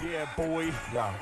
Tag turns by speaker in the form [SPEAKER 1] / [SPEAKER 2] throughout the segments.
[SPEAKER 1] Yeah, boy. Yeah.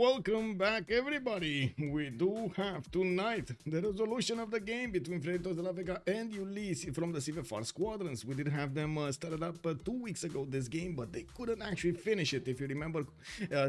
[SPEAKER 1] welcome back everybody. We do have tonight the resolution of the game between Freritos de la Vega and Ulyss from the CivFR Squadrons. We did have them started up 2 weeks ago this game, but they couldn't actually finish it. If you remember,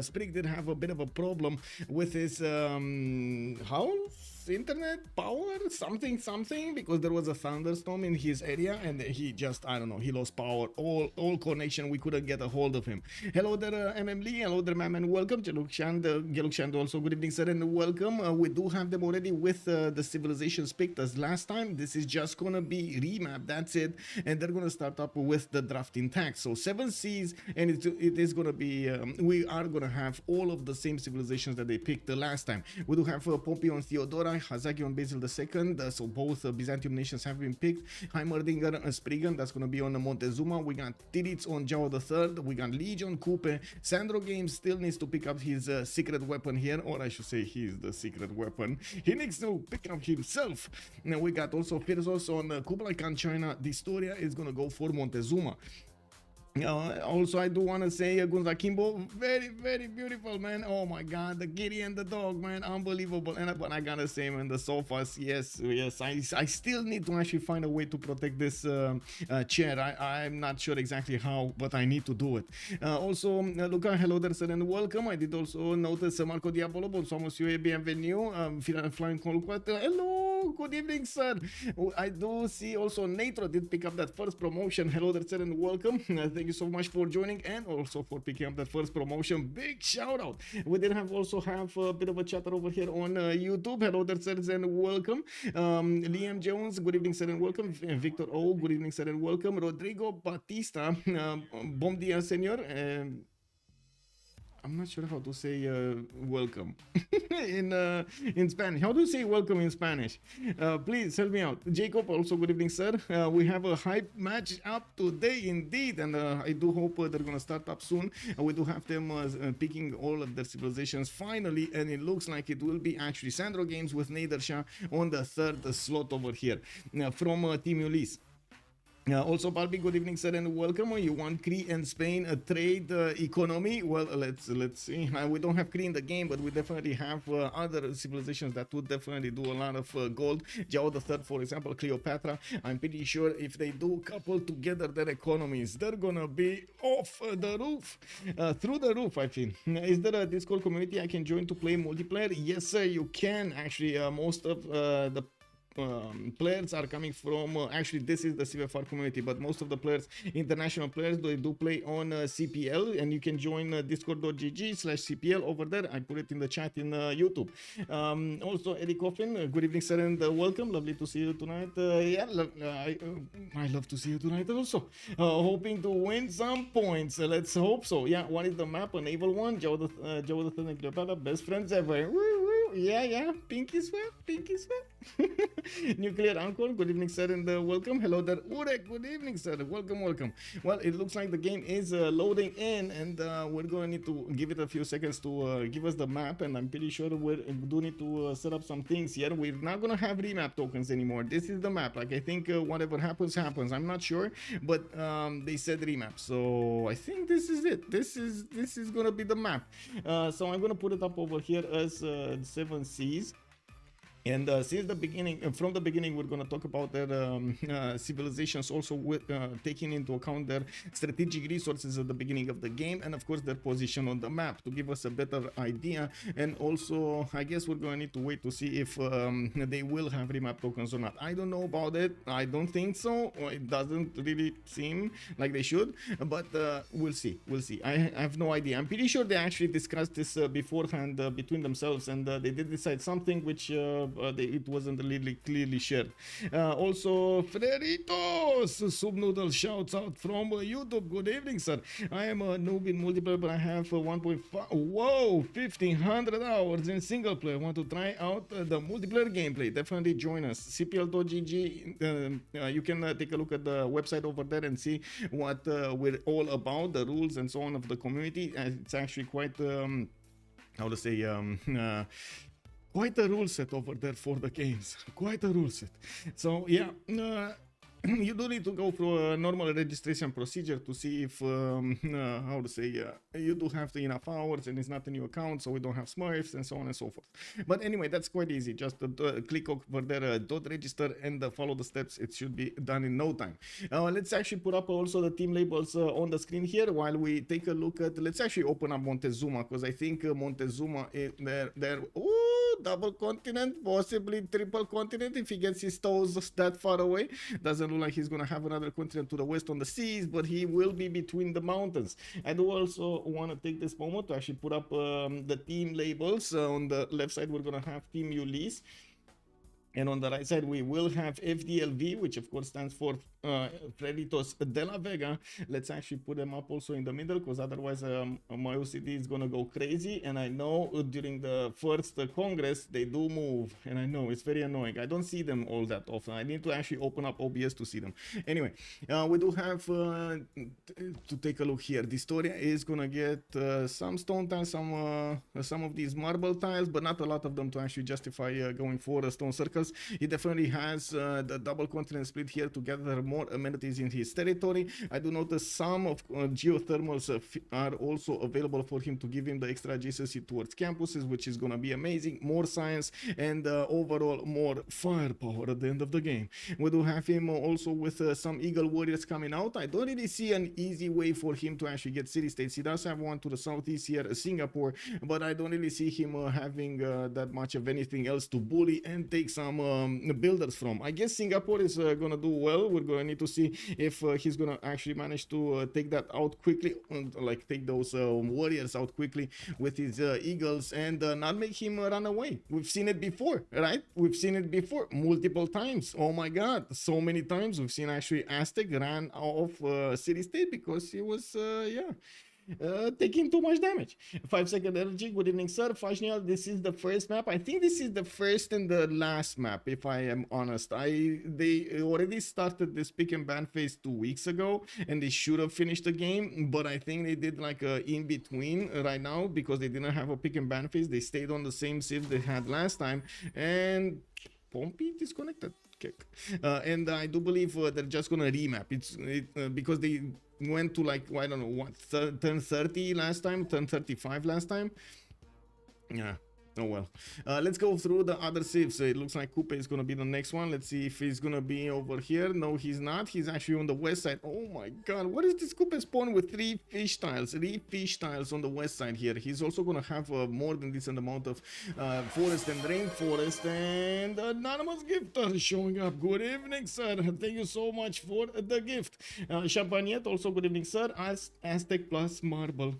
[SPEAKER 1] Sprig did have a bit of a problem with his house internet power, something, because there was a thunderstorm in his area and he just, I don't know, he lost power, all connection, we couldn't get a hold of him. Hello there, MM Lee, hello there, ma'am, and welcome. Gelukshand also, good evening, sir, and welcome. We do have them already with the civilizations picked as last time. This is just gonna be remap, that's it, and they're gonna start up with the drafting tax. So 7 Seas, and it is gonna be, we are gonna have all of the same civilizations that they picked the last time. We do have Pompey on Theodora, Hazaki on Basil II, so both Byzantium nations have been picked. Heimerdinger and Spriggan, that's going to be on Montezuma. We got Tirits on Jao III, we got Legion, Coupe. Sandro Games still needs to pick up his secret weapon here, or I should say he's the secret weapon. He needs to pick up himself. Now we got also Firsos on Kublai Khan China. Distoria is going to go for Montezuma. Also, I do want to say Gunza Kimbo, very beautiful, man. Oh my god, the kitty and the dog, man, unbelievable. And but I gotta say, man, the sofas, yes, I still need to actually find a way to protect this chair. I'm not sure exactly how, but I need to do it. Also, Luca, hello there, sir, and welcome. I did also notice Marco Diabolo, bonsoir monsieur, bienvenue. Flying Colquat, hello, good evening, sir. I do see also Natro did pick up that first promotion. Hello there, sir, and welcome. Thank you so much for joining and also for picking up that first promotion. Big shout out. We did also have a bit of a chatter over here on YouTube. Hello there, sirs, and welcome. Liam Jones, good evening, sir, and welcome. Victor O, good evening, sir, and welcome. Rodrigo Batista, bom dia, senor. I'm not sure how to say welcome in Spanish. How do you say welcome in Spanish? Please help me out. Jacob, also good evening, sir. We have a hype match up today indeed, and I do hope they're gonna start up soon. We do have them picking all of their civilizations finally, and it looks like it will be actually Sandro Games with Nader on the third slot over here from Team Ulyss. Also, Balbi, good evening, sir, and welcome. You want Cree and Spain a trade economy? Well, let's see. We don't have Cree in the game, but we definitely have other civilizations that would definitely do a lot of gold. Jao III, for example, Cleopatra. I'm pretty sure if they do couple together their economies, they're gonna be off the roof, through the roof, I feel. Is there a Discord community I can join to play multiplayer? Yes, sir, you can. Actually, most of the players are coming from actually this is the CivFR community, but most of the players, international players, they do play on CPL, and you can join discord.gg/CPL over there. I put it in the chat in YouTube. Also, Eddie Coffin, good evening, sir, and welcome. Lovely to see you tonight. I love to see you tonight also. Hoping to win some points. Let's hope so. Yeah, what is the map? A naval one. Joe the Third and Cleopatra, best friends ever. Woo. Yeah, pinky sweat. Nuclear Uncle, good evening, sir, and welcome. Hello there, Urek, good evening, sir, welcome. Well, it looks like the game is loading in, and we're going to need to give it a few seconds to give us the map, and I'm pretty sure we do need to set up some things here. We're not going to have remap tokens anymore. This is the map. Like, I think whatever happens. I'm not sure, but they said remap, so I think this is it. This is going to be the map. So I'm going to put it up over here as 7 Seas. And since the beginning, from the beginning, we're going to talk about their civilizations, also with taking into account their strategic resources at the beginning of the game, and of course their position on the map to give us a better idea. And also, I guess we're going to need to wait to see if they will have remap tokens or not. I don't know about it. I don't think so. It doesn't really seem like they should, but we'll see. I have no idea. I'm pretty sure they actually discussed this beforehand between themselves, and they did decide something which it wasn't really clearly shared. Also, Freritos Subnoodle shouts out from YouTube. Good evening, sir. I am a noob in multiplayer, but I have 1.5 hours in single player. Want to try out the multiplayer gameplay? Definitely join us. CPL.gg. You can take a look at the website over there and see what we're all about, the rules and so on of the community. It's actually quite how to say quite a rule set over there for the games. Quite a rule set. So yeah, you do need to go through a normal registration procedure to see if, how to say, you do have the enough hours and it's not a new account, so we don't have smurfs and so on and so forth. But anyway, that's quite easy. Just click over there, dot register, and follow the steps. It should be done in no time. Let's actually put up also the team labels on the screen here while we take a look at. Let's actually open up Montezuma, because I think Montezuma is there. Ooh, double continent, possibly triple continent if he gets his toes that far away. Doesn't look like he's gonna have another continent to the west on the seas, but he will be between the mountains. I do also want to take this moment to actually put up the team labels. On the left side, we're gonna have Team Ulyss. And on the right side, we will have FDLV, which of course stands for Freritos de la Vega. Let's actually put them up also in the middle, because otherwise my OCD is gonna go crazy. And I know during the first Congress, they do move. And I know it's very annoying. I don't see them all that often. I need to actually open up OBS to see them. Anyway, we do have to take a look here. Distoria is gonna get some stone tiles, some of these marble tiles, but not a lot of them to actually justify going for a stone circle. He definitely has the double continent split here to gather more amenities in his territory. I do notice some of geothermals are also available for him to give him the extra adjacency towards campuses, which is going to be amazing. More science and overall more firepower at the end of the game. We do have him also with some Eagle Warriors coming out. I don't really see an easy way for him to actually get city states. He does have one to the southeast here, Singapore, but I don't really see him having that much of anything else to bully and take some builders from. I guess Singapore is gonna do well. We're gonna need to see if he's gonna actually manage to take that out quickly, like take those warriors out quickly with his eagles and not make him run away. We've seen it before, right? We've seen it before multiple times. Oh my god, so many times we've seen actually Aztec ran off city state because he was taking too much damage. 5-second energy. Good evening, sir. Fashnial, this is the first map. I think this is the first and the last map, if I am honest. They already started this pick and ban phase 2 weeks ago, and they should have finished the game, but I think they did like a in between right now because they didn't have a pick and ban phase. They stayed on the same civ they had last time, and Pompey disconnected. And I do believe they're just gonna remap. Because they went to like, I don't know what, turn 30 last time, turn 35 last time. Yeah. Oh well. Let's go through the other civs. It looks like Coupe is gonna be the next one. Let's see if he's gonna be over here. No, he's not. He's actually on the west side. Oh my god, what is this Coupe spawn with 3 fish tiles? 3 fish tiles on the west side here. He's also gonna have more than decent amount of forest and rainforest. And anonymous gifter showing up. Good evening, sir. Thank you so much for the gift. Champagnette, also good evening, sir. Aztec plus marble.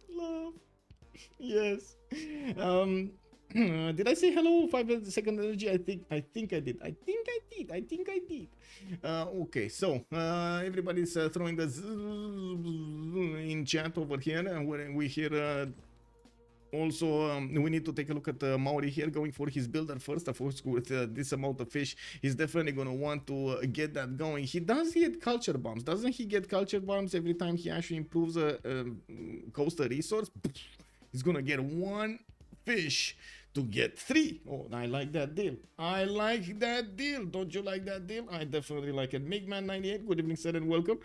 [SPEAKER 1] Love. Yes. Did I say hello? 5-second energy. I think I did. Okay, so everybody's throwing the in chat over here, and we hear also we need to take a look at Maori here, going for his builder first. Of course, with this amount of fish, he's definitely going to want to get that going. He does get culture bombs. Doesn't he get culture bombs every time he actually improves a coastal resource? He's gonna get 1 fish to get 3. Oh, I like that deal. I like that deal. Don't you like that deal? I definitely like it. Migman98, good evening, sir, and welcome.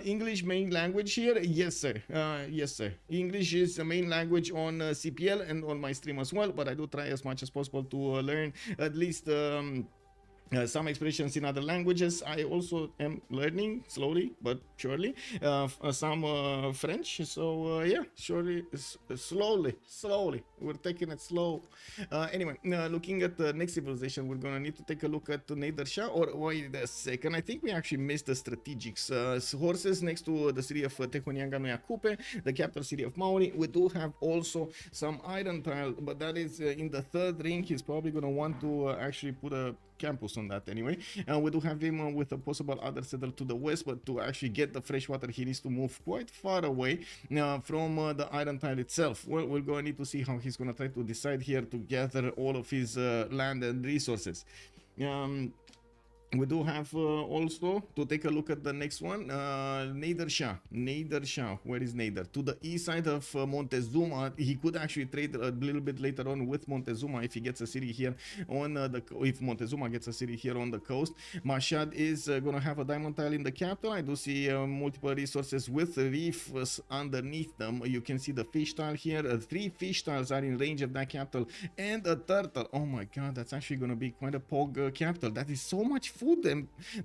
[SPEAKER 1] English main language here? Yes, sir. Yes, sir. English is the main language on CPL and on my stream as well, but I do try as much as possible to learn at least some expressions in other languages. I also am learning slowly but surely some French, so yeah, surely, slowly we're taking it slow. Anyway, looking at the next civilization, we're gonna need to take a look at Nedersha, or wait a second, I think we actually missed the strategics. Horses next to the city of Tekonyanga no Yakupe, the capital city of Maori. We do have also some iron tile, but that is in the 3rd ring. He's probably gonna want to actually put a campus on that anyway. We do have him with a possible other settle to the west, but to actually get the fresh water, he needs to move quite far away from the iron tile itself. Well, we're going to need to see how he's going to try to decide here to gather all of his land and resources. We do have also to take a look at the next one, Nader Shah. Nader Shah, where is Nader? To the east side of Montezuma. He could actually trade a little bit later on with Montezuma if he gets a city here on if Montezuma gets a city here on the coast. Mashhad is gonna have a diamond tile in the capital. I do see multiple resources with reefs underneath them. You can see the fish tile here. 3 fish tiles are in range of that capital, and a turtle. Oh my god, that's actually gonna be quite a pog capital. That is so much food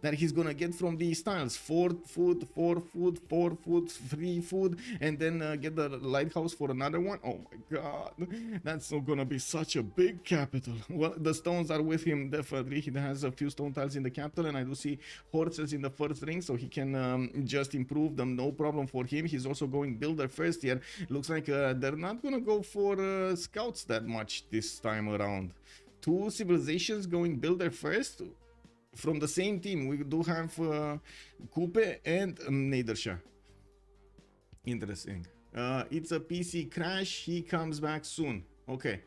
[SPEAKER 1] that he's gonna get from these tiles. 4 food, 4 food, 4 food, 3 food, and then get the lighthouse for another one. Oh my god, that's not gonna be such a big capital. Well, the stones are with him definitely. He has a few stone tiles in the capital, and I do see horses in the first ring, so he can just improve them, no problem for him. He's also going builder first here. Looks like they're not gonna go for scouts that much this time around. 2 civilizations going builder first from the same team. We do have Coupe and Nadersha. Interesting. It's a PC crash. He comes back soon. Okay.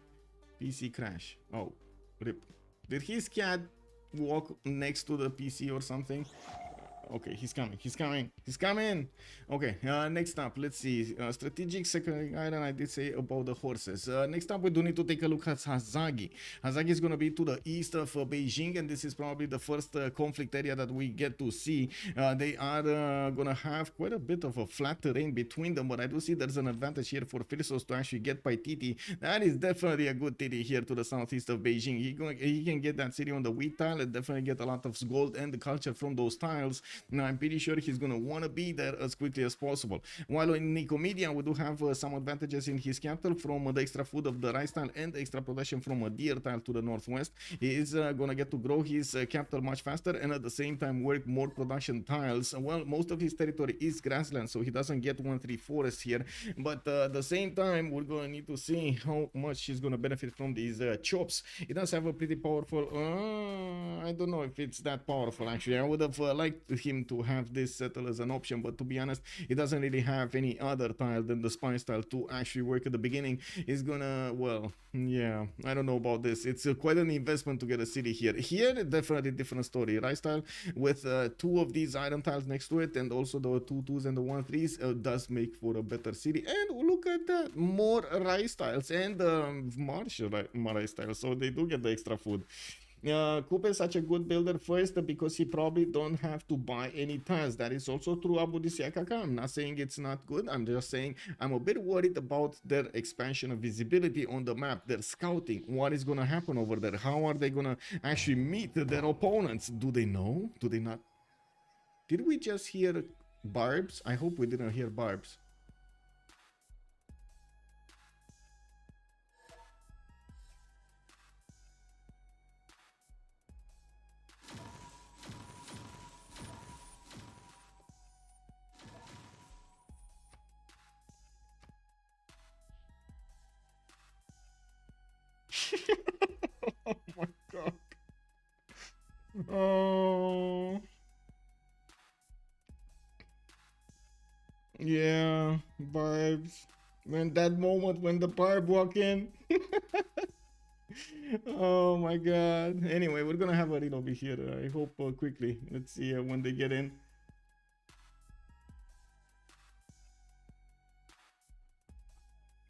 [SPEAKER 1] PC crash. Oh, rip. Did his cat walk next to the PC or something? Okay, he's coming. He's coming. He's coming. Okay, next up, let's see. Strategic secondary iron, I did say about the horses. Next up, we do need to take a look at Hazagi. Hazagi is going to be to the east of Beijing, and this is probably the first conflict area that we get to see. They are going to have quite a bit of a flat terrain between them, but I do see there's an advantage here for Freritos to actually get by Titi. That is definitely a good Titi here to the southeast of Beijing. He can get that city on the wheat tile and definitely get a lot of gold and the culture from those tiles. Now, I'm pretty sure he's gonna want to be there as quickly as possible. While in Nicomedia, we do have some advantages in his capital from the extra food of the rice tile and the extra production from a deer tile to the northwest. He is gonna get to grow his capital much faster and at the same time work more production tiles. Well, most of his territory is grassland, so he doesn't get 1-3 forest here. But at the same time, we're gonna need to see how much he's gonna benefit from these chops. He does have a pretty powerful. I don't know if it's that powerful actually. I would have liked him to have this settle as an option, but to be honest, it doesn't really have any other tile than the spice tile to actually work at the beginning. It's gonna, well, yeah, I don't know about this. It's quite an investment to get a city here. Here, definitely different story. Rice tile with 2 of these iron tiles next to it, and also the 2 2s and the 1 3s does make for a better city. And look at that, more rice tiles and marsh rice tiles, so they do get the extra food. Coupe is such a good builder first because he probably don't have to buy any tiles. That is also true about this Yakaka. I'm not saying it's not good. I'm just saying I'm a bit worried about their expansion of visibility on the map. Their scouting. What is going to happen over there? How are they going to actually meet their opponents? Do they know? Do they not? Did we just hear barbs? I hope we didn't hear barbs. Oh my god. Oh. Yeah, barbs. When that moment when the barb walk in. Oh my god. Anyway, we're gonna have a read over here. I hope quickly. Let's see when they get in.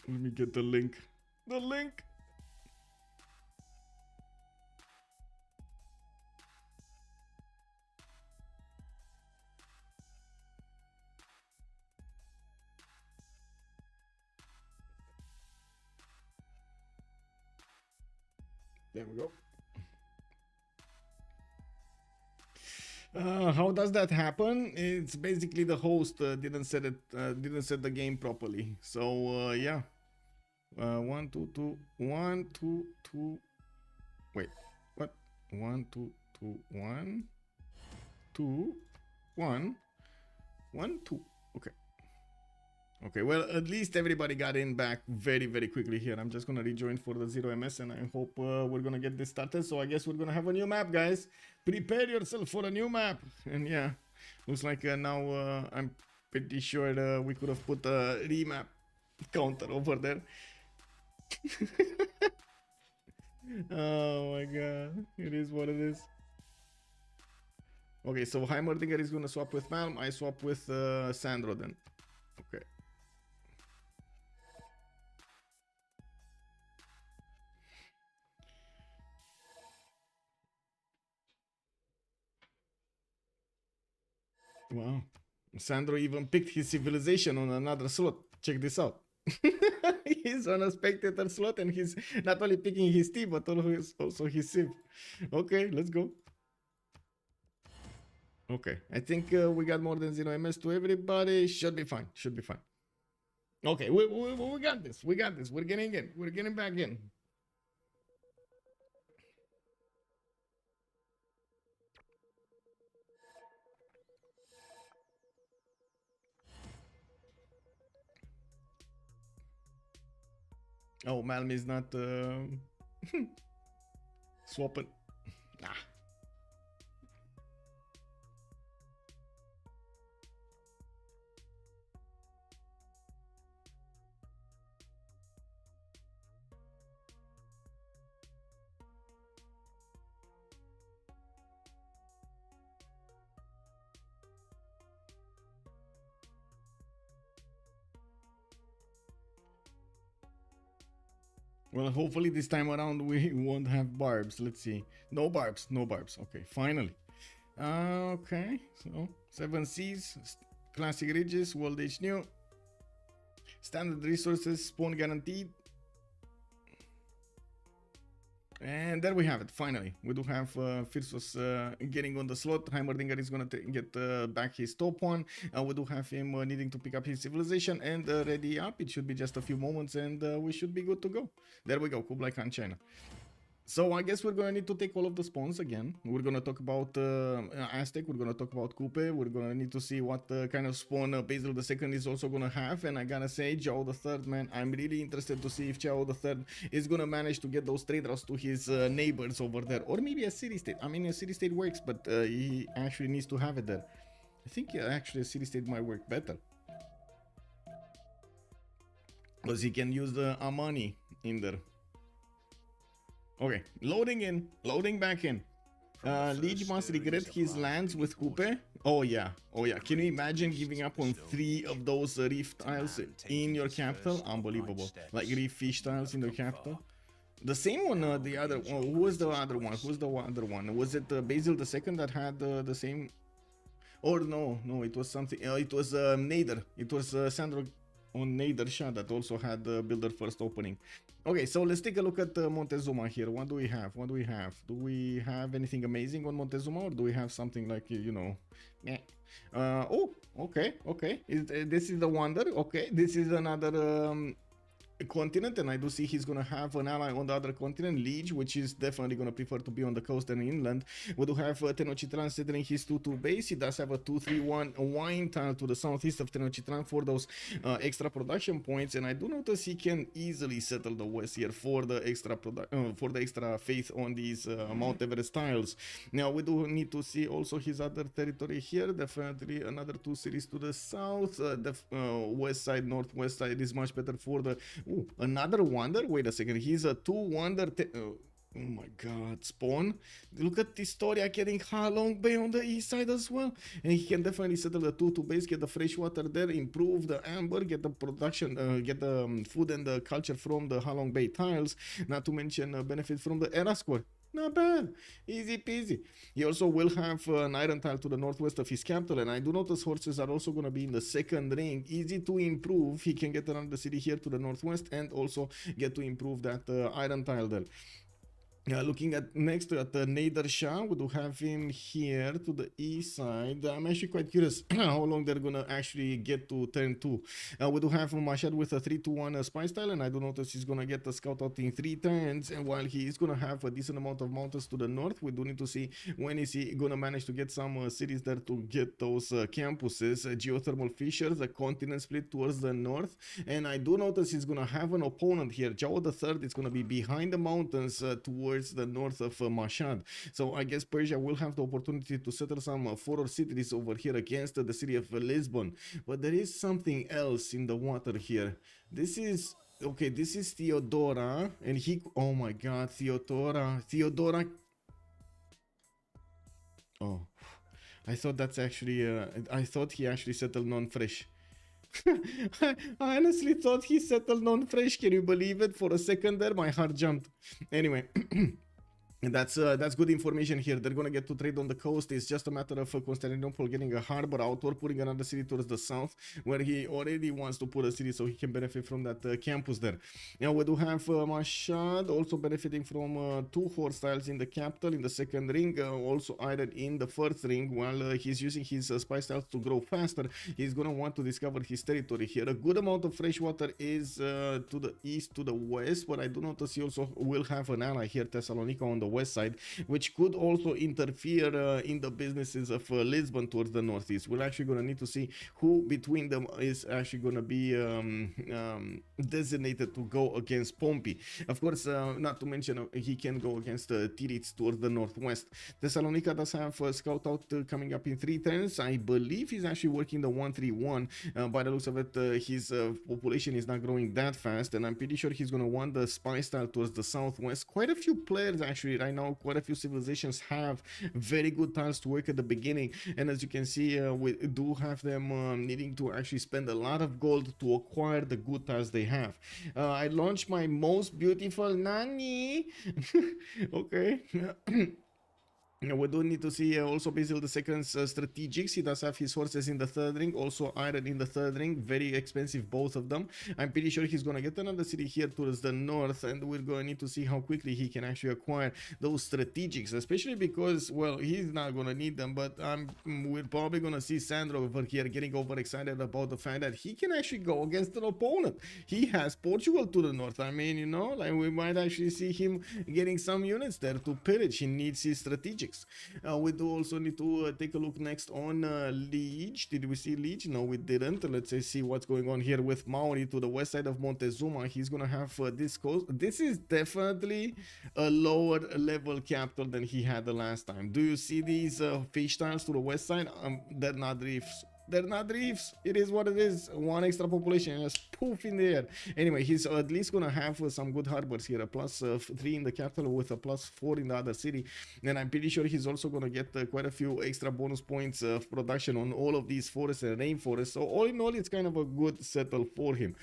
[SPEAKER 1] Let me get the link. The link. There we go. How does that happen? It's basically the host didn't set the game properly. So yeah, 1 2 2 1 2 2. Wait, what? 1 2 2 1 2 1 1 2. Okay. Okay, well, at least everybody got in back very, very quickly here. I'm just gonna rejoin for the 0ms and I hope we're gonna get this started. So I guess we're gonna have a new map, guys. Prepare yourself for a new map. And yeah, looks like now I'm pretty sure we could have put a remap counter over there. Oh my god, it is what it is. Okay, so Heimerdinger is gonna swap with Malm. I swap with Sandro then. Okay. Wow. Sandro even picked his civilization on another slot. Check this out. He's on a spectator slot and he's not only picking his team but also his civ. Okay, let's go. Okay, I think we got more than 0 MS to everybody. Should be fine. Should be fine. Okay, we got this. We got this. We're getting in. We're getting back in. Oh, Malm is not swapping. Ah. Well, hopefully this time around we won't have barbs. Let's see. No barbs, no barbs. Okay, finally. Okay, so 7 Cs, classic ridges, world age new, standard resources, spawn guaranteed. And there we have it, finally. We do have Freritos getting on the slot. Heimerdinger is going to get back his top one. We do have him needing to pick up his civilization and ready up. It should be just a few moments and we should be good to go. There we go, Kublai Khan China. So I guess we're going to need to take all of the spawns again. We're going to talk about Aztec, we're going to talk about Kupe, we're going to need to see what kind of spawn Basil II is also going to have. And I gotta say, Zhao III, man, I'm really interested to see if Zhao III is going to manage to get those trade routes to his neighbors over there. Or maybe a city-state. I mean, a city-state works, but he actually needs to have it there. I think actually a city-state might work better. Because he can use the Amani in there. Okay, loading in, loading back in. Liege must regret his lands with Kupe. Oh yeah, oh yeah. Can you imagine giving up on 3 of those reef tiles in your capital? Unbelievable. Like reef fish tiles in the capital. The same one, the other one. Who was the other one? Who's the other one? Was it Basil II that had the same? Or no, it was something. It was Nader. It was Sandro on Nader Shah that also had the builder first opening. Okay, so let's take a look at Montezuma here. What do we have? What do we have? Do we have anything amazing on Montezuma, or do we have something like, you know, meh? Oh, okay. This is the wonder. Okay, this is another continent, and I do see he's gonna have an ally on the other continent, Liege, which is definitely gonna prefer to be on the coast and inland. We do have Tenochtitlan settling his 2-2 base. He does have a 2-3-1 wine tile to the southeast of Tenochtitlan for those extra production points, and I do notice he can easily settle the west here for the extra faith on these Mount Everest tiles. Now we do need to see also his other territory here. Definitely another 2 cities to the south. The west side, northwest side is much better for the. Ooh, another wonder. Wait a second. He's a 2 wonder. Oh my god, spawn. Look at Historia getting Halong Bay on the east side as well. And he can definitely settle the 2-2 base, get the fresh water there, improve the amber, get the production, get the food and the culture from the Halong Bay tiles. Not to mention benefit from the era score. Not bad. Easy peasy. He also will have an iron tile to the northwest of his capital, and I do notice horses are also going to be in the second ring. Easy to improve. He can get around the city here to the northwest and also get to improve that iron tile there. Looking at next at the Nader Shah, we do have him here to the east side. I'm actually quite curious how long they're gonna actually get to turn 2. We do have Mashad with a 3-2-1 spy style, and I do notice he's gonna get the scout out in 3 turns. And while he is gonna have a decent amount of mountains to the north, we do need to see when is he gonna manage to get some cities there to get those campuses, geothermal fissures, a continent split towards the north. And I do notice he's gonna have an opponent here. Zhao III is gonna be behind the mountains towards the north of Mashhad. So I guess Persia will have the opportunity to settle some 4 cities over here against the city of Lisbon. But there is something else in the water here. This is okay. This is Theodora, and he. Oh my God, Theodora. Oh. I thought that's actually, I thought he actually settled non-fresh. I honestly thought he settled non-fresh. Can you believe it? For a second there, my heart jumped. Anyway. And that's good information here. They're gonna get to trade on the coast. It's just a matter of Constantinople getting a harbor out or putting another city towards the south, where he already wants to put a city so he can benefit from that campus there. Now we do have Mashhad also benefiting from 2 horse tiles in the capital in the second ring, also added in the first ring. While he's using his spice tiles to grow faster, he's gonna want to discover his territory here. A good amount of fresh water is to the east, to the west, but I do notice he also will have an ally here, Thessalonica, on the west side, which could also interfere in the businesses of Lisbon towards the northeast. We're actually going to need to see who between them is actually going to be designated to go against Pompey. Of course, not to mention he can go against Tirits towards the northwest. Thessalonica does have a scout out coming up in 3 turns. I believe he's actually working the 131. By the looks of it, his population is not growing that fast, and I'm pretty sure he's going to want the spy style towards the southwest. Quite a few players actually right now, quite a few civilizations have very good tiles to work at the beginning, and as you can see, we do have them needing to actually spend a lot of gold to acquire the good tiles they have. I launched my most beautiful Nani. Okay. We do need to see also Basil II's strategics. He does have his horses in the third ring, also iron in the third ring. Very expensive, both of them. I'm pretty sure he's going to get another city here towards the north, and we're going to need to see how quickly he can actually acquire those strategics, especially because, well, he's not going to need them, but we're probably going to see Sandro over here getting overexcited about the fact that he can actually go against an opponent. He has Portugal to the north. I mean, you know, like we might actually see him getting some units there to pillage. He needs his strategics. We do also need to take a look next on Liege. Did we see Liege? No, we didn't. Let's see what's going on here with Mauri to the west side of Montezuma. He's gonna have this coast. This is definitely a lower level capital than he had the last time. Do you see these fish tiles to the west side? They're not reefs. They're not reefs. It is what it is. 1 extra population, just poof in the air. Anyway, he's at least gonna have some good harbors here. A +3 in the capital with a +4 in the other city. And I'm pretty sure he's also gonna get quite a few extra bonus points of production on all of these forests and rainforests. So all in all, it's kind of a good settle for him.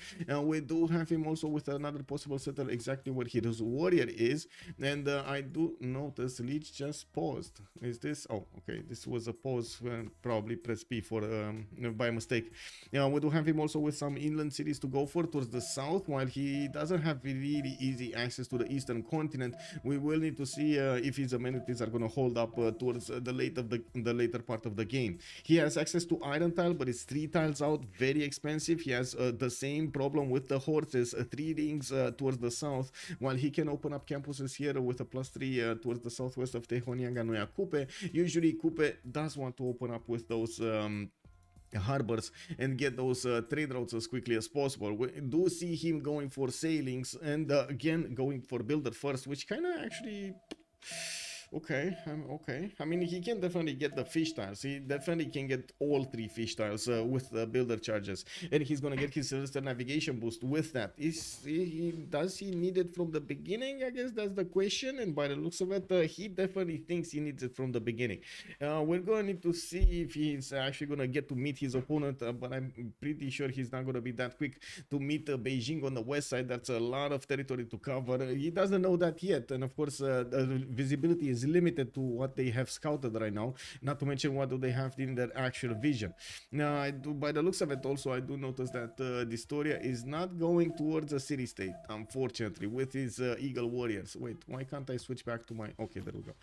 [SPEAKER 1] We do have him also with another possible settle exactly where his warrior is. And I do notice Leech just paused. Is this? Oh, okay. This was a pause. Probably press P for by mistake. We do have him also with some inland cities to go for towards the south. While he doesn't have really easy access to the eastern continent, we will need to see if his amenities are going to hold up towards the later part of the game. He has access to iron tile, but it's 3 tiles out, very expensive. He has the same problem with the horses, 3 rings towards the south, while he can open up campuses here with a +3 towards the southwest of Tehonianga Noia Coupe. Usually Coupe does want to open up with those harbors and get those trade routes as quickly as possible. We do see him going for sailings and again going for builder first, which kind of actually okay. I mean, he can definitely get the fish tiles. He definitely can get all 3 fish tiles with the builder charges, and he's gonna get his celestial navigation boost with that. Does he need it from the beginning? I guess that's the question. And by the looks of it, he definitely thinks he needs it from the beginning. We're gonna need to see if he's actually gonna get to meet his opponent, but I'm pretty sure he's not gonna be that quick to meet Beijing on the west side. That's a lot of territory to cover. He doesn't know that yet, and of course, the visibility is limited to what they have scouted right now, not to mention what do they have in their actual vision. Now, by the looks of it also, I do notice that Distoria is not going towards a city-state, unfortunately, with his Eagle Warriors. Wait, why can't I switch back to my... Okay, there we go.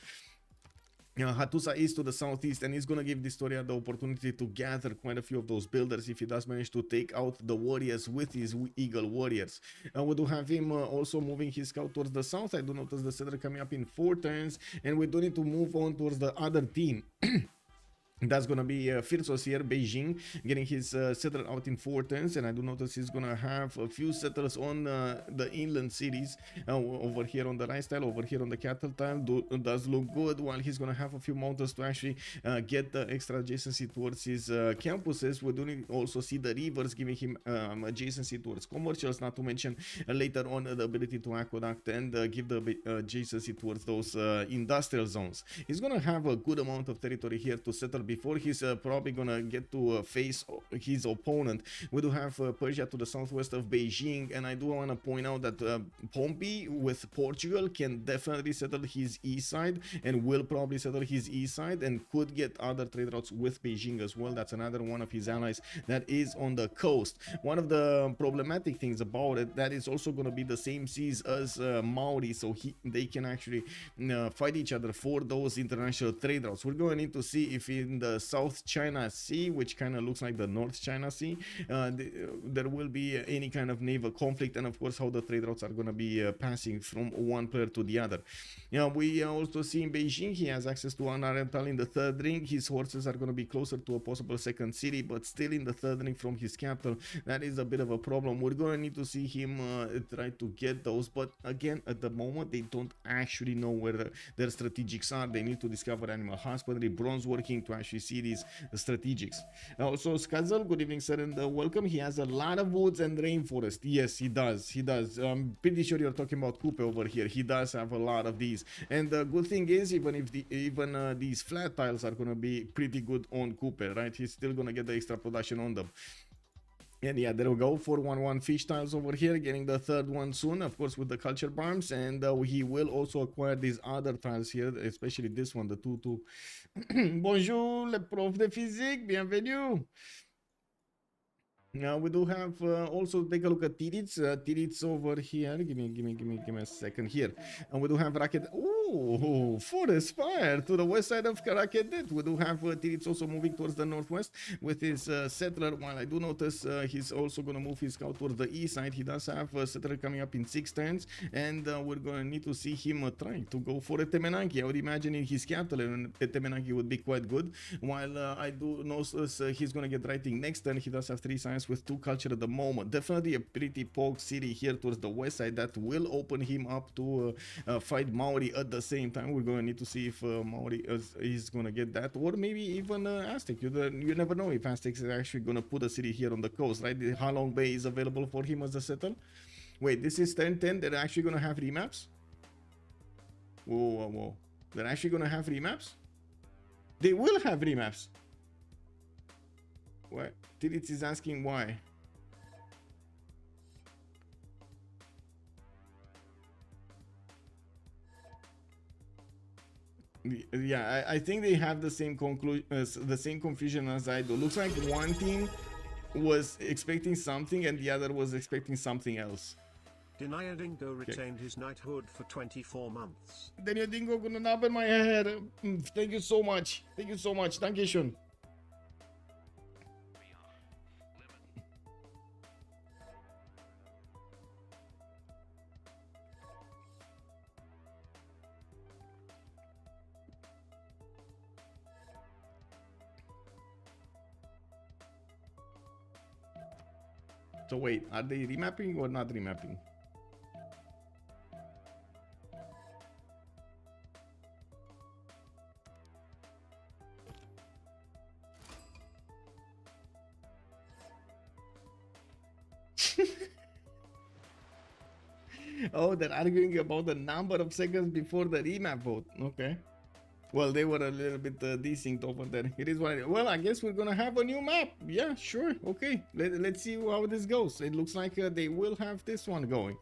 [SPEAKER 1] Hattusa is to the southeast, and he's gonna give Distoria the opportunity to gather quite a few of those builders if he does manage to take out the warriors with his Eagle Warriors. We do have him also moving his scout towards the south. I do notice the settler coming up in 4 turns, and we do need to move on towards the other team. That's gonna be Freritos here, Beijing, getting his settler out in 4 turns, and I do notice he's gonna have a few settlers on the inland cities over here on the rice tile, over here on the cattle tile. Does look good, while he's gonna have a few mountains to actually get the extra adjacency towards his campuses. We do also see the rivers giving him adjacency towards commercials, not to mention later on the ability to aqueduct and give the adjacency towards those industrial zones. He's gonna have a good amount of territory here to settle before he's probably gonna get to face his opponent, we do have Persia to the southwest of Beijing, and I do want to point out that Pompey with Portugal can definitely settle his east side and will probably settle his east side and could get other trade routes with Beijing as well. That's another one of his allies that is on the coast. One of the problematic things about it, that is also going to be the same seas as Maori, so they can actually fight each other for those international trade routes. We're going to need to see if in the South China Sea, which kind of looks like the North China Sea, there will be any kind of naval conflict, and of course how the trade routes are going to be passing from one player to the other. We also see in Beijing he has access to an Oriental in the third ring. His horses are going to be closer to a possible second city, but still in the third ring from his capital. That is a bit of a problem. We're going to need to see him try to get those, but again, at the moment they don't actually know where their strategics are. They need to discover animal husbandry, bronze working to actually see these strategics. Also, Skazel, good evening sir, and welcome. He has a lot of woods and rainforest. Yes, he does. I'm pretty sure you're talking about Coupe over here. He does have a lot of these, and the good thing is, even if these flat tiles are going to be pretty good on Coupe, right, he's still going to get the extra production on them. And yeah, there we go, 411 fish tiles over here, getting the third one soon, of course, with the culture farms, and he will also acquire these other tiles here, especially this one, the 2-2. Bonjour, le prof de physique, bienvenue. Now we do have also take a look at Tirits. Tirits over here. Give me a second here. And we do have Racket. Oh, Forest Fire to the west side of Karakedet. We do have Tirits also moving towards the northwest with his settler. While I do notice he's also going to move his scout towards the east side. He does have a settler coming up in 6 turns, and we're going to need to see him trying to go for a Temenanki. I would imagine in his capital, and a Temenanki would be quite good. While I do notice he's going to get writing next turn. He does have 3 science with 2 culture at the moment. Definitely a pretty poke city here towards the west side that will open him up to fight Maori at the same time. We're going to need to see if Maori is going to get that, or maybe even Aztec. You never know if Aztec is actually going to put a city here on the coast, right? The Halong Bay is available for him as a settle. Wait, this is 10-10. They're actually going to have remaps? Whoa. They're actually going to have remaps? They will have remaps. What? Tirits is asking why. Yeah, I think they have the same conclusion, the same confusion as I do. Looks like one team was expecting something and the other was expecting something else.
[SPEAKER 2] Denier Dingo retained his knighthood for 24 months.
[SPEAKER 1] Denier Dingo gonna nab in my head. Thank you so much. Thank you so much. Thank you, Shun. So wait, are they remapping or not remapping? Oh, they're arguing about the number of seconds before the remap vote. Okay. Well, they were a little bit desynced over there. It is what it is. Well, I guess we're gonna have a new map. Yeah, sure. Okay. Let's see how this goes. It looks like they will have this one going.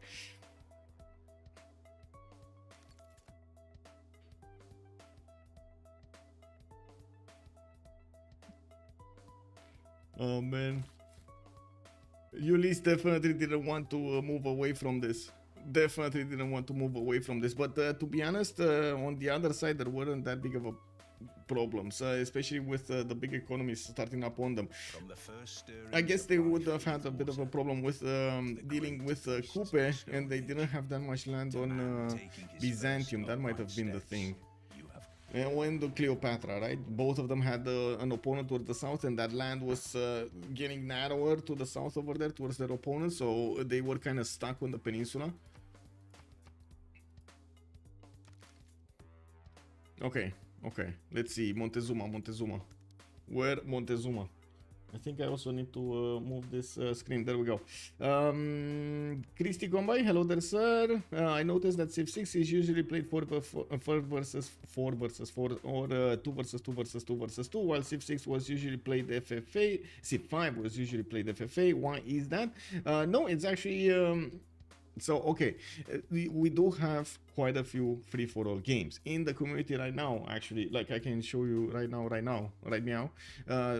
[SPEAKER 1] Oh, man. Ulyss definitely didn't want to move away from this. Definitely didn't want to move away from this, but to be honest, on the other side there weren't that big of a problems, especially with the big economies starting up on them. I guess they would have had a bit of a problem with dealing with Coupe, and they didn't have that much land on Byzantium. That might have been the thing. And the Cleopatra, right? Both of them had an opponent towards the south, and that land was getting narrower to the south over there towards their opponent, so they were kind of stuck on the peninsula. Okay, let's see. Montezuma. Where Montezuma? I think I also need to move this screen. There we go. Christy Gombay, hello there, sir. I noticed that Civ6 is usually played 4 versus 4 versus 4 or 2 versus 2 versus 2 versus 2, while Civ6 was usually played FFA. Civ5 was usually played FFA. Why is that? No, it's actually... So, okay, we do have quite a few free-for-all games in the community right now, actually. Like, I can show you right now,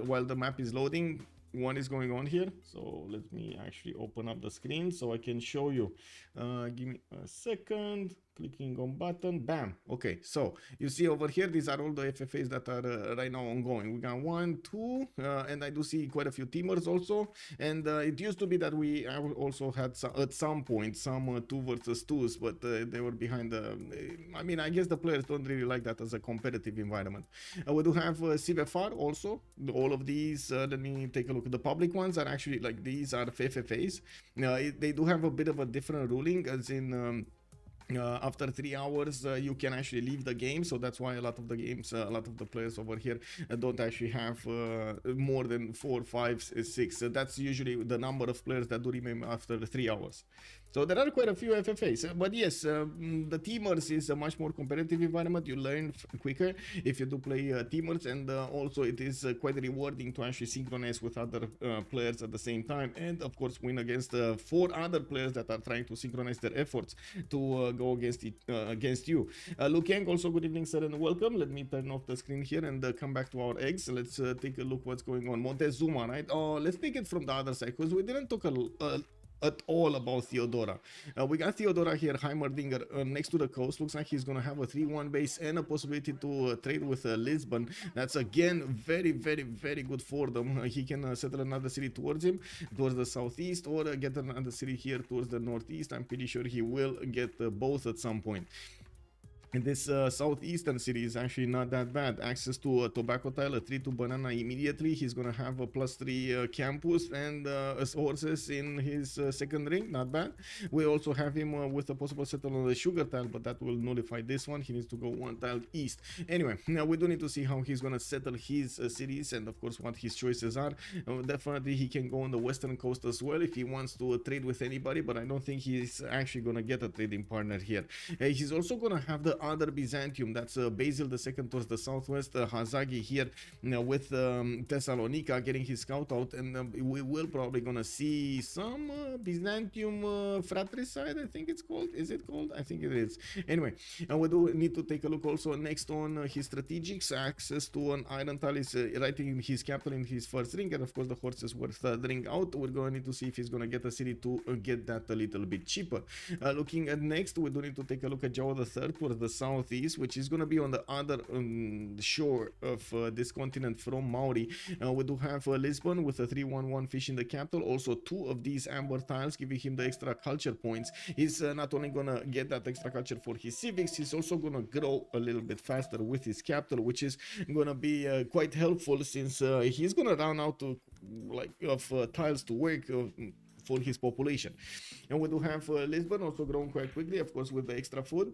[SPEAKER 1] while the map is loading, one is going on here. So let me actually open up the screen so I can show you. Give me a second. Clicking on button, bam. Okay, so you see over here, these are all the FFAs that are right now ongoing. We got 1, 2, and I do see quite a few teamers also. And it used to be that we also had at some point some 2 versus 2s, but they were behind the... I mean, I guess the players don't really like that as a competitive environment. We do have CivFR also. All of these, let me take a look. The public ones are actually like these are FFAs. They do have a bit of a different ruling, as in... after 3 hours you can actually leave the game, so that's why a lot of the games, a lot of the players over here don't actually have more than 4, 5, 6. That's usually the number of players that do remain after 3 hours. So there are quite a few FFAs, but yes, the teamers is a much more competitive environment. You learn quicker if you do play teamers, and also it is quite rewarding to actually synchronize with other players at the same time, and of course win against 4 other players that are trying to synchronize their efforts to go against you. Luke Yang, also good evening, sir, and welcome. Let me turn off the screen here and come back to our eggs. Let's take a look what's going on. Montezuma, right? Oh, let's take it from the other side, because we didn't talk at all about Theodora. We got Theodora here, Heimerdinger, next to the coast. Looks like he's gonna have a 3-1 base and a possibility to trade with Lisbon. That's again very, very, very good for them. He can settle another city towards him, towards the southeast, or get another city here towards the northeast. I'm pretty sure he will get both at some point. And this southeastern city is actually not that bad. Access to a tobacco tile, a 3-2 banana immediately. He's gonna have a +3 campus and horses in his second ring. Not bad. We also have him with a possible settle on the sugar tile, but that will nullify this one. He needs to go 1 tile east. Anyway, now we do need to see how he's gonna settle his cities, and of course what his choices are. Definitely he can go on the western coast as well if he wants to trade with anybody, but I don't think he's actually gonna get a trading partner here. He's also gonna have the other Byzantium, that's Basil II towards the southwest, Hazagi here with Thessalonica getting his scout out, and we will probably gonna see some Byzantium fratricide, I think it's called. Is it called? I think it is. Anyway, we do need to take a look also next on his strategics. Access to an iron tile is writing his capital in his first ring, and of course the horses were third ring out. We're going to need to see if he's gonna get a city to get that a little bit cheaper. Looking at next, we do need to take a look at Joao III towards the southeast, which is going to be on the other shore of this continent from Maori. We do have Lisbon with a 3-1-1 fish in the capital. Also 2 of these amber tiles giving him the extra culture points. He's not only going to get that extra culture for his civics, he's also going to grow a little bit faster with his capital, which is going to be quite helpful, since he's going to run out of tiles to work for his population. And we do have Lisbon also grown quite quickly, of course, with the extra food.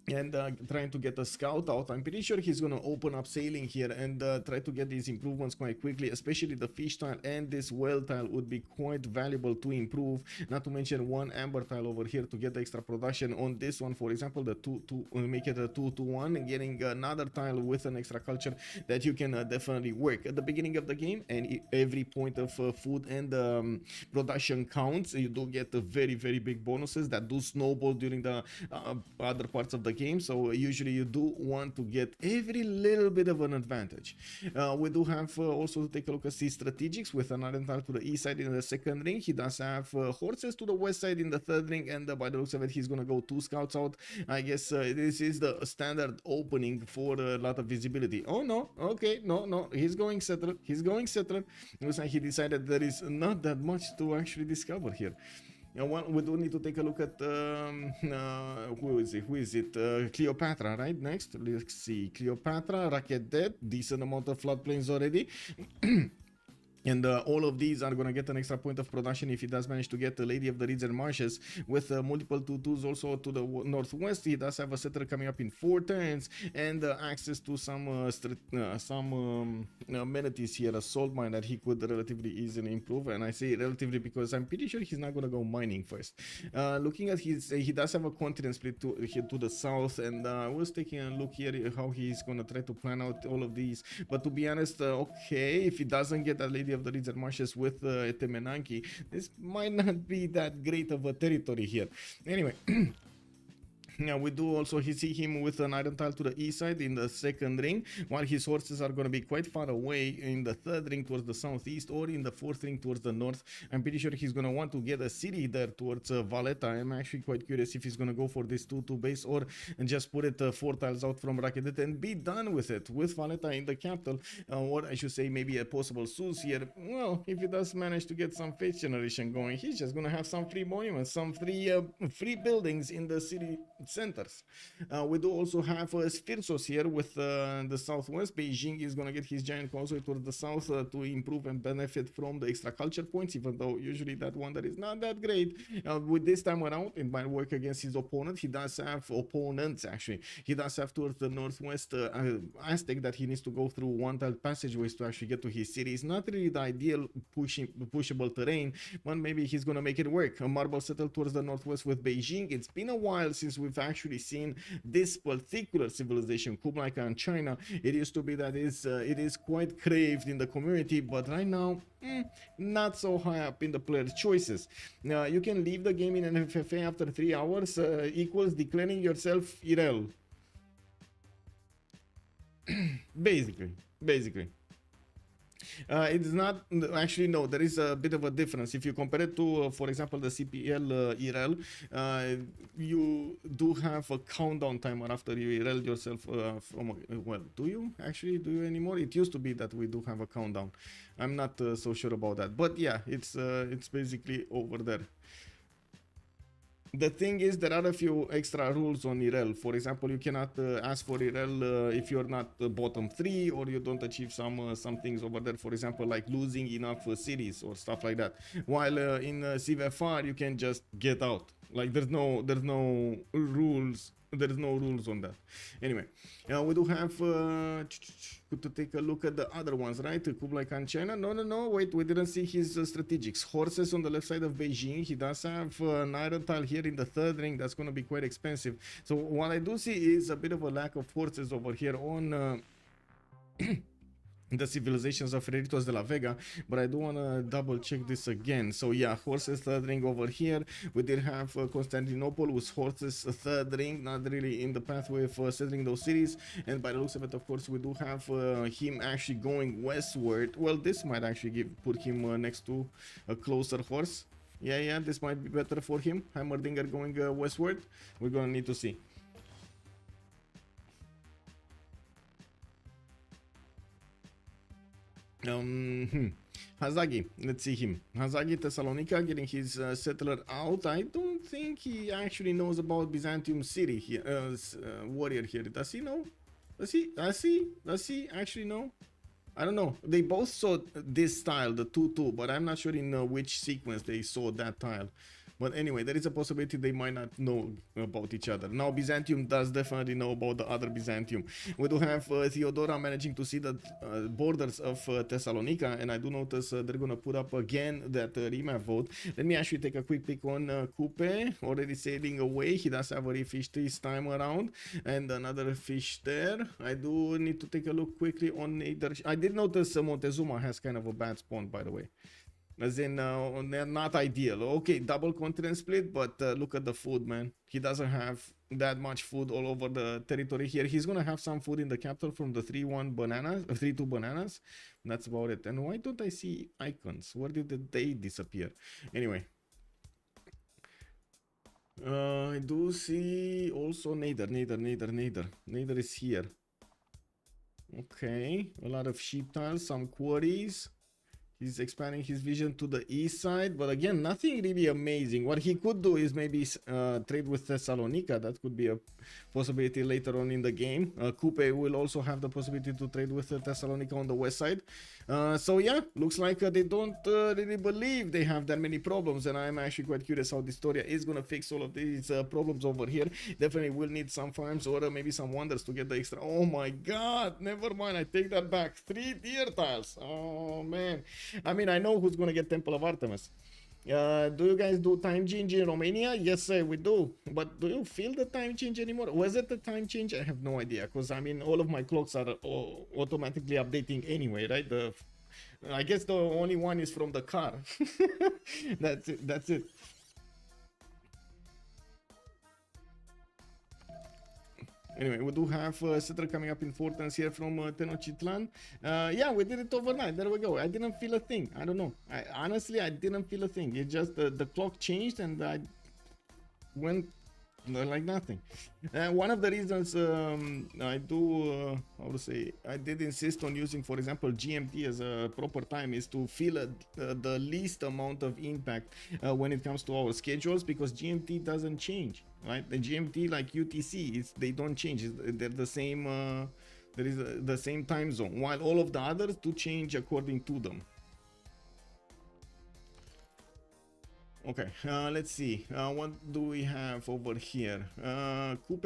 [SPEAKER 1] And trying to get a scout out. I'm pretty sure he's gonna open up sailing here and try to get these improvements quite quickly, especially the fish tile and this whale tile would be quite valuable to improve, not to mention 1 amber tile over here to get the extra production on this one. For example, the 2 make it a 2-1 and getting another tile with an extra culture that you can definitely work at the beginning of the game, and every point of food and production counts. You do get very, very big bonuses that do snowball during the other parts of the game, so usually you do want to get every little bit of an advantage. We do have also to take a look at his strategics with an iron tile to the east side in the second ring. He does have horses to the west side in the third ring, and by the looks of it, he's gonna go 2 scouts out. I guess this is the standard opening for a lot of visibility. Oh no, okay, no, he's going settler. Looks like he decided there is not that much to actually discover here. We do need to take a look at who is it? Cleopatra, right? Next, let's see. Cleopatra, Racket dead, decent amount of floodplains already. And all of these are going to get an extra point of production if he does manage to get the Lady of the Reeds and Marshes with multiple 2-2s also to the northwest. He does have a settler coming up in 4 turns and access to some amenities here, a salt mine that he could relatively easily improve. And I say relatively because I'm pretty sure he's not going to go mining first. Looking at his, he does have a continent split here to the south, and I was taking a look here how he's going to try to plan out all of these. But to be honest, okay, if he doesn't get a Lady of the Reeds and Marshes with Temenanki, this might not be that great of a territory here. Anyway. Now we do also see him with an iron tile to the east side in the second ring, while his horses are going to be quite far away in the third ring towards the southeast or in the fourth ring towards the north. I'm pretty sure he's going to want to get a city there towards Valletta. I'm actually quite curious if he's going to go for this 2-2 base or just put it 4 tiles out from Rakedet and be done with it with Valletta in the capital, or I should say maybe a possible Sus here. Well, if he does manage to get some face generation going, he's just going to have some free monuments, some free buildings in the city centers. We do also have Freritos here with the southwest. Beijing is going to get his giant causeway towards the south to improve and benefit from the extra culture points, even though usually that one that is not that great. With this time around, it might work against his opponent. He does have opponents actually. He does have towards the northwest Aztec that he needs to go through 1 tile passageways to actually get to his city. It's not really the ideal pushable terrain, but maybe he's going to make it work. A marble settle towards the northwest with Beijing. It's been a while since we've actually seen this particular civilization, Kublai Khan China. It used to be that it is quite craved in the community, but right now not so high up in the player choices. Now you can leave the game in an FFA after 3 hours equals declaring yourself Irel. basically. It's not actually, no, there is a bit of a difference. If you compare it to, for example, the CPL IRL, you do have a countdown timer after you IRL yourself from, well, do you anymore? It used to be that we do have a countdown. I'm not so sure about that, but yeah, it's basically over there. The thing is, there are a few extra rules on IRL. For example, you cannot ask for IRL if you're not bottom 3 or you don't achieve some things over there. For example, like losing enough cities or stuff like that. While in CivFR, you can just get out. Like there's no rules. There's no rules on that. Anyway, we do have to take a look at the other ones, right? Kublai Khan China. No, wait, we didn't see his strategics. Horses on the left side of Beijing. He does have an iron tile here in the third ring. That's going to be quite expensive. So what I do see is a bit of a lack of horses over here on the civilizations of Freritos de la Vega, but I do want to double check this again. So yeah, horses third ring over here. We did have Constantinople with horses third ring, not really in the pathway of settling those cities, and by the looks of it, of course, we do have him actually going westward. Well, this might actually put him next to a closer horse. Yeah, this might be better for him. Heimerdinger going westward. We're gonna need to see. Hazagi, let's see him. Hazagi Thessalonica getting his settler out. I don't think he actually knows about Byzantium city here, warrior here. Does he know? Does he actually know? I don't know. They both saw this tile, the 2-2, but I'm not sure in which sequence they saw that tile. But anyway, there is a possibility they might not know about each other. Now, Byzantium does definitely know about the other Byzantium. We do have Theodora managing to see the borders of Thessalonica, and I do notice they're going to put up again that remap vote. Let me actually take a quick pick on Coupe, already sailing away. He does have a refish this time around, and another fish there. I do need to take a look quickly on Nader. I did notice Montezuma has kind of a bad spawn, by the way. As in, they're not ideal. Okay, double continent split, but look at the food, man. He doesn't have that much food all over the territory here. He's gonna have some food in the capital from the 3-1 bananas, 3-2 bananas. That's about it. And why don't I see icons? Where did they disappear? Anyway. I do see also Nader. Nader is here. Okay, a lot of sheep tiles, some quarries. He's expanding his vision to the east side, but again, nothing really amazing. What he could do is maybe trade with Thessalonica. That could be a possibility later on in the game. Coupe will also have the possibility to trade with Thessalonica on the west side. So yeah, looks like they don't really believe they have that many problems, and I'm actually quite curious how this Storia is gonna fix all of these problems over here. Definitely will need some farms or maybe some wonders to get the extra. Oh my god, never mind, I take that back. 3 deer tiles. Oh man, I mean, I know who's gonna get Temple of Artemis. Do you guys do time change in Romania? Yes, sir, we do. But do you feel the time change anymore? Was it the time change? I have no idea. Because, I mean, all of my clocks are automatically updating anyway, right? I guess the only one is from the car. That's it. That's it. Anyway, we do have Settler coming up importance here from Tenochtitlan. Yeah, we did it overnight. There we go. I didn't feel a thing. I don't know. Honestly, I didn't feel a thing. It just the clock changed and I went like nothing. One of the reasons I do, how to say, I did insist on using, for example, GMT as a proper time is to feel the least amount of impact when it comes to our schedules, because GMT doesn't change, right? The GMT, like UTC, they don't change. They're the same. There is the same time zone, while all of the others do change according to them. Okay, let's see. What do we have over here? Coupe.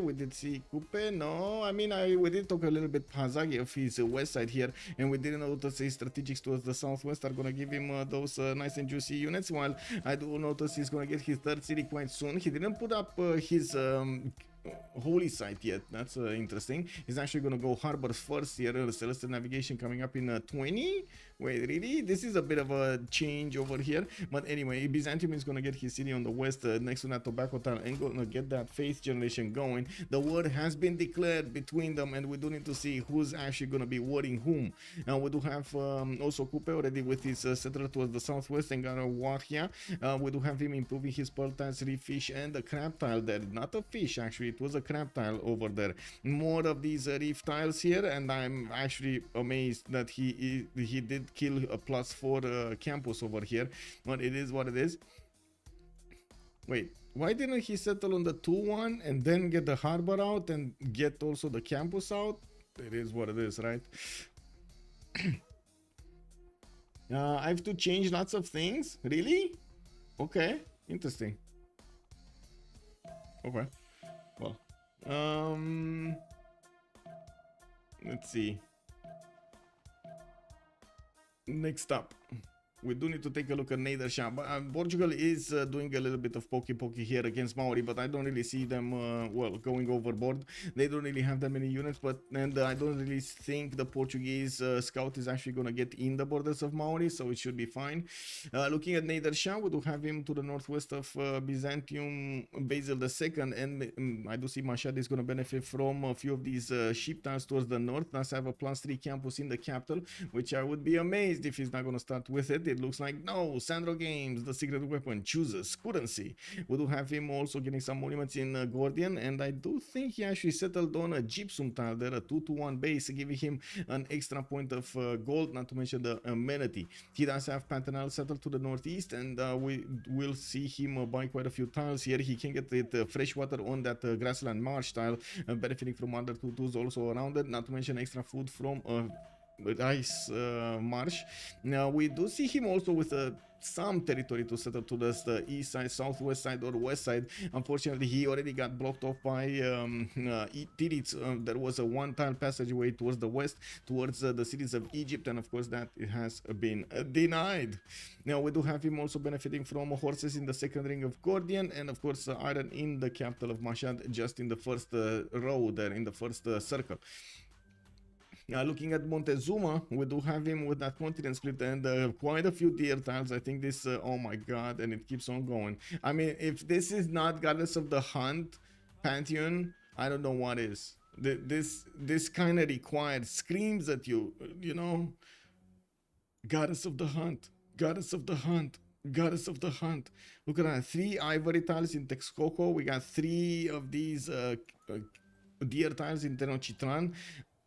[SPEAKER 1] We did see Coupe. No, I mean, we did talk a little bit Hazagi of his west side here, and we didn't notice his strategics towards the southwest are gonna give him those nice and juicy units. While I do notice he's gonna get his third city quite soon. He didn't put up his holy site yet. That's interesting. He's actually gonna go harbors first here. Celestial navigation coming up in 20. Wait, really? This is a bit of a change over here. But anyway, Byzantium is gonna get his city on the west next to that tobacco town and gonna get that faith generation going. The war has been declared between them, and we do need to see who's actually gonna be warring whom. We do have also Coupe already with his settler towards the southwest and got a war here. We do have him improving his pearl tiles, reef fish, and the crab tile there. Not a fish, actually. It was a crab tile over there. More of these reef tiles here, and I'm actually amazed that he did kill a +4 campus over here, but it is what it is. Wait, why didn't he settle on the 2-1 and then get the harbor out and get also the campus out? It is what it is, right? I have to change lots of things? Really? Okay, interesting. Okay, well, let's see. Next up, we do need to take a look at Nedersham. Portugal is doing a little bit of pokey here against Maori, but I don't really see them well going overboard. They don't really have that many units, and I don't really think the Portuguese scout is actually gonna get in the borders of Maori, so it should be fine. Looking at Nedersham, we do have him to the northwest of Byzantium, Basil II, and I do see Mashhad is gonna benefit from a few of these ship tiles towards the north. Does have a +3 campus in the capital, which I would be amazed if he's not gonna start with it. It looks like no. Sandro Games, the secret weapon, chooses currency. We do have him also getting some monuments in Gordian, and I do think he actually settled on a gypsum tile there, a 2-1 base, giving him an extra point of gold, not to mention the amenity. He does have Pantanal settled to the northeast, and we will see him buy quite a few tiles here. He can get it freshwater on that grassland marsh tile, benefiting from other 2-2s also around it, not to mention extra food from rice marsh. Now we do see him also with some territory to settle to the east side, southwest side, or west side. Unfortunately, he already got blocked off by Tirits. There was a one-tile passageway towards the west, towards the cities of Egypt, and of course that has been denied. Now we do have him also benefiting from horses in the second ring of Gordian, and of course iron in the capital of Mashhad, just in the first row there, in the first circle. Looking at Montezuma, we do have him with that continent split and quite a few deer tiles. I think this, oh my god, and it keeps on going. I mean, if this is not Goddess of the Hunt Pantheon, I don't know what is. This kind of required screams at you, you know? Goddess of the Hunt, Goddess of the Hunt, Goddess of the Hunt. Look at that, 3 ivory tiles in Texcoco. We got 3 of these deer tiles in Tenochtitlan.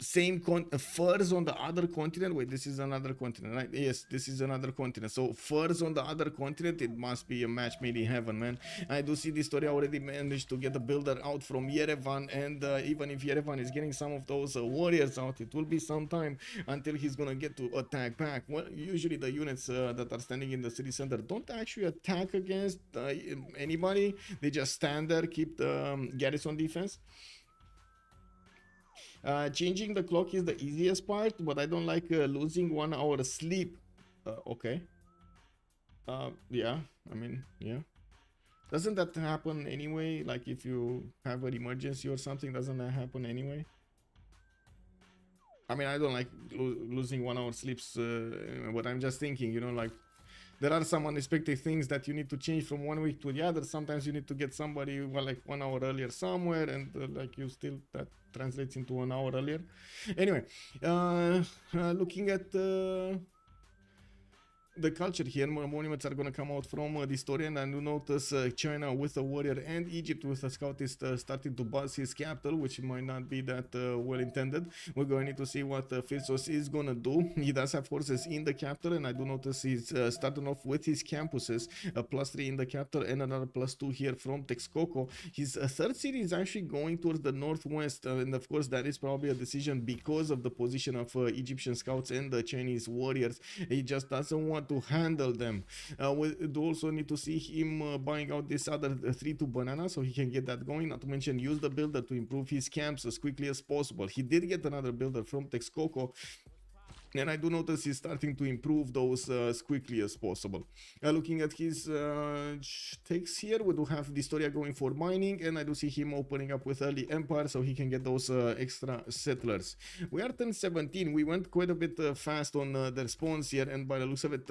[SPEAKER 1] same furs on the other continent. Wait, this is another continent, right? Yes, this is another continent. So furs on the other continent, it must be a match made in heaven, man. I do see this story already managed to get a builder out from Yerevan, and even if Yerevan is getting some of those warriors out, it will be some time until he's gonna get to attack back. Well, usually the units that are standing in the city center don't actually attack against anybody. They just stand there, keep the garrison defense. Changing the clock is the easiest part, but I don't like losing 1 hour sleep. Okay. Yeah, I mean, yeah. Doesn't that happen anyway? Like if you have an emergency or something, doesn't that happen anyway? I mean, I don't like losing 1 hour sleeps, but I'm just thinking, you know, like there are some unexpected things that you need to change from 1 week to the other. Sometimes you need to get somebody, well, like 1 hour earlier somewhere, and like you still, that translates into 1 hour earlier. Anyway, looking at the culture here, more monuments are going to come out from the historian, and you notice China with a warrior and Egypt with a scoutist starting to buzz his capital, which might not be that well intended. We're going to need to see what Freritos is going to do. He does have forces in the capital, and I do notice he's starting off with his campuses, a +3 in the capital and another +2 here from Texcoco. His third city is actually going towards the northwest, and of course that is probably a decision because of the position of Egyptian scouts and the Chinese warriors. He just doesn't want to handle them. We do also need to see him buying out this other 3-2 banana so he can get that going, not to mention use the builder to improve his camps as quickly as possible. He did get another builder from Texcoco, and I do notice he's starting to improve those as quickly as possible. Looking at his takes here, we do have the Historia going for mining, and I do see him opening up with early empire so he can get those extra settlers. We are turn 17. We went quite a bit fast on the response here, and by the looks of it,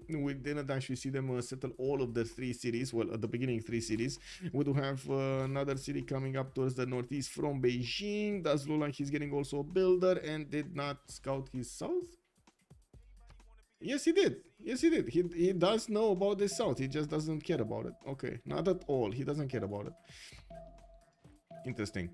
[SPEAKER 1] we didn't actually see them settle all of the 3 cities. Well, at the beginning, 3 cities. We do have another city coming up towards the northeast from Beijing. Does look like he's getting also a builder, and did not scout his south. Yes, he did. Yes, he did. He does know about the south. He just doesn't care about it. Okay, not at all. He doesn't care about it. Interesting.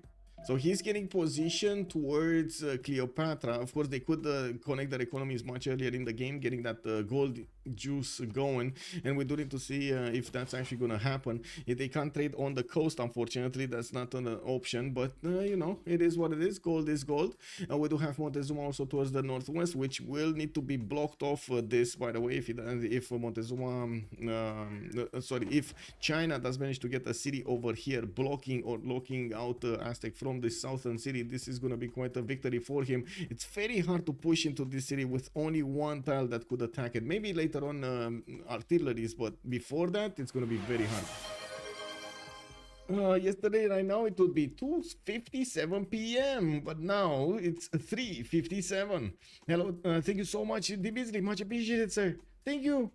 [SPEAKER 1] So he's getting position towards Cleopatra. Of course, they could connect their economies much earlier in the game, getting that gold juice going. And we do need to see if that's actually going to happen. If they can't trade on the coast, unfortunately, that's not an option. But, you know, it is what it is. Gold is gold. We do have Montezuma also towards the northwest, which will need to be blocked off this, by the way, if Montezuma, sorry, if China does manage to get a city over here blocking or locking out Aztec from the southern city, this is going to be quite a victory for him. It's very hard to push into this city with only 1 tile that could attack it. Maybe later on artilleries, but before that it's going to be very hard. Yesterday, right now, it would be 2:57 p.m. but now it's 3:57. Hello, thank you so much, Dimitri, much appreciated, sir. Thank you.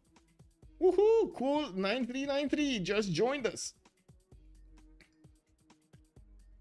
[SPEAKER 1] Woohoo, cool. 9393 just joined us.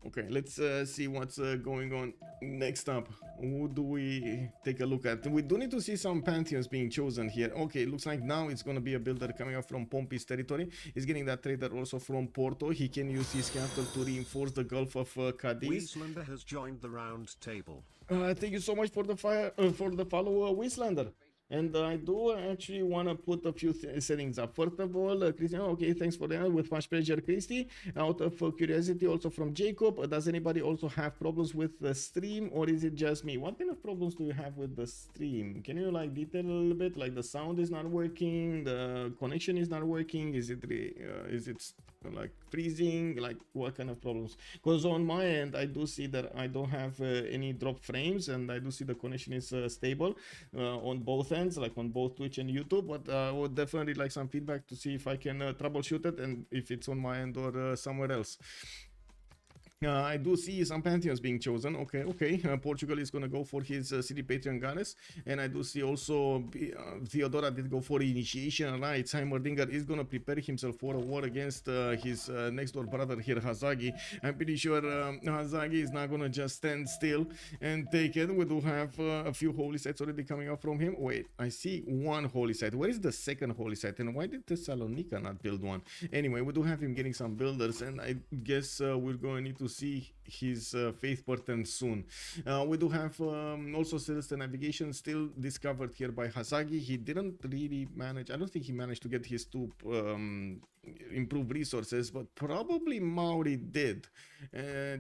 [SPEAKER 1] Okay, let's see what's going on next up. Who do we take a look at? We do need to see some pantheons being chosen here. Okay, looks like now it's going to be a builder coming up from Pompey's territory. He's getting that trader also from Porto. He can use his capital to reinforce the Gulf of Cadiz.
[SPEAKER 2] Wieslander has joined the round table.
[SPEAKER 1] Thank you so much for the follow, Wieslander. And I do actually want to put a few settings up. First of all, Christian, okay, thanks for that. With much pleasure, Christy. Out of curiosity, also from Jacob, does anybody also have problems with the stream, or is it just me? What kind of problems do you have with the stream? Can you like detail a little bit? Like the sound is not working, the connection is not working. Is it like freezing? Like what kind of problems? Because on my end, I do see that I don't have any drop frames, and I do see the connection is stable on both ends, like on both Twitch and YouTube. But I would definitely like some feedback to see if I can troubleshoot it and if it's on my end or somewhere else. I do see some pantheons being chosen. Okay. Portugal is going to go for his city patron goddess, and I do see also Theodora did go for initiation rites. Heimerdinger is going to prepare himself for a war against his next door brother here, Hazagi. I'm pretty sure Hazagi is not going to just stand still and take it. We do have a few holy sites already coming up from him. Wait, I see 1 holy site. Where is the second holy site, and why did Thessalonica not build one? Anyway, we do have him getting some builders, and I guess we're going to need to to see his faith portent soon. We do have also Celeste Navigation still discovered here by Hasagi. He didn't really manage, I don't think he managed to get his two improved resources, but probably Maori did.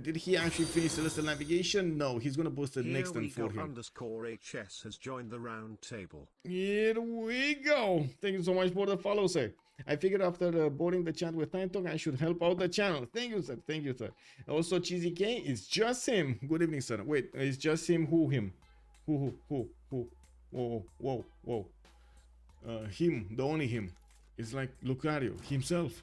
[SPEAKER 1] Did he actually finish Celestial Navigation? No, he's gonna boost it next and for him.
[SPEAKER 2] _HS has joined the round table.
[SPEAKER 1] Here we go. Thank you so much for the follow, sir. I figured after boarding the chat with Time Talk, I should help out the channel. Thank you, sir. Thank you, sir. Also, Cheesy K, it's just him. Good evening, sir. Wait, it's just him. Who? Him? Who? Whoa. Him, the only him. It's like Lucario himself.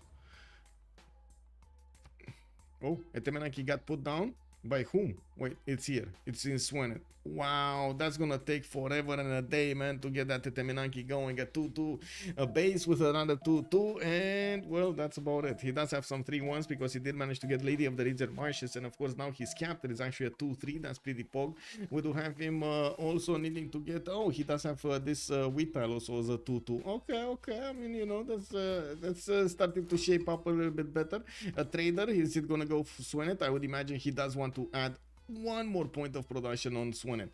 [SPEAKER 1] Oh, Etemenaki got put down? By whom? Wait, it's here. It's in Swenet. Wow, that's gonna take forever and a day, man, to get that Teteminanki going. A 2-2, a base with another 2-2, and well, that's about it. He does have some 3-1s because he did manage to get Lady of the Ridger Marshes, and of course now his captain is actually a 2-3. That's pretty pog. We do have him also needing to get. Oh, he does have this wheat tile also as a 2-2. Okay. I mean, you know, that's starting to shape up a little bit better. A trader, is it gonna go Swenet? I would imagine he does want to add one more point of production on Swenet.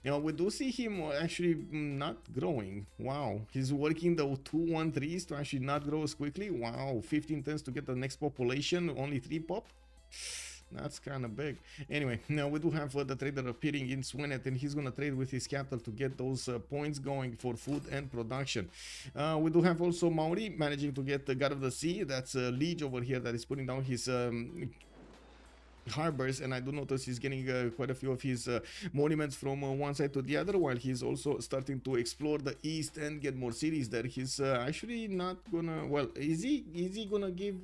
[SPEAKER 1] Now we do see him actually not growing. Wow, he's working the 2-1-3s to actually not grow as quickly. Wow, 15 turns to get the next population, only 3 pop. That's kind of big. Anyway, now we do have the trader appearing in Swenet, and he's gonna trade with his capital to get those points going for food and production. We do have also Maori managing to get the God of the Sea. That's a Liege over here that is putting down his harbors, and I do notice he's getting quite a few of his monuments from one side to the other, while he's also starting to explore the east and get more cities there. He's actually not gonna, well, is he gonna give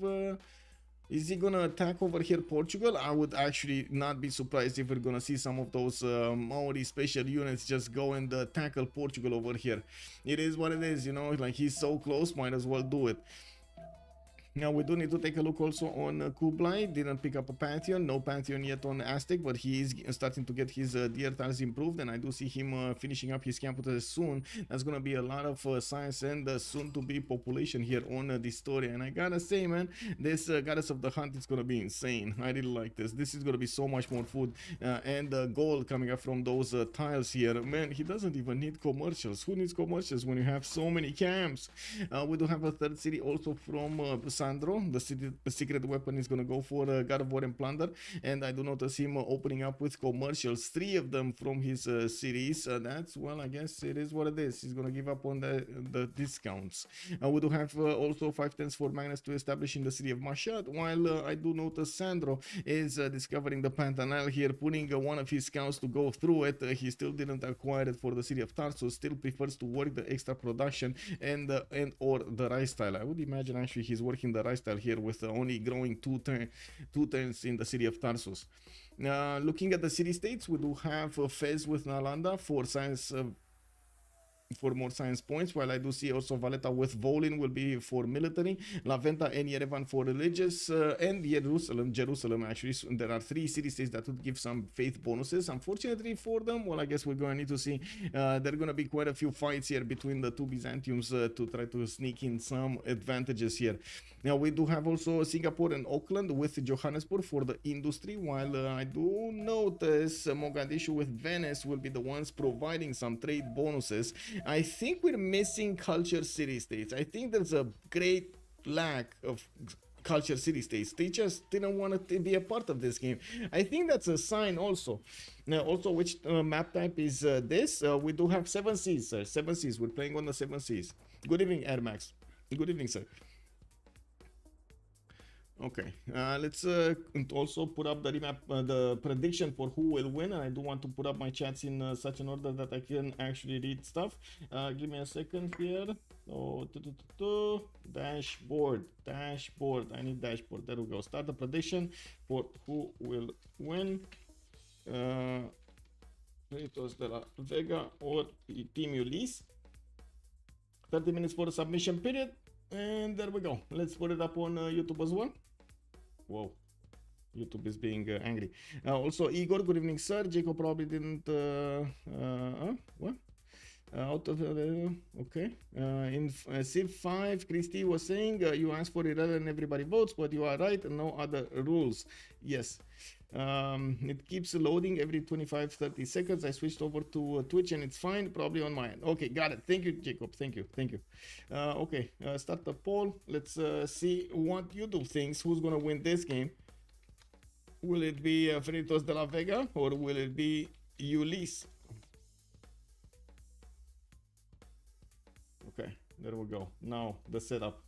[SPEAKER 1] is he gonna attack over here Portugal? I would actually not be surprised if we're gonna see some of those Maori special units just go and tackle Portugal over here. It is what it is, you know, like he's so close, might as well do it. Now we do need to take a look also on Kublai. Didn't pick up a Pantheon, no Pantheon yet on Aztec, but he is starting to get his DR tiles improved, and I do see him finishing up his campuses soon. That's gonna be a lot of science and soon to be population here on this story. And I gotta say, man, this Goddess of the Hunt is gonna be insane. I really like this. This is gonna be so much more food and gold coming up from those tiles here. Man, he doesn't even need commercials. Who needs commercials when you have so many camps? We do have a third city also from Sandro. The secret weapon is gonna go for God of War and Plunder, and I do notice him opening up with commercials, 3 of them from his series. That's, well, I guess it is what it is. He's gonna give up on the discounts. We do have also 5 tens for Magnus to establish in the city of Mashhad, while I do notice Sandro is discovering the Pantanal here, putting one of his scouts to go through it. He still didn't acquire it for the city of Tarsus, still prefers to work the extra production and or the rice tile. I would imagine actually he's working the rice tile here with only growing 2 turns in the city of Tarsus. Looking at the city states, we do have Fez with Nalanda for science, for more science points, while I do see also Valletta with Volin will be for military, La Venta and Yerevan for religious, and Jerusalem actually. So there are 3 city states that would give some faith bonuses. Unfortunately for them, well, I guess we're going to need to see. There are going to be quite a few fights here between the 2 Byzantiums to try to sneak in some advantages here. Now we do have also Singapore and Auckland with Johannesburg for the industry, while I do notice Mogadishu with Venice will be the ones providing some trade bonuses. I think we're missing culture city-states. I think there's a great lack of culture city-states. They just didn't want to be a part of this game. I think that's a sign also. Now, also, which map type is this? We do have 7 seas, sir. 7 seas. We're playing on the 7 seas. Good evening, Air Max. Good evening, sir. Okay, let's also put up the remap, the prediction for who will win, and I do want to put up my chats in such an order that I can actually read stuff. Give me a second here. So, dashboard, I need dashboard. There we go. Start the prediction for who will win. Freritos de la Vega or Team Ulyss. 30 minutes for the submission period, and there we go. Let's put it up on YouTube as well. Whoa, YouTube is being angry. Also, Igor, good evening, sir. Jacob probably didn't. What? Out of okay. In Civ5, Christy was saying you asked for it and everybody votes, but you are right, no other rules. Yes. It keeps loading every 25-30 seconds. I switched over to Twitch and it's fine, probably on my end. Okay, got it. Thank you, Jacob. Thank you. Okay, start the poll. Let's see what YouTube thinks. Who's gonna win this game? Will it be Freritos de la Vega or will it be Ulyss? Okay, there we go. Now the setup.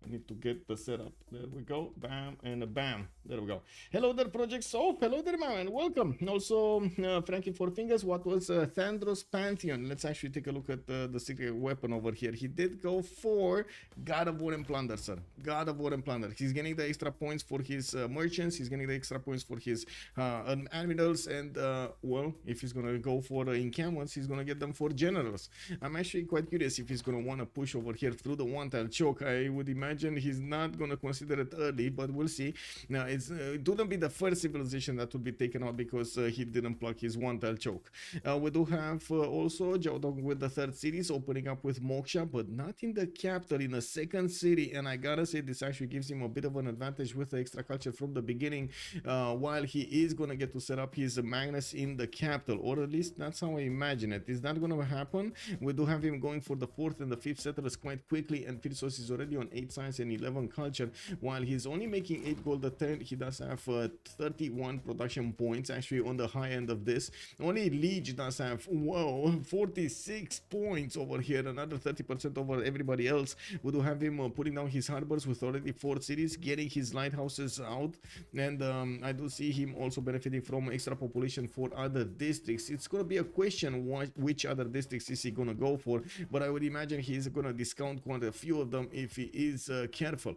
[SPEAKER 1] I need to get the setup. There we go. Bam and a bam. There we go. Hello there, Project Soap. Hello there, man. Welcome. Also, Frankie Four Fingers. What was Thandros Pantheon? Let's actually take a look at the secret weapon over here. He did go for God of War and Plunder, sir. God of War and Plunder. He's getting the extra points for his merchants. He's getting the extra points for his admirals. And, well, if he's going to go for encampments, he's going to get them for generals. I'm actually quite curious if he's going to want to push over here through the one-tile choke. I would imagine he's not gonna consider it early, but we'll see. Now it wouldn't be the first civilization that would be taken out because he didn't plug his one-tile choke. We do have also Jiaodong with the third cities opening up with Moksha, but not in the capital, in a second city. And I gotta say, this actually gives him a bit of an advantage with the extra culture from the beginning, while he is gonna get to set up his Magnus in the capital, or at least that's how I imagine it. Is that gonna happen? We do have him going for the 4th and the 5th settlers quite quickly, and Freritos is already on 8 science and 11 culture. While he's only making 8 gold a turn, he does have 31 production points, actually on the high end of this. Only Liege does have, whoa, 46 points over here, another 30% over everybody else. We do have him putting down his harbors with already 4 cities, getting his lighthouses out, and I do see him also benefiting from extra population for other districts. It's gonna be a question which other districts is he gonna go for, but I would imagine he's gonna discount quite a few of them if he is careful.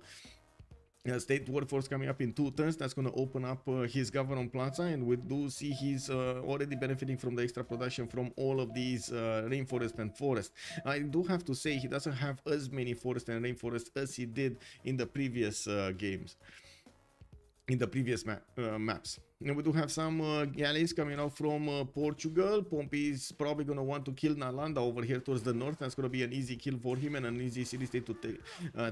[SPEAKER 1] State workforce coming up in 2 turns. That's going to open up his government plaza, and we do see he's already benefiting from the extra production from all of these rainforest and forest. I do have to say he doesn't have as many forest and rainforest as he did in the previous games, in the previous maps. And we do have some galleys coming out from Portugal. Pompey is probably going to want to kill Nalanda over here towards the north. That's going to be an easy kill for him and an easy city state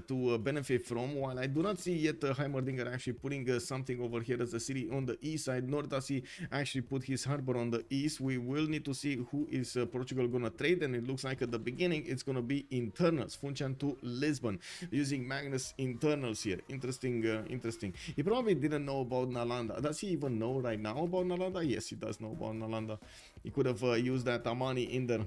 [SPEAKER 1] to benefit from. While I do not see yet Heimerdinger actually putting something over here as a city on the east side, nor does he actually put his harbor on the east. We will need to see who is Portugal going to trade, and it looks like at the beginning it's going to be internals. Funchan to Lisbon, using Magnus internals here. Interesting. He probably didn't know about Nalanda. Does he even know right now about Nalanda? Yes, he does know about Nalanda. He could have used that Amani in there.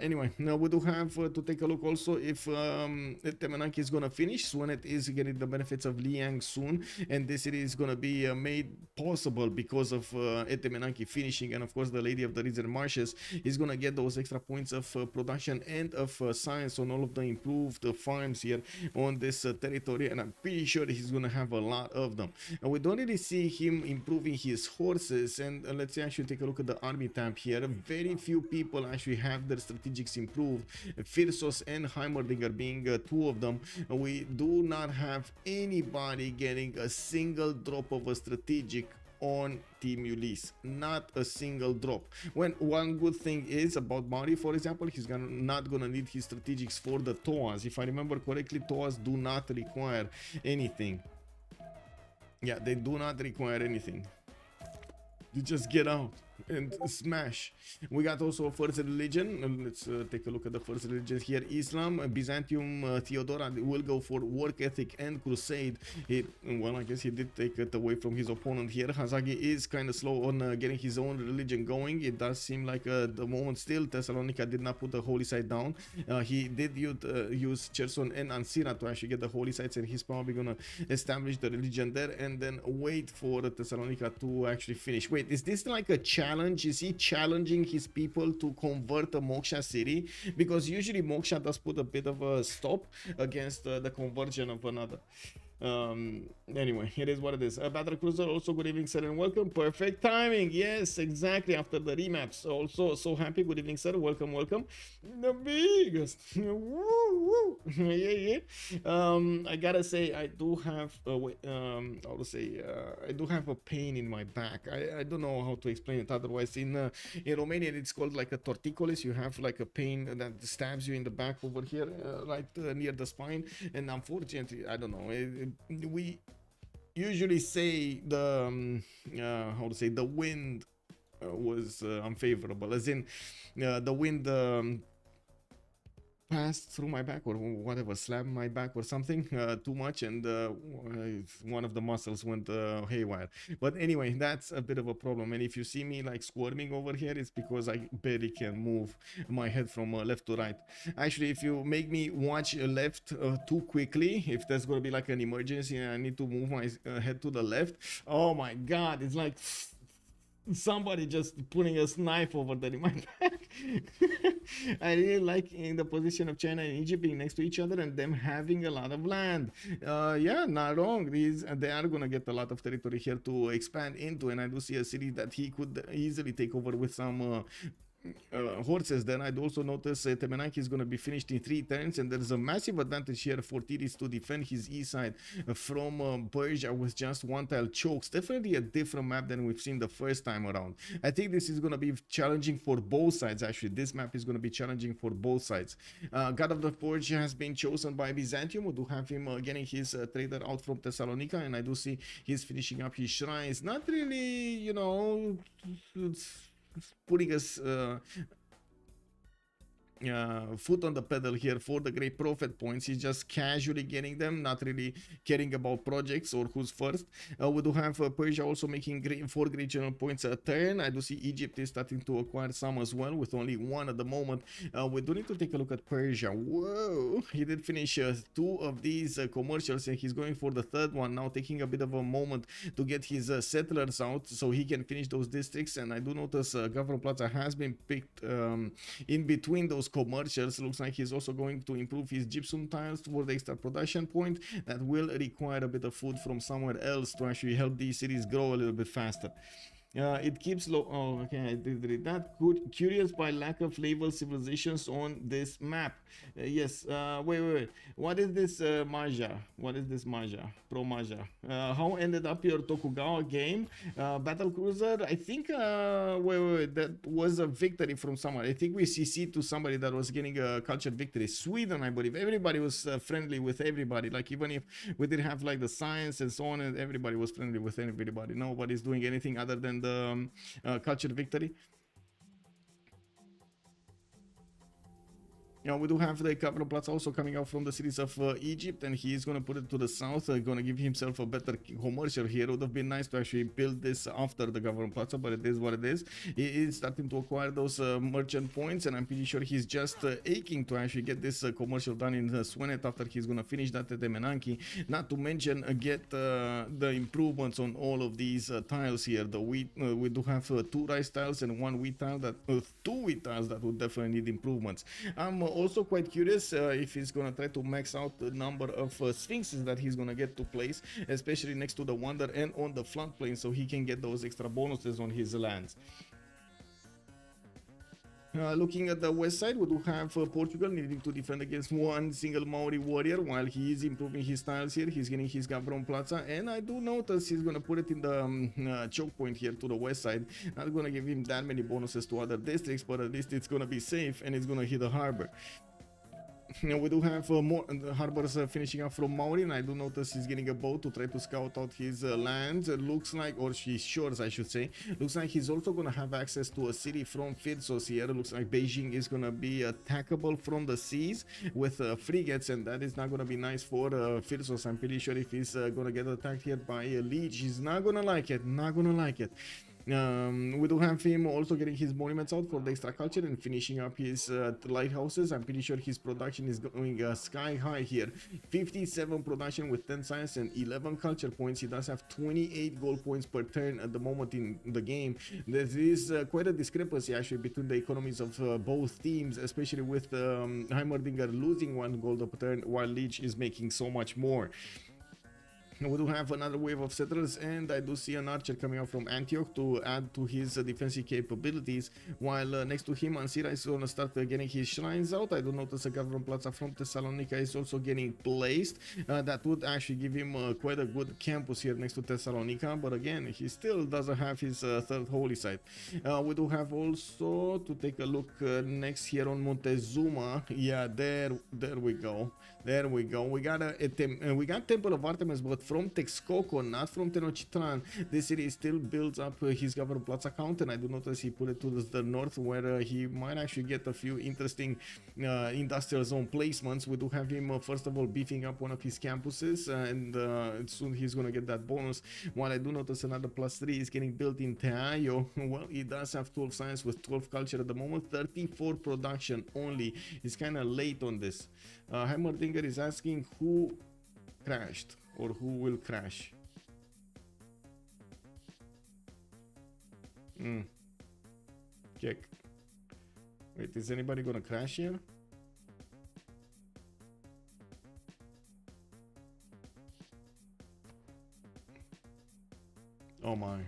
[SPEAKER 1] Anyway, now we do have to take a look also if Temenanki is gonna finish. Swanet is getting the benefits of Liang soon, and this city is gonna be made possible because of Temenanki finishing, and of course the Lady of the Reeds and Marshes is gonna get those extra points of production and of science on all of the improved farms here on this territory, and I'm pretty sure he's gonna have a lot of them. And we don't really see him improving his horses, and let's actually take a look at the army tab here. Very few people actually have their strategics improved, Firsos and Heimerdinger being 2 of them. We do not have anybody getting a single drop of a strategic on Team Ulyss, not a single drop. When one good thing is about Mari, for example, he's not gonna need his strategics for the Toas. If I remember correctly, Toas do not require anything. Yeah, they do not require anything. You just get out and smash. We got also a first religion. Let's take a look at the first religion here. Islam, Byzantium, Theodora will go for work ethic and crusade. Well, I guess he did take it away from his opponent here. Hazagi is kind of slow on getting his own religion going. It does seem like at the moment still Thessalonica did not put the holy site down. He did use Cherson and Ansira to actually get the holy sites, and he's probably gonna establish the religion there and then wait for Thessalonica to actually finish. Wait, is this like a challenge? Is he challenging his people to convert a Moksha city? Because usually Moksha does put a bit of a stop against the conversion of another. Anyway, it is what it is. Battle Cruiser, also good evening, sir, and welcome. Perfect timing. Yes, exactly. After the remaps. Also, so happy. Good evening, sir. Welcome, welcome. The biggest. Woo, woo. Yeah, yeah. I gotta say, I do have, I would say, I do have a pain in my back. I don't know how to explain it otherwise. In Romanian, it's called like a torticollis. You have like a pain that stabs you in the back over here, right near the spine. And unfortunately, I don't know. We usually say the how to say, the wind was unfavorable, as in the wind passed through my back or whatever, slammed my back or something too much, and one of the muscles went haywire. But anyway, that's a bit of a problem, and if you see me like squirming over here, it's because I barely can move my head from left to right. Actually, if you make me watch left too quickly, if there's gonna be like an emergency and I need to move my head to the left, oh my god, it's like somebody just putting a knife over there in my back. I really like in the position of China and Egypt being next to each other and them having a lot of land. Yeah, not wrong. They are gonna get a lot of territory here to expand into, and I do see a city that he could easily take over with some horses. Then I'd also notice Temenaki is going to be finished in 3 turns, and there's a massive advantage here for Tiris to defend his east side from Persia with just 1 tile chokes. Definitely a different map than we've seen the first time around. I think this is going to be challenging for both sides. Actually, this map is going to be challenging for both sides. God of the Forge has been chosen by Byzantium. We do have him getting his trader out from Thessalonica, and I do see he's finishing up his shrines. Not really, you know, putting us foot on the pedal here for the Great Prophet points. He's just casually getting them, not really caring about projects or who's first. We do have Persia also making 4 regional points a turn. I do see Egypt is starting to acquire some as well, with only 1 at the moment. We do need to take a look at Persia. Whoa, he did finish 2 of these commercials, and he's going for the 3rd one now, taking a bit of a moment to get his settlers out so he can finish those districts. And I do notice Governor Plaza has been picked in between those commercials. Looks like he's also going to improve his gypsum tiles for the extra production point that will require a bit of food from somewhere else to actually help these cities grow a little bit faster. It keeps low. Oh, okay, I did read that. Good. Curious by lack of naval civilizations on this map. Yes. Wait. What is this Maja? What is this Maja? Pro Maja. How ended up your Tokugawa game? Battle Cruiser. I think. Wait. That was a victory from someone. I think we CC'd to somebody that was getting a culture victory. Sweden, I believe. Everybody was friendly with everybody. Like, even if we didn't have like the science and so on, and everybody was friendly with everybody. Nobody's doing anything other than the culture victory. We do have the Kavroplatz also coming out from the cities of Egypt, and he is going to put it to the south, going to give himself a better commercial here. It would have been nice to actually build this after the Kavroplatz, but it is what it is. He is starting to acquire those merchant points, and I'm pretty sure he's just aching to actually get this commercial done in Swenet after he's going to finish that at Temenaki. Not to mention get the improvements on all of these tiles here. The wheat, we do have 2 rice tiles and 1 wheat tile, that 2 wheat tiles that would definitely need improvements. I'm also quite curious if he's gonna try to max out the number of sphinxes that he's gonna get to place, especially next to the wonder and on the floodplain, so he can get those extra bonuses on his lands. Looking at the west side, we do have Portugal needing to defend against 1 single Maori warrior while he is improving his tiles here. He's getting his Gabron Plaza, and I do notice he's gonna put it in the choke point here to the west side. Not gonna give him that many bonuses to other districts, but at least it's gonna be safe and it's gonna hit the harbor. We do have more harbors finishing up from Maori, and I do notice he's getting a boat to try to scout out his lands. It looks like, or his shores I should say. Looks like he's also gonna have access to a city from Freritos here. Looks like Beijing is gonna be attackable from the seas with frigates, and that is not gonna be nice for Freritos. I'm pretty sure if he's gonna get attacked here by a leech, he's not gonna like it. Not gonna like it. We do have him also getting his monuments out for the extra culture and finishing up his lighthouses. I'm pretty sure his production is going sky high here. 57 production with 10 science and 11 culture points. He does have 28 gold points per turn at the moment in the game. There is quite a discrepancy actually between the economies of both teams, especially with Heimerdinger losing 1 gold per turn while Leech is making so much more. We do have another wave of settlers, and I do see an archer coming out from Antioch to add to his defensive capabilities, while next to him Ansira is going to start getting his shrines out. I do notice a Government Plaza from Thessalonica is also getting placed. That would actually give him quite a good campus here next to Thessalonica, but again, he still doesn't have his third holy site. We do have also to take a look next here on Montezuma. Yeah, there we go. There we go. We got we got Temple of Artemis, but from Texcoco, not from Tenochtitlan. This city still builds up his Government Plaza count, and I do notice he put it to the north, where he might actually get a few interesting industrial zone placements. We do have him first of all beefing up one of his campuses, and soon he's gonna get that bonus. While I do notice another +3 is getting built in Teayo. Well, he does have 12 science with 12 culture at the moment, 34 production only. He's kind of late on this. Heimerdinger is asking who crashed or who will crash. Check. Wait, is anybody gonna crash here? Oh my.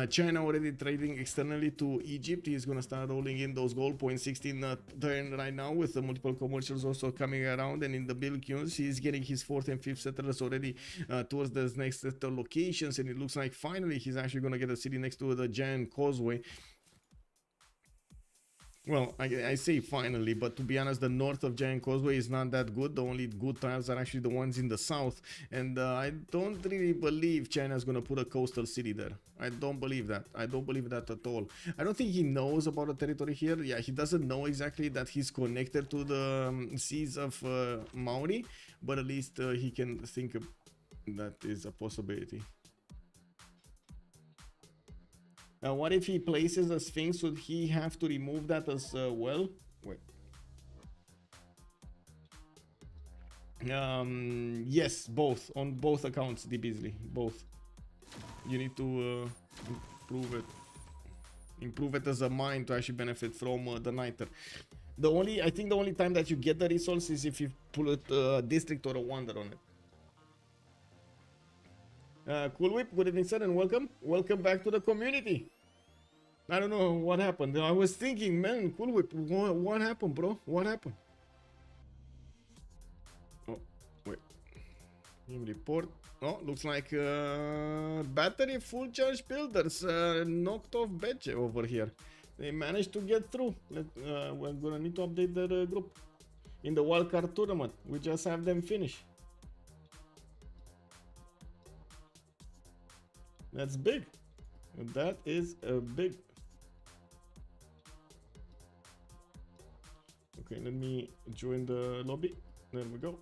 [SPEAKER 1] China already trading externally to Egypt. He's gonna start rolling in those gold. 0.16 turn right now, with the multiple commercials also coming around, and in the bill queues he's getting his 4th and 5th settlers already towards the next locations, and it looks like finally he's actually gonna get a city next to the giant causeway. Well, I say finally, but to be honest, the north of Giant Causeway is not that good. The only good tiles are actually the ones in the south, and I don't really believe China's gonna put a coastal city there. I don't believe that. I don't believe that at all. I don't think he knows about the territory here. Yeah, he doesn't know exactly that he's connected to the seas of Maori, but at least he can think that is a possibility. What if he places a Sphinx? Would he have to remove that as well? Wait. Yes, both. On both accounts, DBeasley. Both. You need to improve it. Improve it as a mine to actually benefit from the Niter. I think the only time that you get the resource is if you pull a district or a wonder on it. Cool Whip, good evening, sir, and welcome. Welcome back to the community. I don't know what happened. I was thinking, man, Cool Whip, what happened, bro? What happened? Oh, wait. Team report. Oh, looks like battery full charge builders knocked off Betche over here. They managed to get through. We're gonna need to update the group. In the wildcard tournament, we just have them finish. That's big. That is a big. Okay, let me join the lobby. There we go.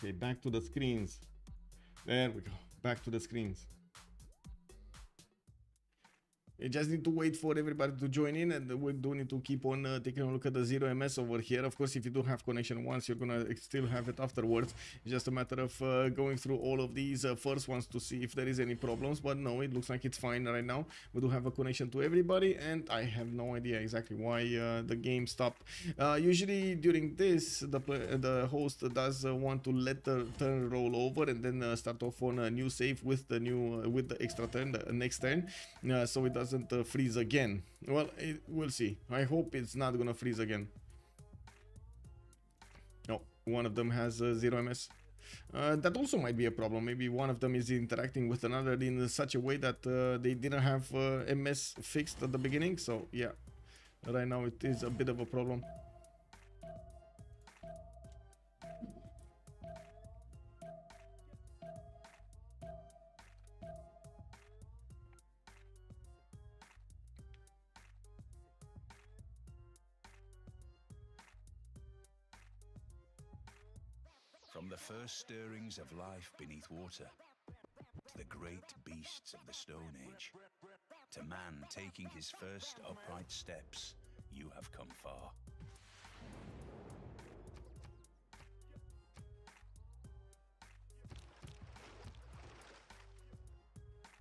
[SPEAKER 1] Okay, back to the screens. There we go. Back to the screens. You just need to wait for everybody to join in, and we do need to keep on taking a look at the 0ms over here. Of course, if you do have connection once, you're gonna still have it afterwards. It's just a matter of going through all of these first ones to see if there is any problems, but no, it looks like it's fine right now. We do have a connection to everybody, and I have no idea exactly why the game stopped. Usually during this, the host does want to let the turn roll over and then start off on a new save with the extra turn, the next turn, so it doesn't freeze again. Well, we'll see. I hope it's not gonna freeze again. No, one of them has 0ms. That also might be a problem. Maybe one of them is interacting with another in such a way that they didn't have MS fixed at the beginning. So yeah, right now it is a bit of a problem.
[SPEAKER 3] From the first stirrings of life beneath water the great beasts of the Stone Age. To man taking his first upright steps, you have come far.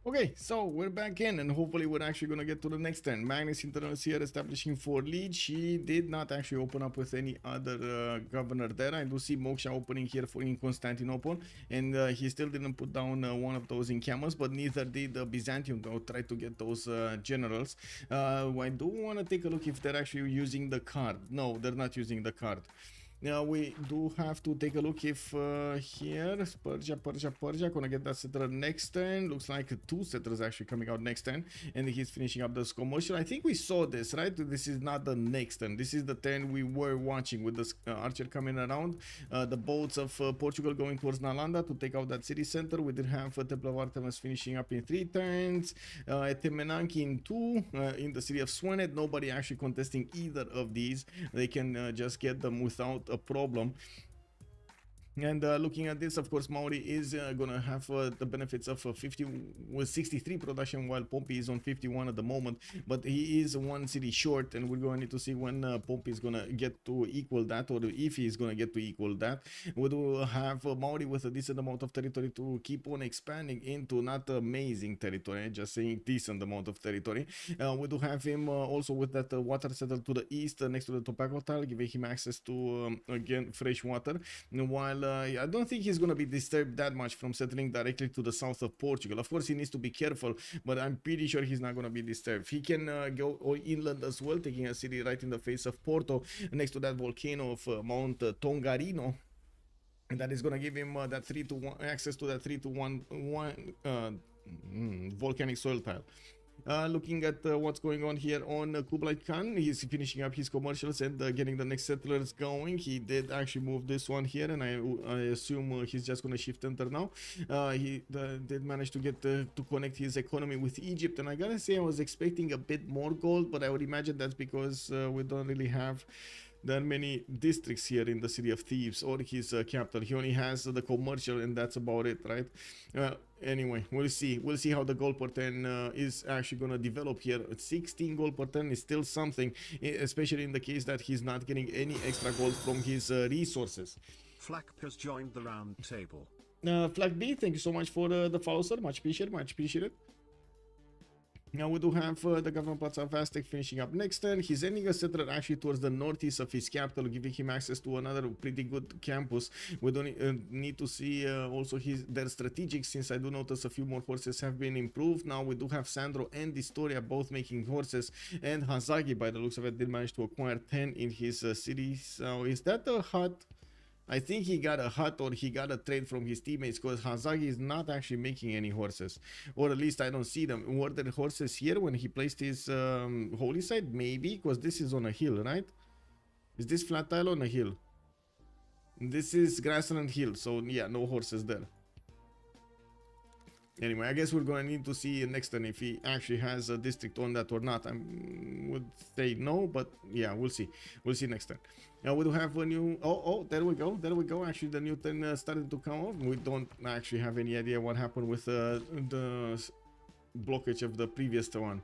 [SPEAKER 1] Okay, so we're back in, and hopefully we're actually going to get to the next turn. Magnus Internals here establishing 4 leads. She did not actually open up with any other governor there. I do see Moksha opening here in Constantinople, and he still didn't put down one of those encampments, but neither did Byzantium, though, try to get those generals. I do want to take a look if they're actually using the card. No, they're not using the card. Now we do have to take a look if here Persia gonna get that settler next turn. Looks like 2 settlers actually coming out next turn, and he's finishing up this commercial. I think we saw this, right? This is not the next turn. This is the turn we were watching with the archer coming around. The boats of Portugal going towards Nalanda to take out that city center. We did have Temple of Artemis finishing up in 3 turns. Temenanki in 2 in the city of Swanet. Nobody actually contesting either of these. They can just get them without a problem. And looking at this, of course, Maori is gonna have the benefits of 63 production, while Pompey is on 51 at the moment, but he is 1 city short, and we're going to need to see when Pompey is gonna get to equal that, or if he is gonna get to equal that. We do have Maori with a decent amount of territory to keep on expanding into, not amazing territory, just saying decent amount of territory. We do have him also with that water settle to the east next to the tobacco tile, giving him access to again fresh water, while I don't think he's going to be disturbed that much from settling directly to the south of Portugal. Of course, he needs to be careful, but I'm pretty sure he's not going to be disturbed. He can go inland as well, taking a city right in the face of Porto, next to that volcano of Mount Tongarino. And that is going to give him that 3-to-1 access to that 3-to-1 volcanic soil tile. Looking at what's going on here on Kublai Khan, he's finishing up his commercials and getting the next settlers going. He did actually move this one here, and I assume he's just going to shift enter now. He did manage to get to connect his economy with Egypt, and I gotta say I was expecting a bit more gold, but I would imagine that's because we don't really have that many districts here in the city of Thebes or his capital. He only has the commercial, and that's about it, right? Anyway, we'll see how the gold per turn is actually gonna develop here. 16 gold per turn is still something, especially in the case that he's not getting any extra gold from his resources.
[SPEAKER 2] Flak has joined the round table.
[SPEAKER 1] Flak B, thank you so much for the follow, sir. Much appreciated. Now we do have the government parts of Aztec finishing up next turn. He's ending a settler actually towards the northeast of his capital, giving him access to another pretty good campus. We don't need to see also their strategic, since I do notice a few more horses have been improved. Now we do have Sandro and Distoria both making horses, and Hazagi, by the looks of it, did manage to acquire 10 in his city. So is that a hut? I think he got a hut, or he got a trade from his teammates, because Hazagi is not actually making any horses, or at least I don't see them. Were there horses here when he placed his holy site? Maybe, because this is on a hill, right? Is this flat tile on a hill? This is grassland hill, so yeah, no horses there. Anyway, I guess we're going to need to see next turn if he actually has a district on that or not. I would say no, but yeah, we'll see. We'll see next turn. Now we do have a new... Oh, there we go. There we go. Actually, the new turn started to come off. We don't actually have any idea what happened with the blockage of the previous one.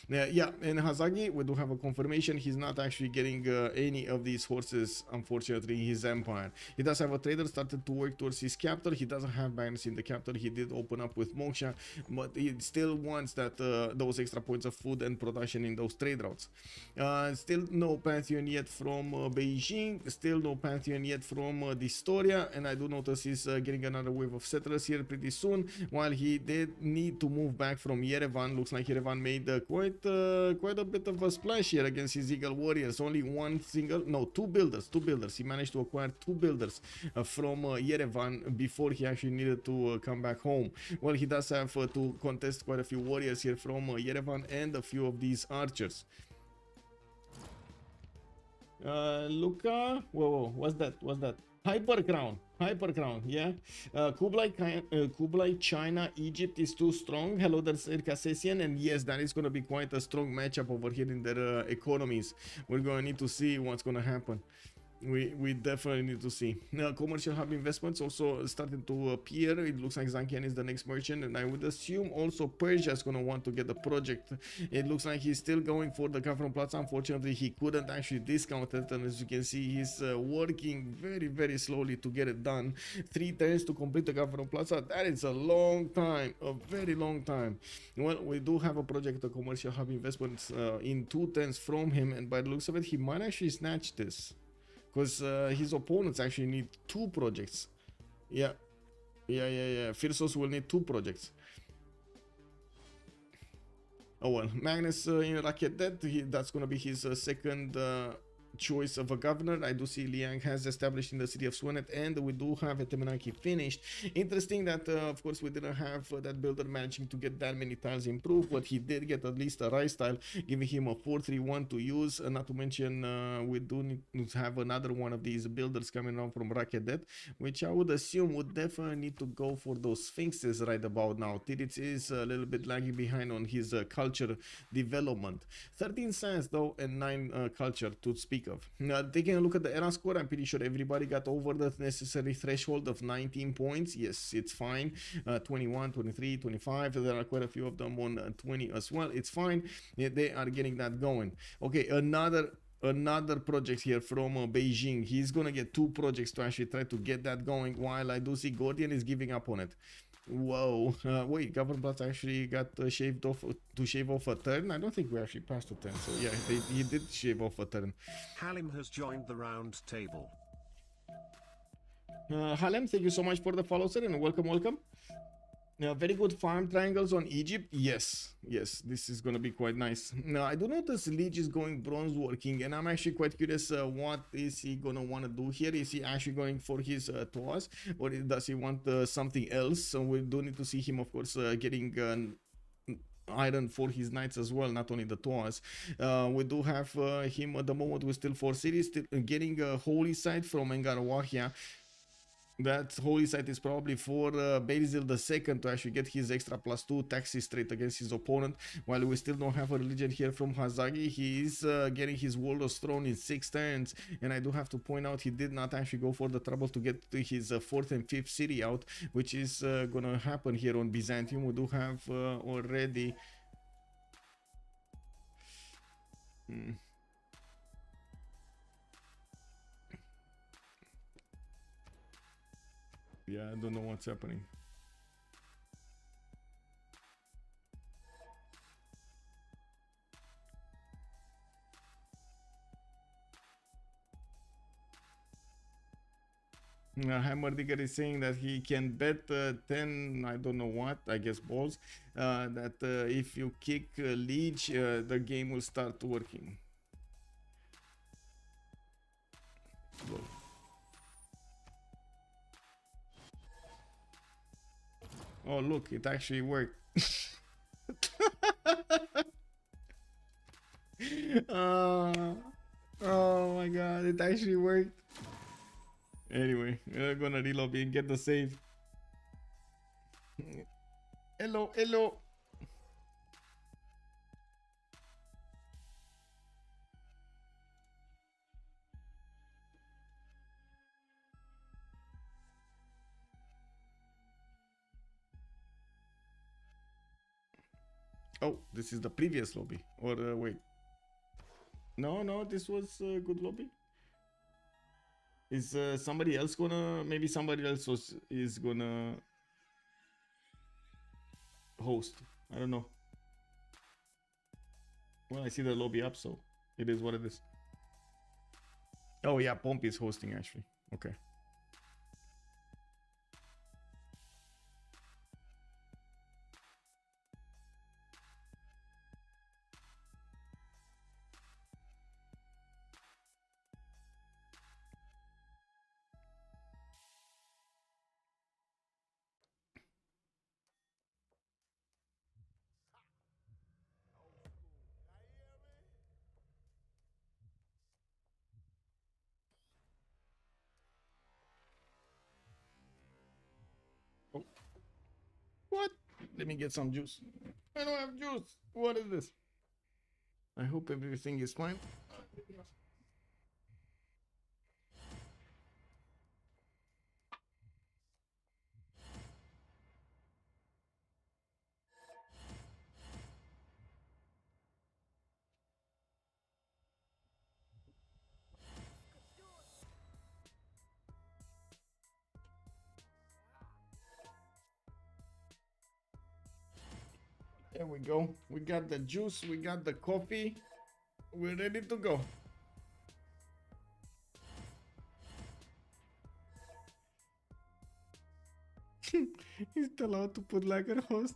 [SPEAKER 1] Yeah, and Hazagi, we do have a confirmation. He's not actually getting any of these horses, unfortunately, in his empire. He does have a trader started to work towards his capital. He doesn't have banners in the capital. He did open up with Moksha, but he still wants that those extra points of food and production in those trade routes. Still no Pantheon yet from Beijing. Still no Pantheon yet from Distoria, and I do notice he's getting another wave of settlers here pretty soon, while he did need to move back from Yerevan. Looks like Yerevan made quite a bit of a splash here against his Eagle Warriors. Only two builders. He managed to acquire 2 builders from Yerevan before he actually needed to come back home. Well, he does have to contest quite a few warriors here from Yerevan and a few of these archers. Luca, whoa, what's that? Hyper crown, yeah. Kublai, China, Egypt is too strong. Hello, there's Circassian, and yes, that is going to be quite a strong matchup over here in their economies. We're going to need to see what's going to happen. We definitely need to see. Now, commercial hub investments also starting to appear. It looks like Zankian is the next merchant, and I would assume also Persia is gonna want to get the project. It looks like he's still going for the Gavron Plaza. Unfortunately, he couldn't actually discount it, and as you can see, he's working very slowly to get it done. 3 turns to complete the Gavron Plaza. That is a long time, a very long time. Well, we do have a project, a commercial hub investments in 2 turns from him, and by the looks of it, he might actually snatch this. Because his opponents actually need 2 projects. Yeah. Freritos will need 2 projects. Oh well, Magnus in Racket Dead, that's gonna be his second choice of a governor. I do see Liang has established in the city of Swanet, and we do have Etemenaki finished. Interesting that of course we didn't have that builder managing to get that many tiles improved, but he did get at least a rise tile, giving him a 4-3-1 to use. Not to mention we do need to have another one of these builders coming on from Rakedet, which I would assume would definitely need to go for those sphinxes right about now. Tidits is a little bit lagging behind on his culture development. 13 science though, and 9 culture to speak of. Taking a look at the era score, I'm pretty sure everybody got over the necessary threshold of 19 points. Yes, it's fine. 21, 23, 25. There are quite a few of them on 20 as well. It's fine. They are getting that going. Okay, another project here from Beijing. He's gonna get 2 projects to actually try to get that going, while I do see Gordian is giving up on it. Whoa, wait, Governblatt actually got shaved off to shave off a turn. I don't think we actually passed a turn, so yeah, he did shave off a turn.
[SPEAKER 2] Halim has joined the round table.
[SPEAKER 1] Halim, thank you so much for the follow, sir, and welcome. Very good farm triangles on Egypt. Yes, this is gonna be quite nice. Now I do notice Leech is going bronze working, and I'm actually quite curious what is he gonna want to do here. Is he actually going for his toss, or does he want something else? So we do need to see him, of course, getting iron for his knights as well, not only the toss. We do have him at the moment with still 4 cities, still getting a holy site from Engarwahia. That holy site is probably for Basil II to actually get his extra +2 taxes straight against his opponent, while we still don't have a religion here from Hazagi. He is getting his Warlord's Throne in 6 turns, and I do have to point out he did not actually go for the trouble to get to his 4th and 5th city out, which is gonna happen here on Byzantium. We do have already... Yeah, I don't know what's happening. Hammer Digger is saying that he can bet 10, I don't know what, I guess balls, that if you kick Leech, the game will start working. Whoa. Oh look, it actually worked. Oh my god, it actually worked. Anyway, we're gonna relobby and get the save. Hello. Oh, this is the previous lobby. Or wait. No, this was a good lobby. Is somebody else gonna... Maybe somebody else is gonna host. I don't know. Well, I see the lobby up, so it is what it is. Oh yeah, Pomp is hosting actually. Okay. Oh. What? Let me get some juice. I don't have juice. What is this? I hope everything is fine. There we go. We got the juice, we got the coffee. We're ready to go. He's allowed to put like a host.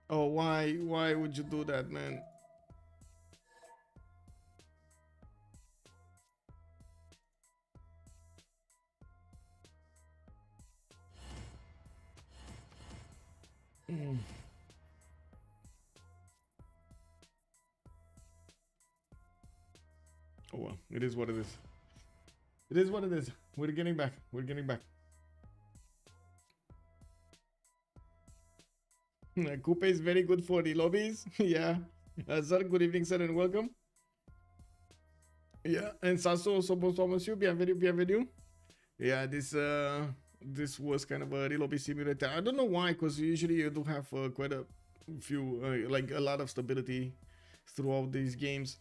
[SPEAKER 1] Oh, why would you do that, man? Oh well, it is what it is. It is what it is. We're getting back. We're getting back. Coupe is very good for the lobbies. Yeah. Sir, good evening, sir, and welcome. Yeah, and Sasso also bonsoir, monsieur. Bienvenue, bienvenue. Yeah, this was kind of a real lobby simulator. I don't know why, because usually you do have quite a few, like a lot of stability throughout these games.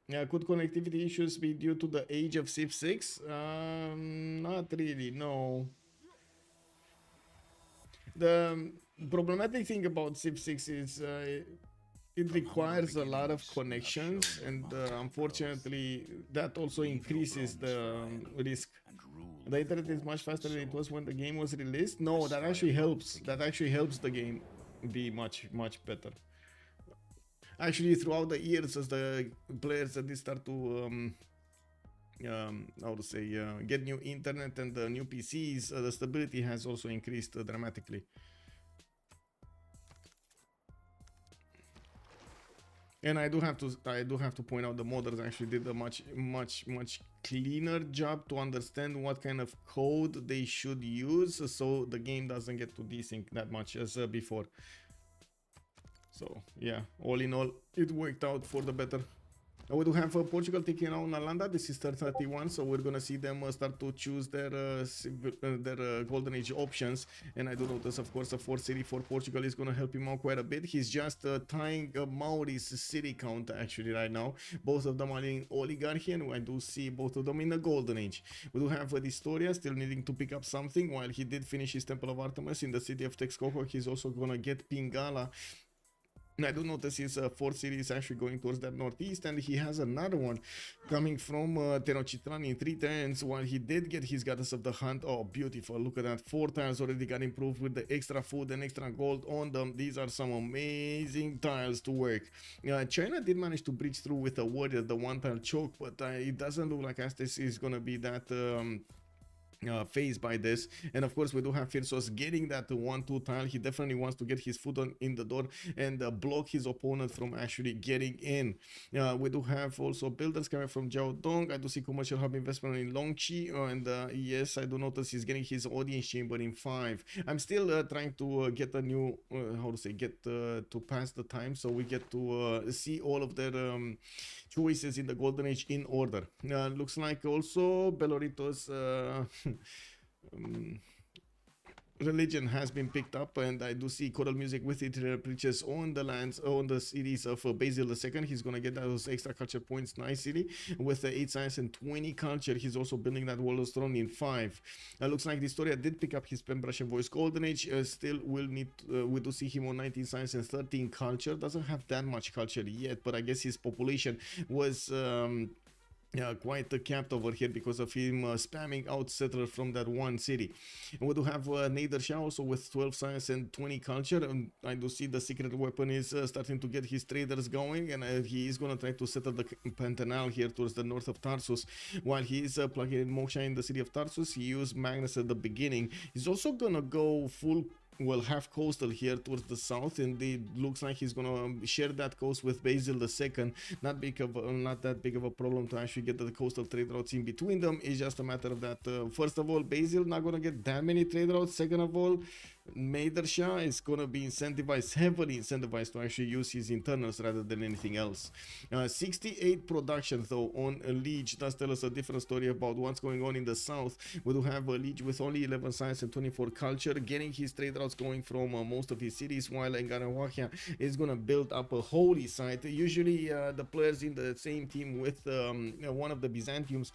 [SPEAKER 1] Yeah, could connectivity issues be due to the age of Civ6? Not really, no. The problematic thing about Civ6 is it requires a lot of connections, and unfortunately that also increases the risk. The internet is much faster than it was when the game was released. No, that actually helps. That actually helps the game be much better. Actually, throughout the years, as the players did start to how to say, get new internet and new PCs, the stability has also increased dramatically. And I do have to point out the modders actually did a much cleaner job to understand what kind of code they should use, so the game doesn't get to desync that much as before. So yeah, all in all, it worked out for the better. We do have Portugal taking on Alanda. This is turn 31, so we're gonna see them start to choose their golden age options. And I do notice, of course, a 4 city for Portugal is gonna help him out quite a bit. He's just tying Mauri's city count actually right now. Both of them are in oligarchy, and I do see both of them in the golden age. We do have Distoria still needing to pick up something. While he did finish his Temple of Artemis in the city of Texcoco, he's also gonna get Pingala. And I do notice his 4th city is actually going towards that northeast, and he has another one coming from Tenochtitlan in 3 turns, while he did get his Goddess of the Hunt. Oh, beautiful. Look at that. 4 tiles already got improved with the extra food and extra gold on them. These are some amazing tiles to work. China did manage to breach through with a warrior, the 1-tile choke, but it doesn't look like Astes is going to be that... phased by this. And of course we do have Firsos getting that 1-2 tile. He definitely wants to get his foot in the door and block his opponent from actually getting in. We do have also builders coming from Jiaodong. I do see commercial hub investment in Longqi, and yes, I do notice he's getting his audience chamber in 5. I'm still trying to get a new how to say, get to pass the time so we get to see all of their choices in the golden age in order. Looks like also Beloritos religion has been picked up, and I do see choral music with it preaches on the lands, on the cities of Basil II. He's gonna get those extra culture points nicely with the 8 science and 20 culture. He's also building that Warlord's Throne in 5. Looks like Distoria did pick up his pen brush and voice golden age. Still will need we do see him on 19 science and 13 culture. Doesn't have that much culture yet, but I guess his population was quite capped over here because of him spamming out settlers from that one city. And we do have Nader Shah also with 12 science and 20 culture, and I do see the secret weapon is starting to get his traders going, and he is going to try to settle the Pantanal here towards the north of Tarsus. While he is plugging in Moksha in the city of Tarsus, he used Magnus at the beginning. He's also going to go full, well, half coastal here towards the south, and it looks like he's gonna share that coast with Basil II. Not that big of a problem to actually get the coastal trade routes in between them. It's just a matter of that first of all, Basil not gonna get that many trade routes. Second of all, Maidersha is gonna be incentivized, heavily incentivized to actually use his internals rather than anything else. 68 production though on a Liege does tell us a different story about what's going on in the south. We do have a Liege with only 11 science and 24 culture, getting his trade routes going from most of his cities, while Enganawahia is gonna build up a holy site. Usually the players in the same team with one of the Byzantiums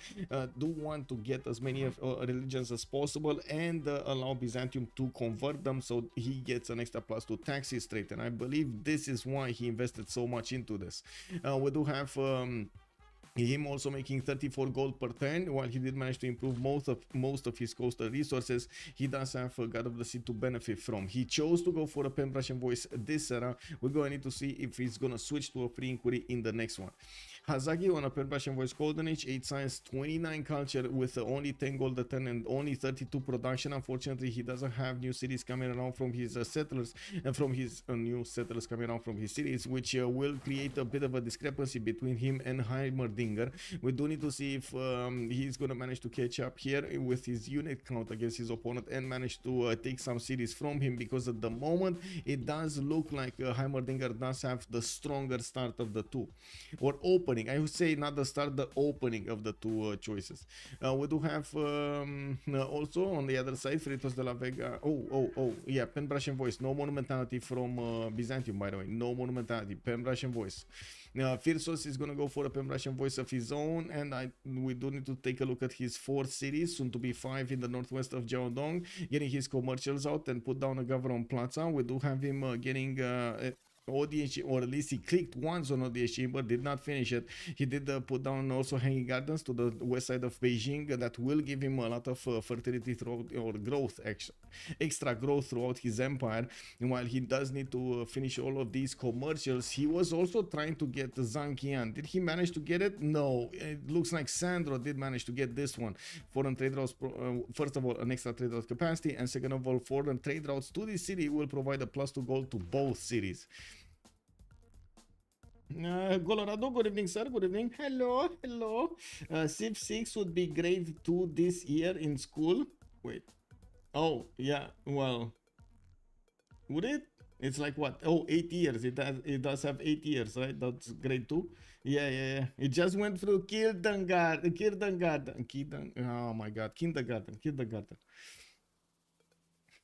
[SPEAKER 1] do want to get as many of religions as possible and allow Byzantium to convert them, so he gets an extra plus to tax his trade, and I believe this is why he invested so much into this. We do have him also making 34 gold per turn. While he did manage to improve most of his coastal resources, he does have a God of the Sea to benefit from. He chose to go for a pen brush and voice this era. We're going to need to see if he's going to switch to a free inquiry in the next one. Hazagi on a pen brush and voice golden age, 8 science, 29 culture with only 10 gold a turn and only 32 production. Unfortunately, he doesn't have new cities coming around from his settlers and from his new settlers coming around from his cities, which will create a bit of a discrepancy between him and Heimerdinger. We do need to see if he's going to manage to catch up here with his unit count against his opponent and manage to take some cities from him, because at the moment it does look like Heimerdinger does have the stronger start of the two, or opening. I would say not the start, the opening of the two choices. We do have also on the other side Freritos de la Vega. Yeah, pen brush and voice. No monumentality from Byzantium, by the way. No monumentality. Pen brush and voice. Firsos is going to go for a pen brush and voice of his own, and we do need to take a look at his 4 cities, soon to be 5 in the northwest of Jiaodong, getting his commercials out and put down a government plaza. We do have him getting ODH, or at least he clicked once on ODH but did not finish it. He did put down also hanging gardens to the west side of Beijing that will give him a lot of fertility throughout, or growth, extra growth throughout his empire. And while he does need to finish all of these commercials, he was also trying to get Zhangqian. Did he manage to get it? No, it looks like Sandro did manage to get this one. Foreign trade routes, first of all, an extra trade route capacity, and second of all, foreign trade routes to this city will provide a +2 gold to both cities. Colorado, good evening, sir. Good evening. Hello, hello. Civ6 would be grade 2 this year in school. Wait. Oh, yeah. Well, would it? It's like what? Oh, 8 years. It does have 8 years, right? That's grade 2. Yeah. It just went through kindergarten. Oh my God, kindergarten.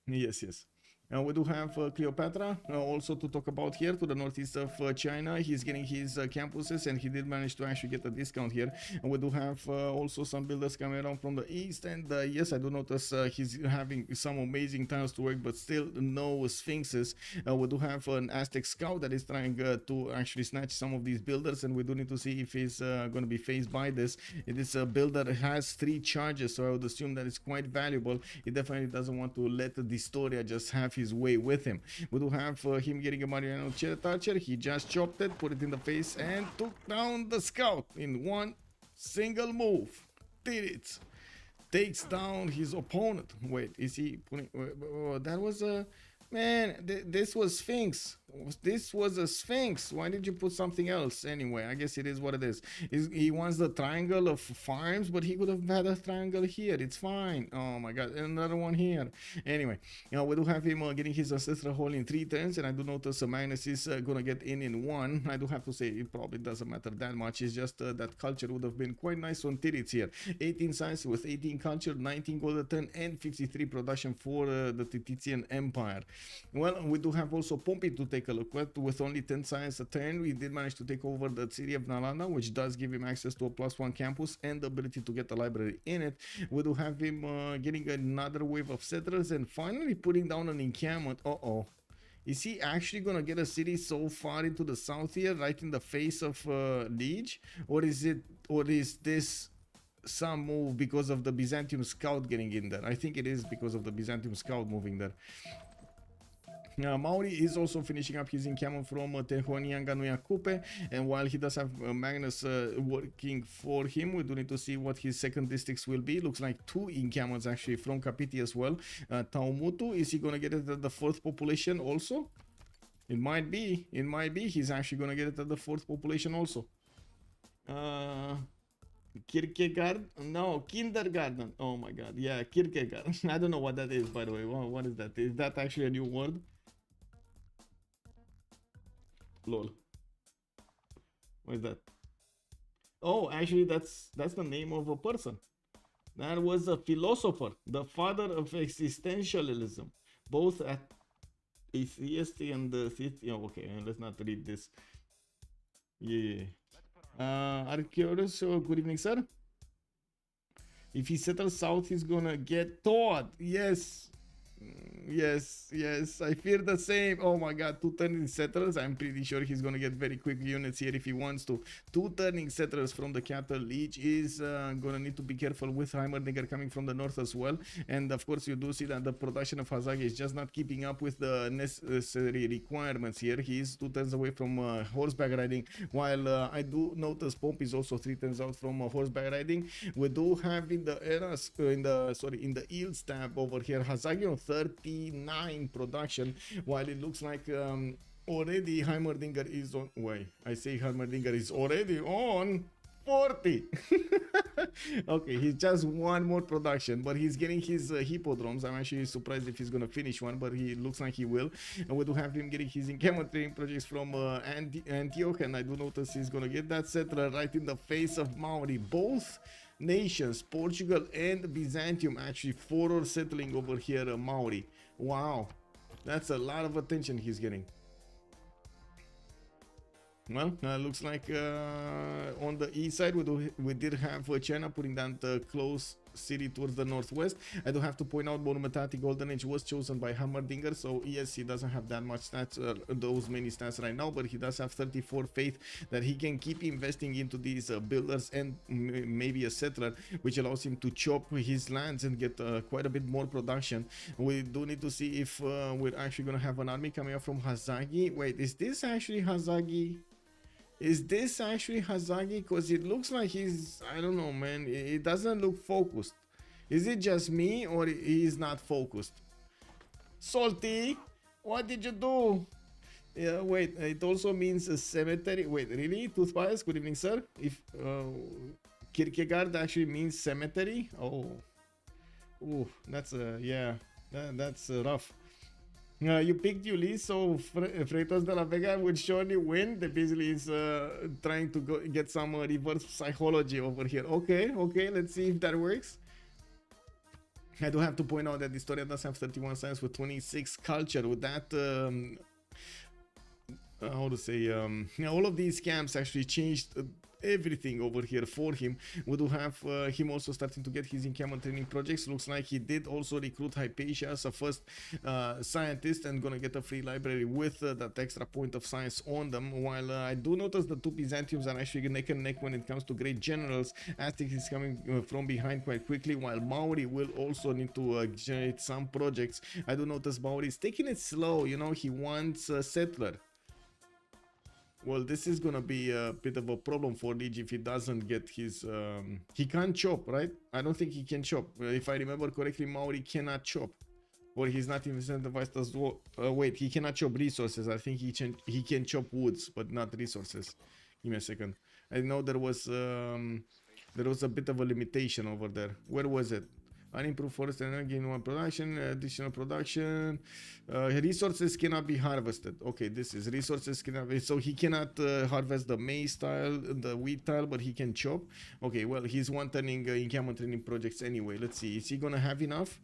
[SPEAKER 1] Yes. We do have Cleopatra also to talk about here, to the northeast of China. He's getting his campuses, and he did manage to actually get a discount here. And we do have also some builders coming around from the east, and yes, I do notice he's having some amazing tiles to work, but still no sphinxes. We do have an Aztec scout that is trying to actually snatch some of these builders, and we do need to see if he's going to be faced by this. It is a builder that has 3 charges, so I would assume that it's quite valuable. He definitely doesn't want to let the Distoria just have his way with him. We do have him getting a Mariano Toucher. He just chopped it, put it in the face, and took down the scout in one single move. Did it. Takes down his opponent. Wait, is he putting... that was a... Man, this was Sphinx. This was a Sphinx. Why did you put something else? Anyway, I guess it is what it is. He wants the triangle of farms, but he could have had a triangle here. It's fine. Oh my God, another one here. Anyway, we do have him getting his ancestral hole in 3 turns, and I do notice Magnus is gonna get in 1. I do have to say it probably doesn't matter that much. It's just that culture would have been quite nice on Tirits here. 18 science with 18 culture, 19 gold a turn, and 53 production for the Titian Empire. Well, we do have also Pompey to take a look at. With only 10 science a turn, we did manage to take over the city of Nalanda, which does give him access to a +1 campus and the ability to get a library in it. We do have him getting another wave of settlers and finally putting down an encampment. Is he actually gonna get a city so far into the south here, right in the face of Liege? Or is this some move because of the Byzantium scout getting in there? I think it is because of the Byzantium scout moving there. Mauri is also finishing up his encampment from Tehonianganuya Kupe, and while he does have Magnus working for him, we do need to see what his second districts will be. Looks like 2 encampments actually from Kapiti as well. Taumutu, is he gonna get it at the 4th population also? It might be. He's actually gonna get it at the 4th population also. Kierkegaard? No, kindergarten. Oh my god. Yeah, Kierkegaard. I don't know what that is, by the way. What is that? Is that actually a new word? Lol. What is that? Oh, actually, that's the name of a person. That was a philosopher, the father of existentialism, both at atheist and the okay, let's not read this. Yeah. Are you curious? Good evening, sir. If he settles south, he's gonna get taught. Yes. Yes, I fear the same. Oh my god, 2 turning settlers. I'm pretty sure he's gonna get very quick units here if he wants to. 2 turning settlers from the capital. Leech is gonna need to be careful with Heimerdinger coming from the north as well. And of course, you do see that the production of Hazagi is just not keeping up with the necessary requirements here. He is 2 turns away from horseback riding, while I do notice Pomp is also 3 turns out from horseback riding. We do have in the eras, in the yields tab over here, Hazagi on 39 production, while it looks like already Heimerdinger is on. Wait, I say Heimerdinger is already on 40. Okay, he's just 1 more production, but he's getting his hippodromes. I'm actually surprised if he's gonna finish one, but he looks like he will. And we do have him getting his encampment training projects from Antioch, and I do notice he's gonna get that settler right in the face of Maori. Both nations, Portugal and Byzantium, actually 4 are settling over here, Maori. Wow, that's a lot of attention he's getting. Well, looks like on the east side we did have China putting down the close city towards the northwest. I do have to point out Monumentati Golden Age was chosen by Heimerdinger, so yes, he doesn't have that much stats, those many stats right now, but he does have 34 faith that he can keep investing into these builders and maybe a settler, which allows him to chop his lands and get quite a bit more production. We do need to see if we're actually going to have an army coming up from Hazagi. Wait, is this actually Hazagi? Is this actually Hazagi? Because it looks like he's, I don't know, man. It doesn't look focused. Is it just me or he's not focused? Salty, what did you do? Yeah, wait, it also means a cemetery. Wait, really? Toothpies? Good evening, sir. If Kierkegaard actually means cemetery? Oh, ooh, that's yeah, that's rough. You picked Ulyss, so Freritos de la Vega would surely win. The basically is trying to get some reverse psychology over here. Okay, let's see if that works. I do have to point out that the story does have 31 science with 26 culture. With that, how to say, all of these camps actually changed everything over here for him. We do have him also starting to get his encampment training projects. Looks like he did also recruit Hypatia as a first scientist and gonna get a free library with that extra point of science on them. While I do notice the 2 Byzantiums are actually neck and neck when it comes to great generals. Aztec is coming from behind quite quickly, while Maori will also need to generate some projects. I do notice Maori is taking it slow, you know, he wants a settler. Well, this is gonna be a bit of a problem for Liege if he doesn't get his... he can't chop, right? I don't think he can chop. If I remember correctly, Maori cannot chop. Or he's not incentivized as well. Wait, he cannot chop resources. I think he can chop woods, but not resources. Give me a second. I know there was a bit of a limitation over there. Where was it? Unimproved forest and gain 1 production, additional production. Resources cannot be harvested. Okay, this is resources cannot be, so he cannot harvest the maize tile, the wheat tile, but he can chop. Okay, well, he's 1 turning encampment training projects anyway. Let's see, is he gonna have enough?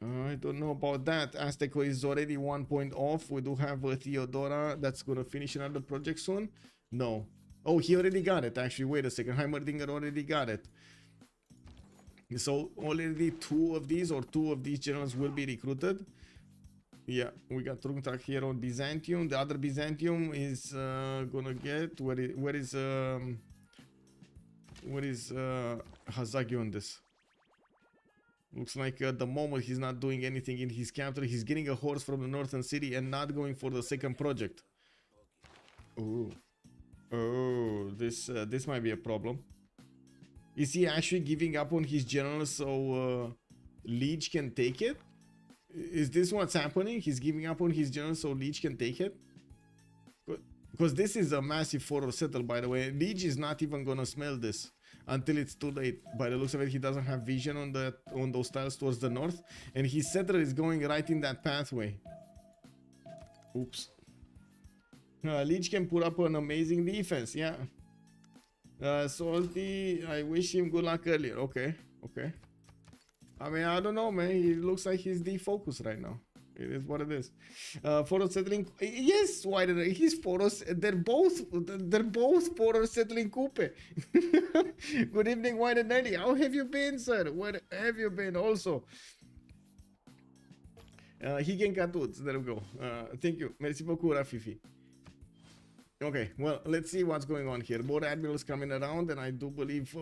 [SPEAKER 1] I don't know about that. Azteco is already 1 point off. We do have Theodora that's gonna finish another project soon. No. Oh, he already got it. Actually, wait a second. Heimerdinger already got it. So already 2 of these generals will be recruited. Yeah, we got Trungtak here on Byzantium. The other Byzantium is gonna get where is Hazagi on this? Looks like at the moment he's not doing anything in his capital. He's getting a horse from the northern city and not going for the second project. Oh, this might be a problem. Is he actually giving up on his general so Liege can take it? Is this what's happening? He's giving up on his general so Liege can take it? Because this is a massive forward settle, by the way. Liege is not even gonna smell this until it's too late. By the looks of it, he doesn't have vision on those tiles towards the north, and his settler is going right in that pathway. Oops. Liege can put up an amazing defense, yeah. Salty, I wish him good luck earlier. Okay, okay. I mean, I don't know, man. He looks like he's defocused right now. It is what it is. Photo settling. Yes, why did his photos? They're both photo settling coupe. Good evening, White and Nelly. How have you been, sir? Where have you been? Also, he can cut woods. There we go. Thank you. Merci beaucoup, Rafifi. Okay, well, let's see what's going on here. More admirals coming around, and I do believe,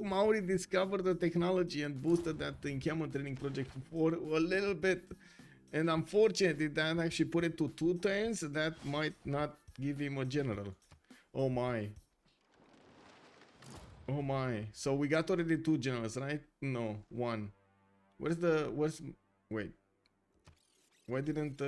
[SPEAKER 1] Maori discovered the technology and boosted that encampment training project for a little bit. And unfortunately, that actually put it to 2 turns. That might not give him a general. Oh my. Oh my. So we got already 2 generals, right? No, 1. Wait. Why didn't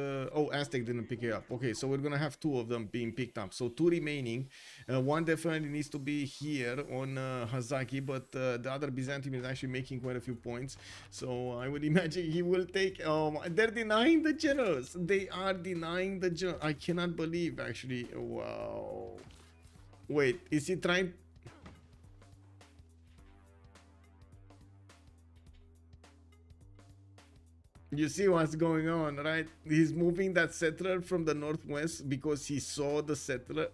[SPEAKER 1] Aztec didn't pick it up? Okay, so we're gonna have 2 of them being picked up. So 2 remaining. 1 definitely needs to be here on Hazaki, but the other Byzantium is actually making quite a few points. So I would imagine he will take. They're denying the generals. They are denying the generals. I cannot believe, actually. Wow. Wait, is he trying? You see what's going on, right? He's moving that settler from the northwest because he saw the settler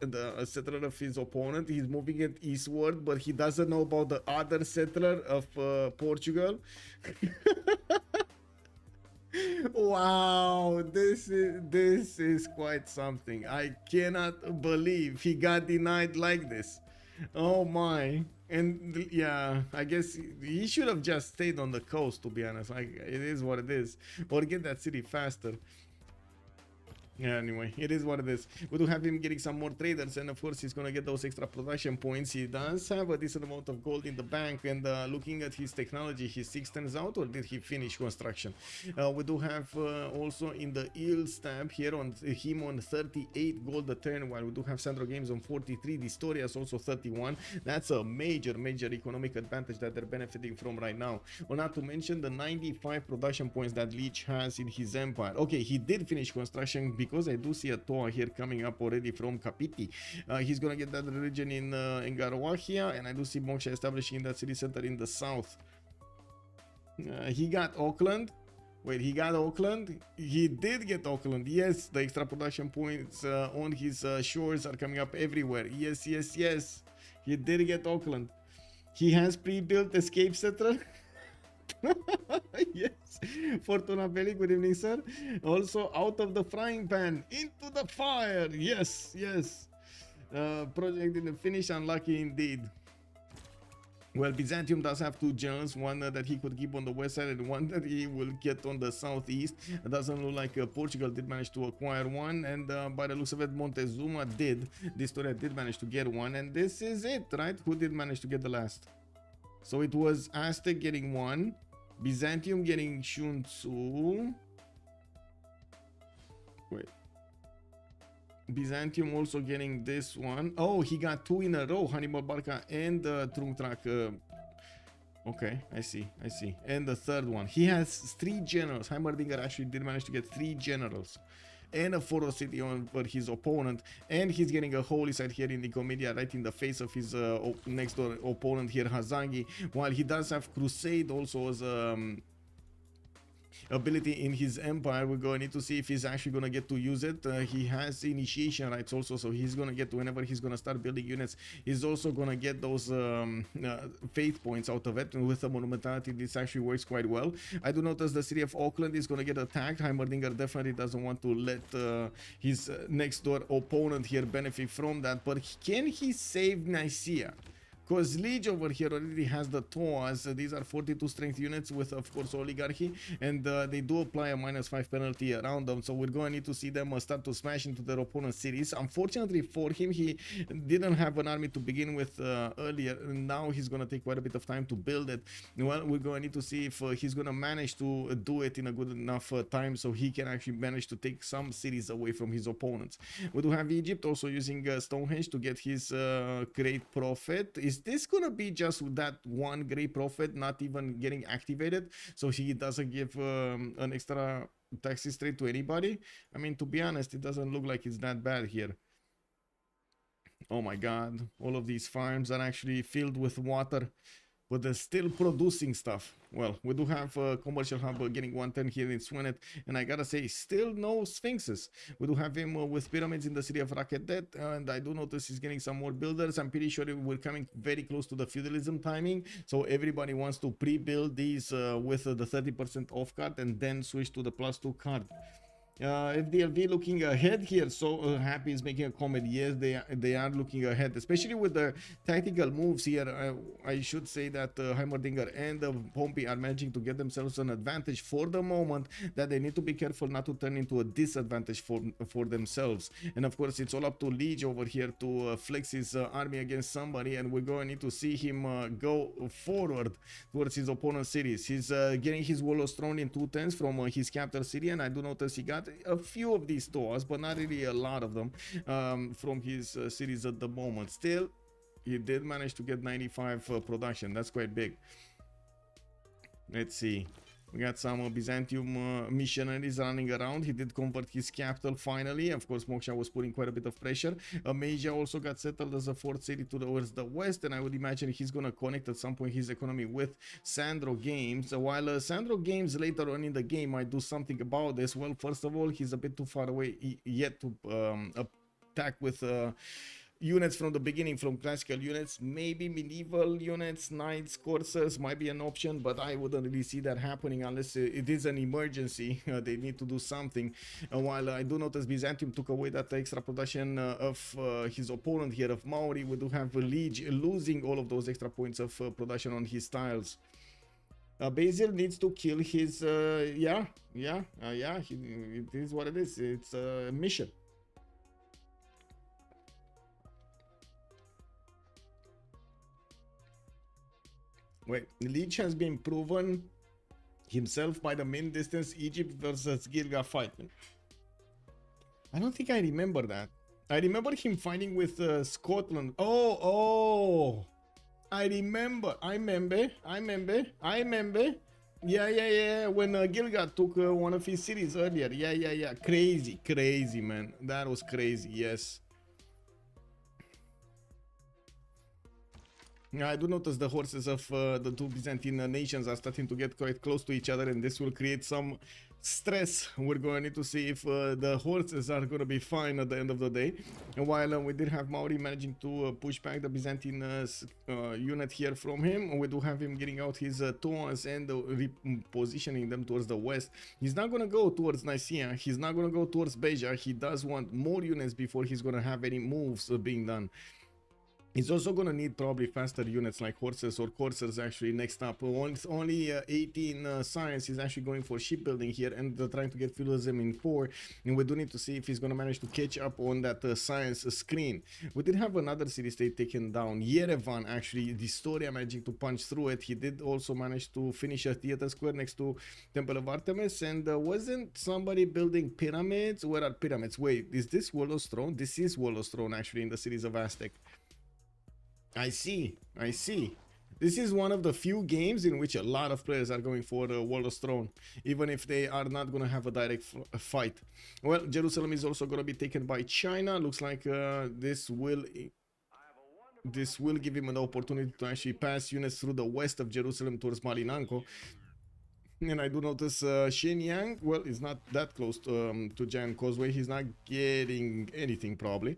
[SPEAKER 1] of his opponent. He's moving it eastward, but he doesn't know about the other settler of Portugal. Wow, this is quite something. I cannot believe he got denied like this. Oh my. And yeah, I guess he should have just stayed on the coast, to be honest. Like, it is what it is. Or get that city faster. Yeah, anyway, it is what it is. We do have him getting some more traders, and of course he's gonna get those extra production points. He does have a decent amount of gold in the bank, and looking at his technology, his 6 turns out, or did he finish construction? We do have also in the Ulyss tab here on him on 38 gold a turn, while we do have Sandro Games on 43, Distorias also 31. That's a major economic advantage that they're benefiting from right now. Or not to mention the 95 production points that Leech has in his empire. Okay, he did finish construction because I do see a Toa here coming up already from Kapiti. He's gonna get that region in Garawahia, and I do see Moksha establishing that city center in the south. He got Auckland. Wait, he got Auckland? He did get Auckland. Yes, the extra production points on his shores are coming up everywhere. Yes. He did get Auckland. He has pre-built escape settler. Yes, Fortuna Belli, good evening, sir. Also, out of the frying pan into the fire. Yes. Project didn't finish, unlucky indeed. Well, Byzantium does have 2 generals, one that he could keep on the west side and one that he will get on the southeast. It doesn't look like Portugal did manage to acquire one, and by the looks of it, Montezuma did. Distoria did manage to get one, and this is it, right? Who did manage to get the last? So it was Aztec getting 1, Byzantium getting Shunzu. Wait. Byzantium also getting this one. Oh, he got 2 in a row, Hannibal Barca and Trungtrak. Okay, I see. And the third one. He has 3 generals. Heimerdinger actually did manage to get 3 generals. And a photo city on for his opponent, and he's getting a holy site here in Nicomedia, right in the face of his next door opponent here, Hazagi, while he does have Crusade also as ability in his empire. We're going to need to see if he's actually going to get to use it. He has initiation rights also, so he's going to get to, whenever he's going to start building units, he's also going to get those faith points out of it. And with the monumentality, this actually works quite well. I do notice the city of Auckland is going to get attacked. Heimerdinger definitely doesn't want to let his next door opponent here benefit from that, but can he save Nicaea? because Liege over here already has the Tours. These are 42 strength units with, of course, Oligarchy, and they do apply a -5 penalty around them, so we're going to need to see them start to smash into their opponent's cities. Unfortunately for him, he didn't have an army to begin with earlier, and now he's going to take quite a bit of time to build it. Well, we're going to need to see if he's going to manage to do it in a good enough time so he can actually manage to take some cities away from his opponents. We do have Egypt also using Stonehenge to get his Great Prophet. Is this going to be just that one Great Prophet not even getting activated, so he doesn't give an extra taxi straight to anybody? I mean, to be honest, it doesn't look like it's that bad here. Oh my god, all of these farms are actually filled with water, but they're still producing stuff. Well, we do have a commercial hub getting 110 here in Swenet, and I gotta say, still no Sphinxes. We do have him with pyramids in the city of Rakedet, and I do notice he's getting some more builders. I'm pretty sure we're coming very close to the feudalism timing, so everybody wants to pre-build these with the 30% off card and then switch to the +2 card. FDLV looking ahead here, so Happy is making a comment. Yes, they are looking ahead, especially with the tactical moves here. I should say that Heimerdinger and Pompey are managing to get themselves an advantage for the moment that they need to be careful not to turn into a disadvantage for themselves. And of course, it's all up to Liege over here to flex his army against somebody, and we're going to need to see him go forward towards his opponent's cities. He's getting his Wall of Throne in 2 turns from his capital city, and I do notice he got a few of these stores, but not really a lot of them from his cities at the moment. Still, he did manage to get 95 production. That's quite big. Let's see. We got some Byzantium missionaries running around. He did convert his capital finally. Of course, Moksha was putting quite a bit of pressure. Amesia also got settled as a fourth city towards the west, and I would imagine he's going to connect at some point his economy with Sandro Games. While Sandro Games later on in the game might do something about this, well, first of all, he's a bit too far away yet to attack with units from the beginning, from classical units. Maybe medieval units, knights, coursers might be an option, but I wouldn't really see that happening unless it is an emergency. They need to do something. While I do notice Byzantium took away that extra production of his opponent here, of Maori, we do have Liege losing all of those extra points of production on his tiles. Basil needs to kill his it is what it is. It's a mission. Wait, Liege has been proven himself by the main distance Egypt versus Gilga fight. I don't think I remember that. I remember him fighting with Scotland. Oh, I remember. Yeah. When Gilga took one of his cities earlier. Yeah. Crazy, man. That was crazy. Yes. I do notice the horses of the two Byzantine nations are starting to get quite close to each other, and this will create some stress. We're going to need to see if the horses are going to be fine at the end of the day. And while we did have Maori managing to push back the Byzantine unit here from him, we do have him getting out his Tours and repositioning them towards the west. He's not going to go towards Nicaea. He's not going to go towards Beja. He does want more units before he's going to have any moves being done. He's also going to need probably faster units like horses or coursers actually next up. Only 18 science. He's actually going for shipbuilding here and trying to get feudalism in 4. And we do need to see if he's going to manage to catch up on that science screen. We did have another city-state taken down. Yerevan actually, the Storia managing to punch through it. He did also manage to finish a theater square next to Temple of Artemis. And wasn't somebody building pyramids? Where are pyramids? Wait, is this Wolo's throne? This is Wolo's throne actually in the cities of Aztec. I see. This is one of the few games in which a lot of players are going for Wolo's throne, even if they are not going to have a direct fight. Well, Jerusalem is also going to be taken by China. Looks like this will give him an opportunity to actually pass units through the west of Jerusalem towards Malinanko. And I do notice Shenyang, well, is not that close to Giant Causeway. He's not getting anything probably.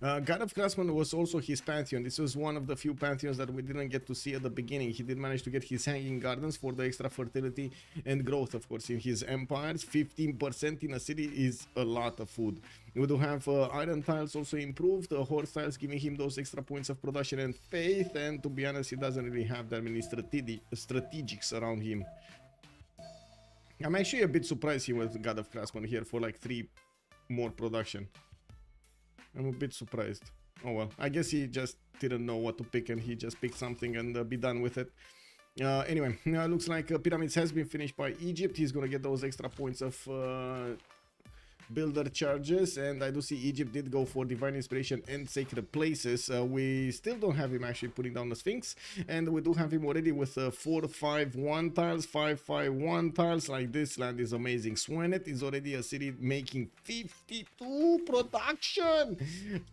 [SPEAKER 1] God of Craftsman was also his pantheon. This was one of the few pantheons that we didn't get to see at the beginning. He did manage to get his hanging gardens for the extra fertility and growth, of course, in his empires. 15% in a city is a lot of food. We do have iron tiles also improved, horse tiles giving him those extra points of production and faith, and to be honest, he doesn't really have that many strategics around him. I'm actually a bit surprised he went God of Craftsman here for like 3 more production. I'm a bit surprised. Oh well, I guess he just didn't know what to pick and he just picked something and be done with it. Anyway, looks like Pyramids has been finished by Egypt. He's gonna get those extra points of builder charges, and I do see Egypt did go for divine inspiration and sacred places. We still don't have him actually putting down the Sphinx, and we do have him already with 4-5-1 tiles, 5-5-1 tiles. Like, this land is amazing. Swenet is already a city making 52 production.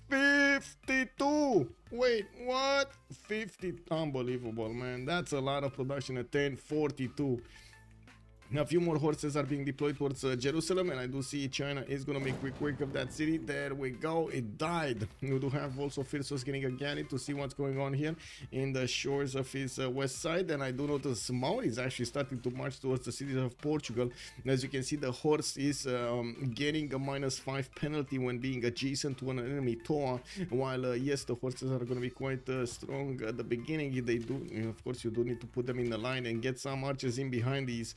[SPEAKER 1] 52. Wait, what? 50. Unbelievable, man. That's a lot of production at 1042. A few more horses are being deployed towards Jerusalem, and I do see China is gonna make quick work of that city. There we go, it died. We do have also Freritos getting a galley to see what's going on here in the shores of his west side, and I do notice Maori is actually starting to march towards the cities of Portugal. And as you can see, the horse is getting a -5 penalty when being adjacent to an enemy Toa, while yes, the horses are going to be quite strong at the beginning. They do, of course, you do need to put them in the line and get some archers in behind these.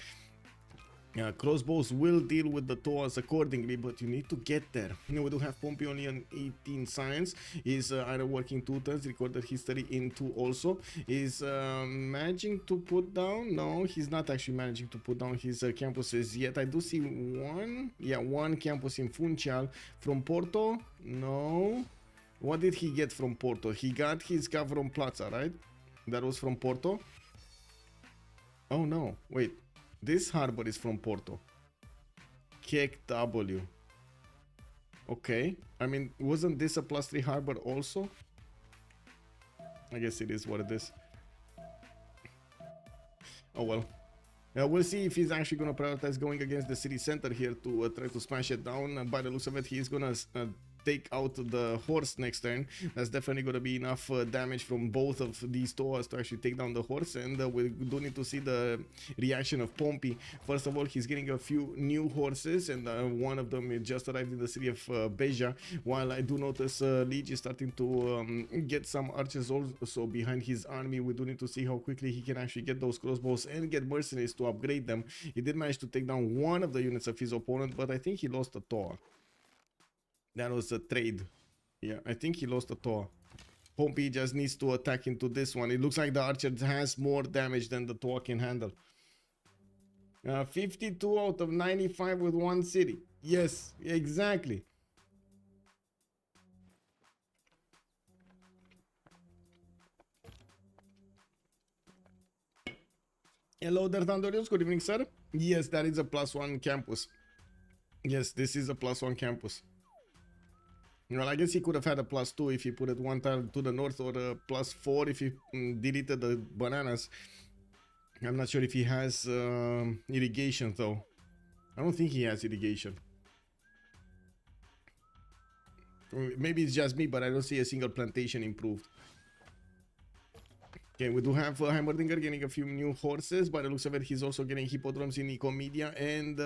[SPEAKER 1] Crossbows will deal with the Toas accordingly, but you need to get there. We do have Pompey only on 18 science. He's either working 2 turns, recorded history in 2 also. Is managing to put down? No, he's not actually managing to put down his campuses yet. I do see one campus in Funchal. From Porto? No. What did he get from Porto? He got his Gavron Plaza, right? That was from Porto? Oh no, wait. This harbor is from Porto. Kek W. Okay. I mean, wasn't this a +3 harbor also? I guess it is what it is. Oh well. We'll see if he's actually going to prioritize going against the city center here to try to smash it down. By the looks of it, he's going to take out the horse next turn. That's definitely going to be enough damage from both of these Toas to actually take down the horse, and we do need to see the reaction of Pompey. First of all, he's getting a few new horses, and one of them just arrived in the city of Beja, while I do notice Liege is starting to get some archers also behind his army. We do need to see how quickly he can actually get those crossbows and get mercenaries to upgrade them. He did manage to take down one of the units of his opponent, but I think he lost a Toa. That was a trade. Yeah, I think he lost a Toa. Pompey just needs to attack into this one. It looks like the archer has more damage than the Toa can handle. 52 out of 95 with one city. Yes, exactly. Hello there, Thunderians. Good evening, sir. Yes, that is a +1 campus. Yes, this is a +1 campus. Well, I guess he could have had a +2 if he put it one tile to the north, or a +4 if he deleted the bananas. I'm not sure if he has irrigation though. I don't think he has irrigation. Maybe it's just me, but I don't see a single plantation improved. Okay, we do have Heimerdinger getting a few new horses. By the looks of it, he's also getting hippodromes in Nicomedia and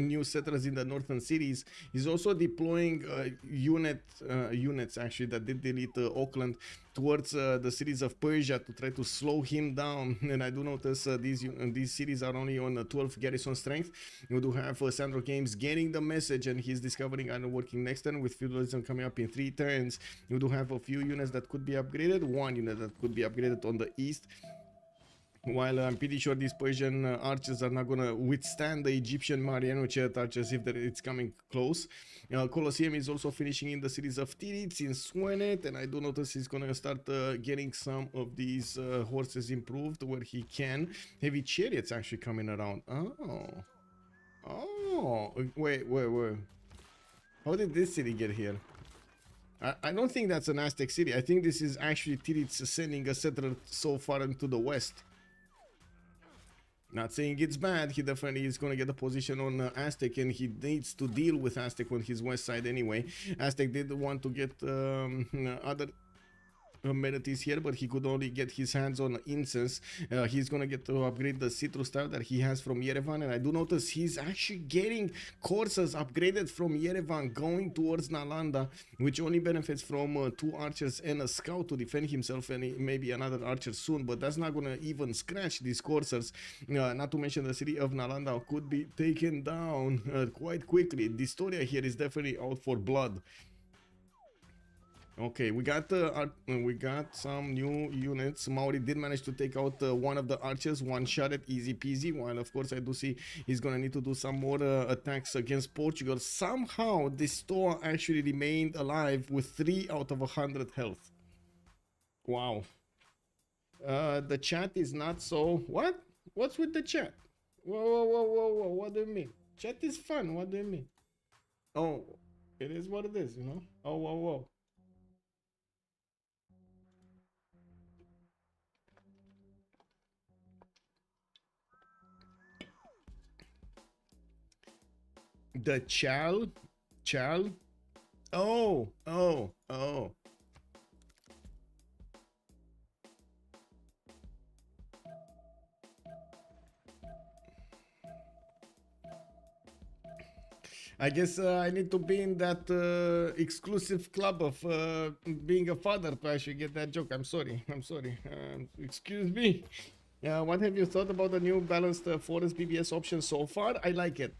[SPEAKER 1] new settlers in the northern cities. He's also deploying units actually that did delete Auckland towards the cities of Persia to try to slow him down. And I do notice these cities are only on 12 garrison strength. We do have Sandro Games getting the message, and he's discovering iron working next turn with feudalism coming up in 3 turns. We do have a few units that could be upgraded. One unit that could be upgraded on the east, while I'm pretty sure these Persian archers are not gonna withstand the Egyptian Mariano Chariot archers if it's coming close. Colosseum is also finishing in the cities of Tirits in Swenet, and I do notice he's gonna start getting some of these horses improved where he can. Heavy chariots actually coming around. Oh, wait. How did this city get here? I don't think that's an Aztec city. I think this is actually Tirits sending a settler so far into the west. Not saying it's bad, he definitely is going to get a position on Aztec, and he needs to deal with Aztec on his west side anyway. Aztec did want to get other amenities here, but he could only get his hands on incense. He's gonna get to upgrade the citrus star that he has from Yerevan, and I do notice he's actually getting courses upgraded from Yerevan going towards Nalanda, which only benefits from 2 archers and a scout to defend himself, and maybe another archer soon, but that's not gonna even scratch these coursers. Not to mention the city of Nalanda could be taken down quite quickly. The story here is definitely out for blood. Okay, we got some new units. Maori did manage to take out one of the archers, one shot at easy peasy, while of course I do see he's gonna need to do some more attacks against Portugal. Somehow this store actually remained alive with 3 out of 100 health. Wow. The chat is not so... What? What's with the chat? Whoa, what do you mean? Chat is fun, what do you mean? Oh, it is what it is, you know? Oh, whoa. The Chal? Oh. I guess I need to be in that exclusive club of being a father to actually get that joke. I'm sorry. Excuse me. What have you thought about the new balanced forest BBS option so far? I like it.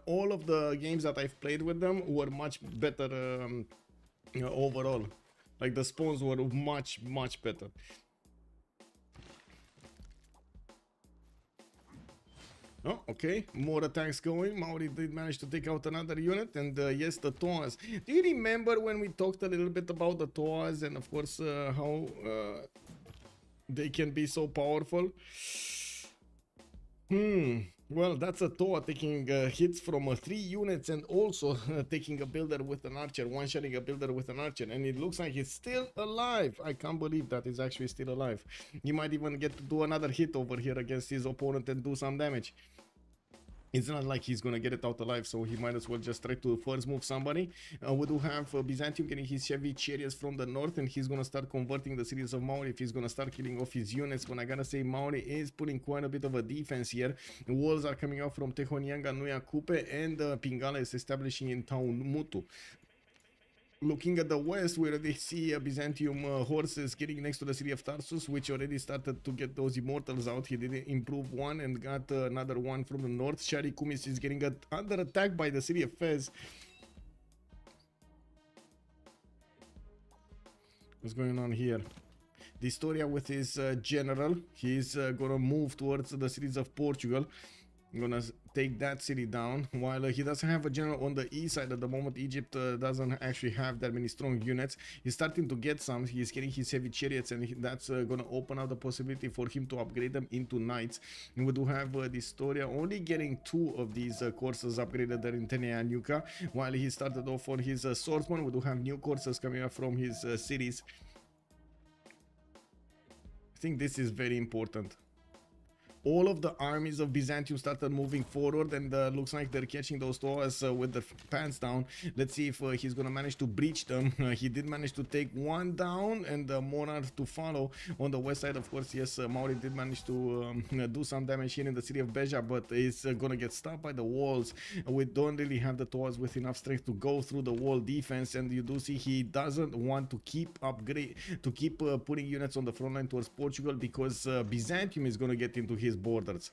[SPEAKER 1] All of the games that I've played with them were much better overall. Like the spawns were much better. Oh, okay. More attacks going. Maori did manage to take out another unit. And yes, the Toas. Do you remember when we talked a little bit about the Toas and of course how they can be so powerful? Well, that's a Toa taking hits from 3 units and also taking a builder with an archer, one-shotting a builder with an archer, and it looks like he's still alive. I can't believe that he's actually still alive. He might even get to do another hit over here against his opponent and do some damage. It's not like he's gonna get it out alive, so he might as well just try to first move somebody. We do have Byzantium getting his heavy chariots from the north, and he's gonna start converting the cities of Maori if he's gonna start killing off his units. But I gotta say, Maori is putting quite a bit of a defense here. Walls are coming out from Tehonianga, Nuya Kupe, and Pingala is establishing in town Mutu. Looking at the west, we already see Byzantium horses getting next to the city of Tarsus, which already started to get those immortals out. He did improve one and got another one from the north. Shari Kumis is getting under attack by the city of Fez. What's going on here? Distoria with his general. He's gonna move towards the cities of Portugal. Gonna take that city down, while he doesn't have a general on the east side at the moment. Egypt doesn't actually have that many strong units. He's starting to get some. He's getting his heavy chariots, and that's gonna open up the possibility for him to upgrade them into knights. And we do have Distoria only getting 2 of these courses upgraded there in Tenea and Yuka, while he started off on his swordsman. We do have new courses coming up from his cities. I think this is very important. All of the armies of Byzantium started moving forward, and looks like they're catching those Toas with their pants down. Let's see if he's gonna manage to breach them. He did manage to take one down, and more are to follow on the west side. Of course, yes, Maori did manage to do some damage here in the city of Beja, but is gonna get stopped by the walls. We don't really have the Toas with enough strength to go through the wall defense, and you do see he doesn't want to keep putting units on the front line towards Portugal, because Byzantium is gonna get into his borders.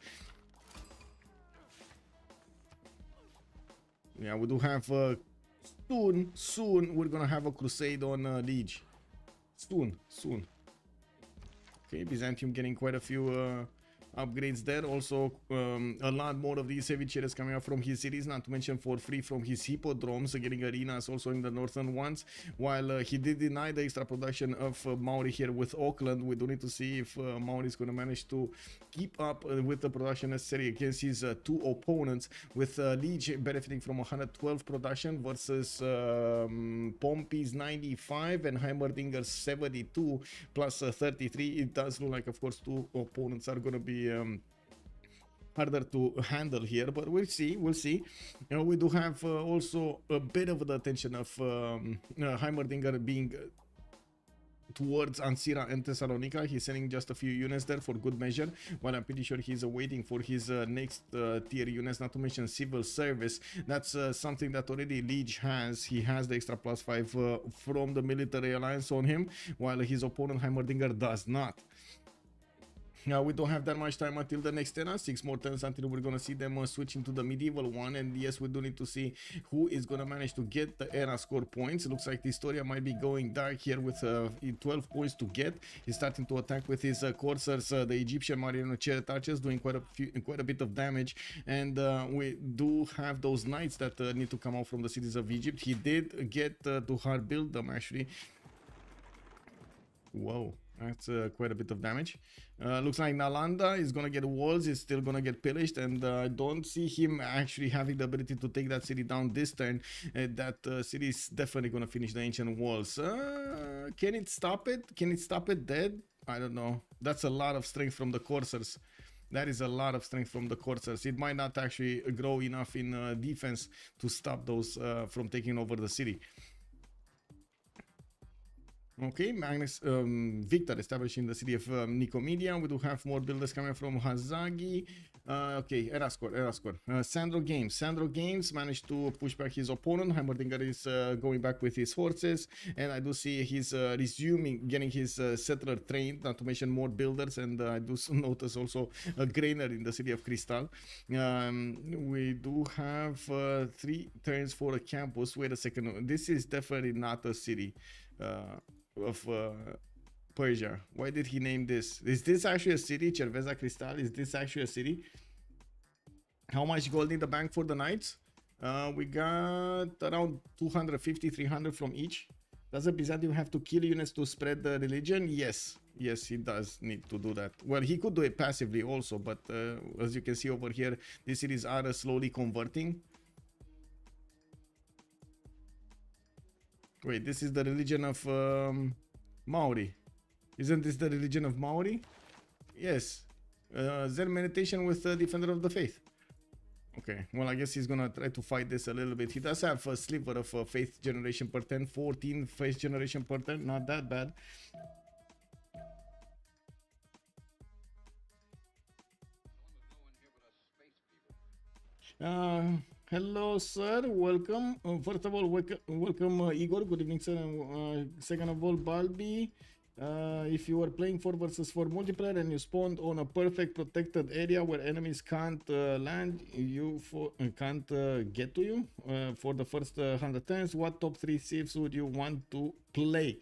[SPEAKER 1] Yeah, we do have soon we're gonna have a crusade on Liege. Soon. Okay, Byzantium getting quite a few upgrades there. Also a lot more of these heavy chariots coming up from his cities, not to mention for free from his hippodromes, getting arenas also in the northern ones, while he did deny the extra production of Maori here with Auckland. We do need to see if Maori is going to manage to keep up with the production necessary against his 2 opponents, with Liege benefiting from 112 production versus Pompey's 95 and Heimerdinger's 72 plus 33. It does look like, of course, 2 opponents are going to be harder to handle here, but we'll see. You know, we do have also a bit of the attention of Heimerdinger being towards Ansira and Thessalonica. He's sending just a few units there for good measure, while I'm pretty sure he's waiting for his next tier units, not to mention civil service. That's something that already Liege has. He has the extra +5 from the military alliance on him, while his opponent Heimerdinger does not. Now we don't have that much time until the next era. 6 more turns until we're gonna see them switch into the medieval one. And yes, we do need to see who is gonna manage to get the era score points. It looks like the Historia might be going dark here with 12 points to get. He's starting to attack with his coursers, the Egyptian Marino chariot archers, doing quite a bit of damage. And we do have those knights that need to come out from the cities of Egypt. He did get to hard build them actually. Whoa. That's quite a bit of damage. Looks like Nalanda is gonna get walls, is still gonna get pillaged, and I don't see him actually having the ability to take that city down this turn. That city is definitely gonna finish the ancient walls. Can it stop it? Can it stop it dead? I don't know. That's a lot of strength from the coursers. That is a lot of strength from the coursers. It might not actually grow enough in defense to stop those from taking over the city. Okay, Magnus Victor establishing the city of Nicomedia. We do have more builders coming from Hazagi. Okay, era score. Sandro Games managed to push back his opponent. Heimerdinger is going back with his forces, and I do see he's getting his settler trained, not to mention more builders, and I do notice also a granary in the city of Crystal. We do have 3 turns for a campus. Wait a second, this is definitely not a city of Persia. Why did he name this? Is this actually a city? Cerveza Cristal, is this actually a city? How much gold in the bank for the knights? We got around 250, 300 from each. Does a Byzantium have to kill units to spread the religion? Yes, he does need to do that. Well, he could do it passively also, but as you can see over here, these cities are slowly converting. Wait, this is the religion of Maori. Isn't this the religion of Maori? Yes. Zen meditation with Defender of the Faith. Okay, well, I guess he's gonna try to fight this a little bit. He does have a sliver of faith generation per 10, 14 faith generation per 10, not that bad. Hello, sir. Welcome. First of all, welcome, Igor. Good evening, sir. Second of all, Balbi. If you are playing 4 versus 4 multiplayer and you spawned on a perfect protected area where enemies can't land, can't get to you for the first 100 turns, what top 3 civs would you want to play?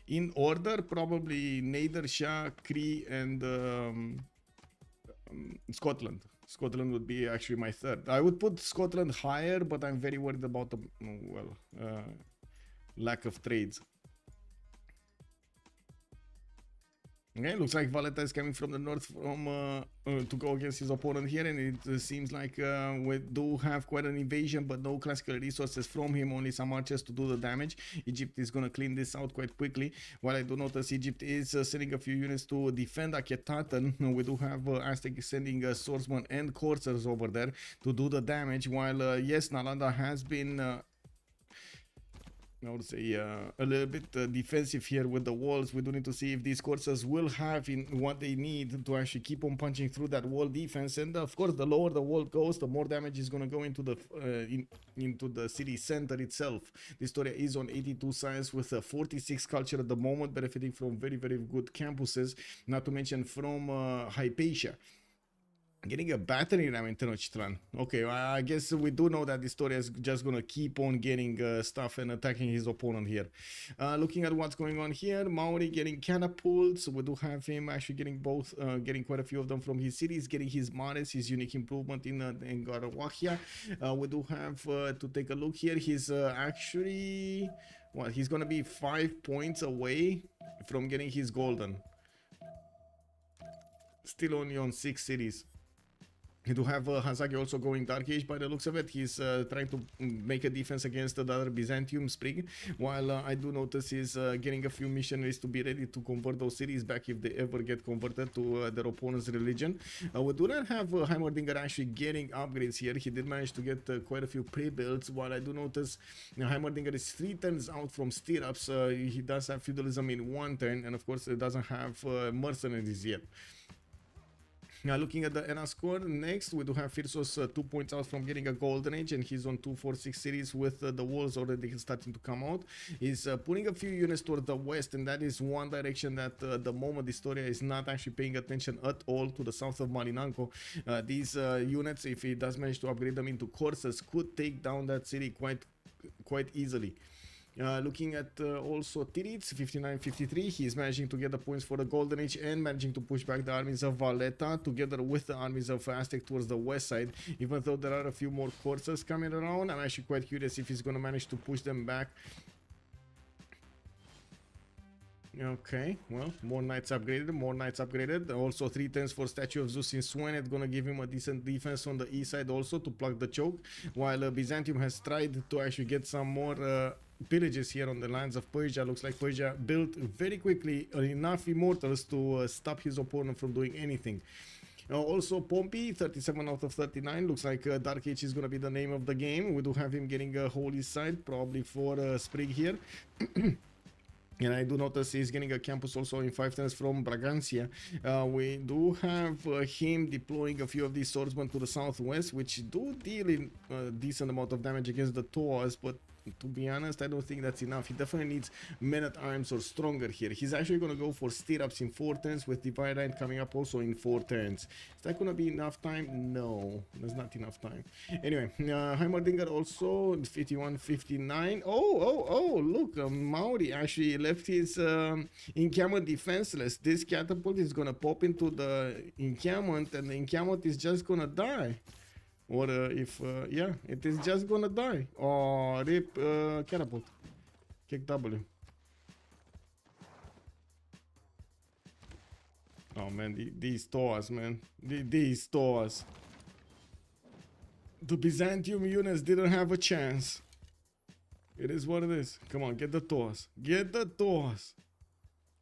[SPEAKER 1] In order, probably Nader, Shah, Cree, and Scotland. Scotland would be actually my third. I would put Scotland higher, but I'm very worried about the lack of trades. Okay, looks like Valeta is coming from the north to go against his opponent here, and it seems like we do have quite an invasion, but no classical resources from him, only some archers to do the damage. Egypt is going to clean this out quite quickly. While I do notice Egypt is sending a few units to defend Akhetaten, we do have Aztec sending swordsmen and coursers over there to do the damage, while yes, Nalanda has been I would say a little bit defensive here with the walls. We do need to see if these coursers will have in what they need to actually keep on punching through that wall defense. And of course, the lower the wall goes, the more damage is going to go into the into the city center itself. This story is on 82 science with 46 culture at the moment, benefiting from very, very good campuses, not to mention from Hypatia. Getting a battery ram in Tenochtitlan. Okay, I guess we do know that this story is just gonna keep on getting stuff and attacking his opponent here. Looking at what's going on here, Maori getting catapults. We do have him actually getting both, getting quite a few of them from his cities, getting his Mares, his unique improvement in Garawahia. We do have to take a look here. He's actually, what, he's gonna be 5 points away from getting his golden. Still only on 6 cities. You do have Hazaki also going Dark Age by the looks of it. He's trying to make a defense against the other Byzantium Sprig, while I do notice he's getting a few missionaries to be ready to convert those cities back if they ever get converted to their opponent's religion. We do not have Heimerdinger actually getting upgrades here. He did manage to get quite a few pre-builds, while I do notice Heimerdinger is 3 turns out from stirrups. He does have feudalism in 1 turn, and of course it doesn't have mercenaries yet. Now looking at the ERA score, next we do have Freritos 2 points out from getting a golden age, and he's on 246 cities with the walls already starting to come out. He's putting a few units towards the west, and that is one direction that the moment Historia is not actually paying attention at all, to the south of Marinanco. These units, if he does manage to upgrade them into courses, could take down that city quite easily. Looking at also Tirits, 59-53, he's managing to get the points for the Golden Age and managing to push back the armies of Valletta together with the armies of Aztec towards the west side. Even though there are a few more courses coming around, I'm actually quite curious if he's going to manage to push them back. Okay, well, more knights upgraded, Also 3 turns for Statue of Zeus in Swen. It's gonna give him a decent defense on the east side also to plug the choke, while Byzantium has tried to actually get some more pillages here on the lands of Persia. Looks like Persia built very quickly enough immortals to stop his opponent from doing anything. Also Pompey, 37 out of 39. Looks like Dark Age is going to be the name of the game. We do have him getting a holy side, probably for Sprig here. And I do notice he's getting a campus also in 5 turns from Bragancia. We do have him deploying a few of these swordsmen to the southwest, which do deal in a decent amount of damage against the Toas, but to be honest, I don't think that's enough. He definitely needs men-at-arms or stronger here. He's actually going to go for stirrups in 4 turns, with Divide Line coming up also in 4 turns. Is that going to be enough time? No, there's not enough time. Anyway, Heimerdinger also 51-59. Oh, look, Maori actually left his encampment defenseless. This catapult is going to pop into the encampment, and the encampment is just going to die. Or yeah, it is just gonna die. Oh, rip catapult. Kick W. Oh man, these Toas, man. These Toas. The Byzantium units didn't have a chance. It is what it is. Come on, get the Toas. Get the Toas.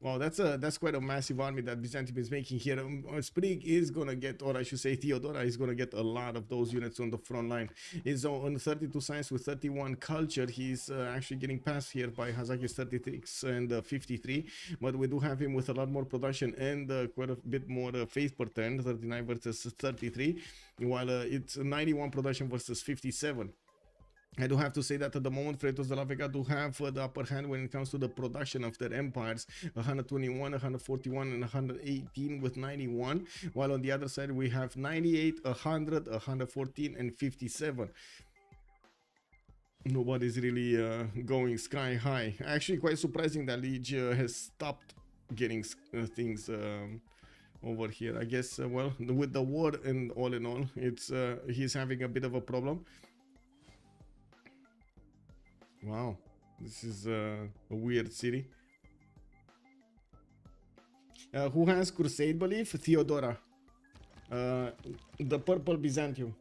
[SPEAKER 1] Wow, that's quite a massive army that Byzantium is making here. Sprig is gonna get, or I should say Theodora is gonna get a lot of those units on the front line. He's on 32 science with 31 culture. He's actually getting passed here by Hazaki's 36 and 53, but we do have him with a lot more production and quite a bit more faith per turn, 39 versus 33, while it's 91 production versus 57. I do have to say that at the moment, Freritos de la Vega do have the upper hand when it comes to the production of their empires. 121, 141, and 118 with 91. While on the other side, we have 98, 100, 114, and 57. Nobody's really going sky high. Actually, quite surprising that Liege has stopped getting things over here. I guess, well, with the war and all in all, it's he's having a bit of a problem. Wow, this is a weird city. Who has crusade belief? Theodora. The purple Byzantium.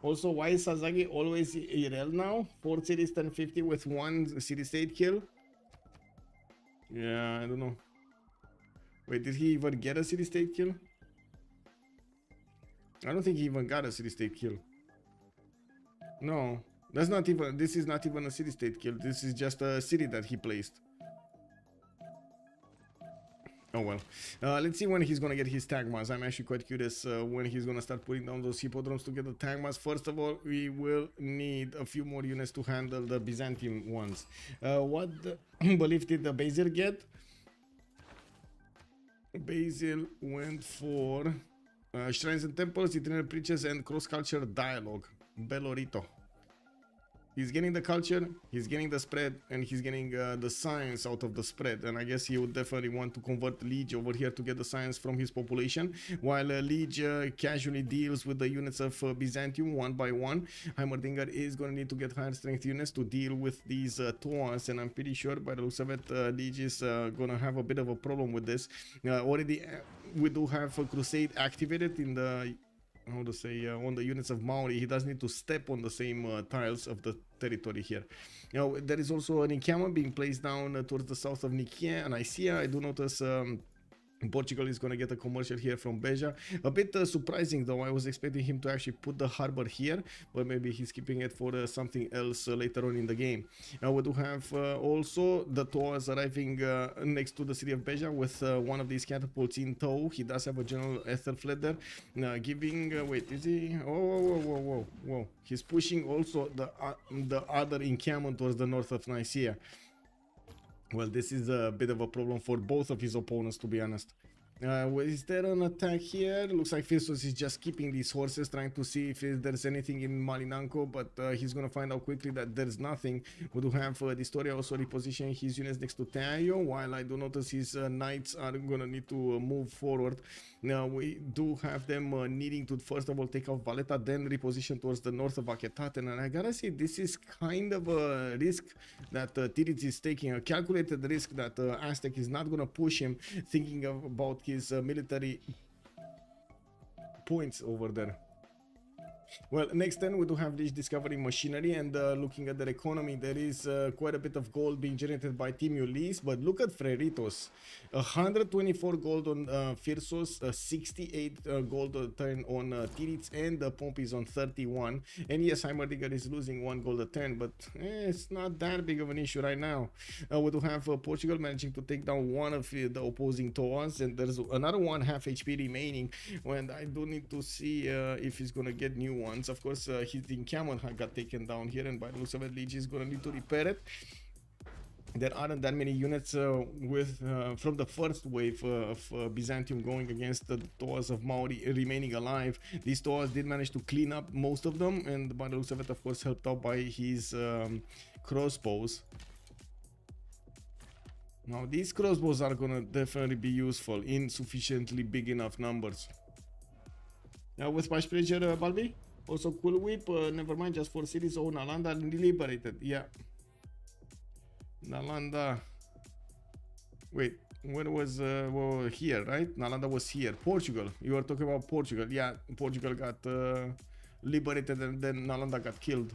[SPEAKER 1] Also, why is Sasagi always IRL now? 4 cities 1050 with 1 city-state kill? Yeah, I don't know. Wait, did he even get a city-state kill? I don't think he even got a city-state kill. No. That's not even, this is not even a city-state kill. This is just a city that he placed. Oh well. Let's see when he's gonna get his Tagmas. I'm actually quite curious when he's gonna start putting down those hippodromes to get the Tagmas. First of all, we will need a few more units to handle the Byzantium ones. What belief did the Basil get? Basil went for Shrines and Temples, Eternal Preachers, and Cross-Culture Dialogue. Bellorito. He's getting the culture, he's getting the spread, and he's getting the science out of the spread. And I guess he would definitely want to convert Liege over here to get the science from his population, while Liege casually deals with the units of Byzantium one by one. Heimerdinger is going to need to get higher strength units to deal with these Toas, and I'm pretty sure by the looks of it, Liege is going to have a bit of a problem with this. Already we do have a crusade activated in the how to say, on the units of Maori. He doesn't need to step on the same tiles of the territory here. Now, there is also an encampment being placed down towards the south of Nicaea. I do notice Portugal is going to get a commercial here from Beja. A bit surprising though. I was expecting him to actually put the harbor here, but maybe he's keeping it for something else later on in the game. Now we do have also the Toas arriving next to the city of Beja with one of these catapults in tow. He does have a General Ethelfled there, giving wait, is he? Whoa. He's pushing also the other encampment towards the north of Nicaea. Well, this is a bit of a problem for both of his opponents, to be honest. Is there an attack here? Looks like Freritos is just keeping these horses, trying to see if there's anything in Malinanco, but he's gonna find out quickly that there's nothing. We do have Distoria also repositioning his units next to Teayo, while I do notice his knights are gonna need to move forward. Now we do have them needing to first of all take out Valletta, then reposition towards the north of Achetaten, and I gotta say this is kind of a risk that Tirits is taking, a calculated risk that Aztec is not gonna push him, thinking about his military points over there. Well, next then we do have this discovering machinery, and looking at their economy, there is quite a bit of gold being generated by Team Ulyss, but look at Freritos, 124 gold on Firsos, 68 gold a turn on Tirits, and Pompey is on 31, and yes, Heimerdinger is losing 1 gold a turn, but it's not that big of an issue right now. We do have Portugal managing to take down one of the opposing Toas, and there's another one half HP remaining, and I do need to see if he's gonna get new ones. Of course, his encampment got taken down here, and by the looks of it, Liege is gonna need to repair it. There aren't that many units from the first wave of Byzantium going against the Toas of Maori remaining alive. These Toas did manage to clean up most of them, and by the looks of it, of course, helped out by his crossbows. Now, these crossbows are gonna definitely be useful in sufficiently big enough numbers. Now, with much pleasure, Balbi. Also, Cool Whip, never mind, just for cities. Oh, Nalanda liberated. Yeah. Nalanda. Wait, where was well, here, right? Nalanda was here. Portugal. You were talking about Portugal. Yeah, Portugal got liberated, and then Nalanda got killed.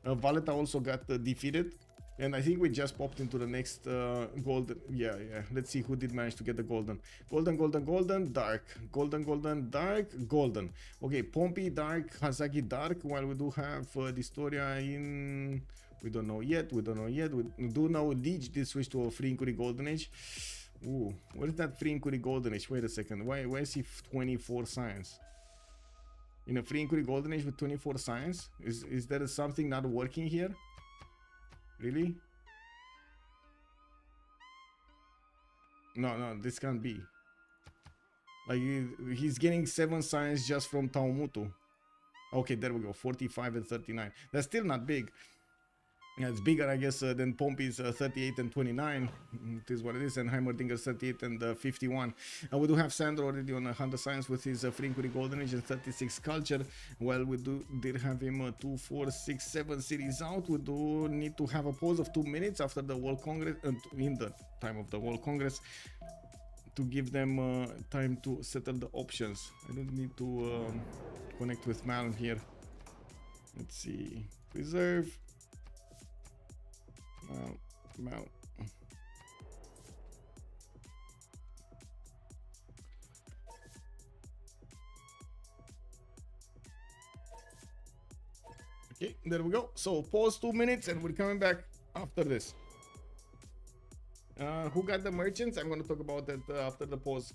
[SPEAKER 1] Valletta also got defeated. And I think we just popped into the next golden. Yeah. Let's see who did manage to get the golden. Golden, dark. Golden. Okay, Pompey, dark. Hazaki, dark. While we do have Distoria in. We don't know yet. We do know Liege did switch to a free inquiry golden age. Ooh, what is that free inquiry golden age? Wait a second. Why is he 24 science? In a free inquiry golden age with 24 science? Is there something not working here? Really? No, this can't be. Like, he's getting 7 science just from Taumutu. Okay, there we go. 45 and 39. That's still not big. Yeah, it's bigger, I guess, than Pompey's 38 and 29. It is what it is. And Heimerdinger's 38 and 51. We do have Sandro already on 100 science with his free inquiry golden age and 36 culture. Well, we did have him 2, 4, 6, 7 cities out. We do need to have a pause of 2 minutes after the World Congress, in the time of the World Congress, to give them time to settle the options. I don't need to connect with Malm here. Let's see. Preserve. Mount. Okay, there we go. So pause 2 minutes, and we're coming back after this. Who got the merchants? I'm going to talk about that after the pause.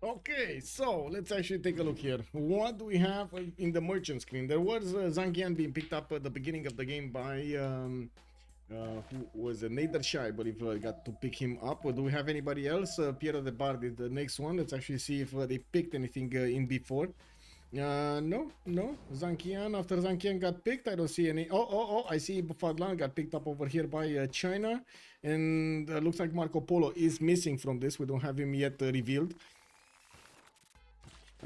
[SPEAKER 1] Okay, so let's actually take a look here. What do we have in the merchant screen? There was Zangian being picked up at the beginning of the game by who was a Nader, I believe, got to pick him up. Do we have anybody else? Piero de Bardi, the next one. Let's actually see if they picked anything in before. No. Zankian, after Zankian got picked, I don't see any. Oh, I see Fadlan got picked up over here by China. And looks like Marco Polo is missing from this. We don't have him yet revealed.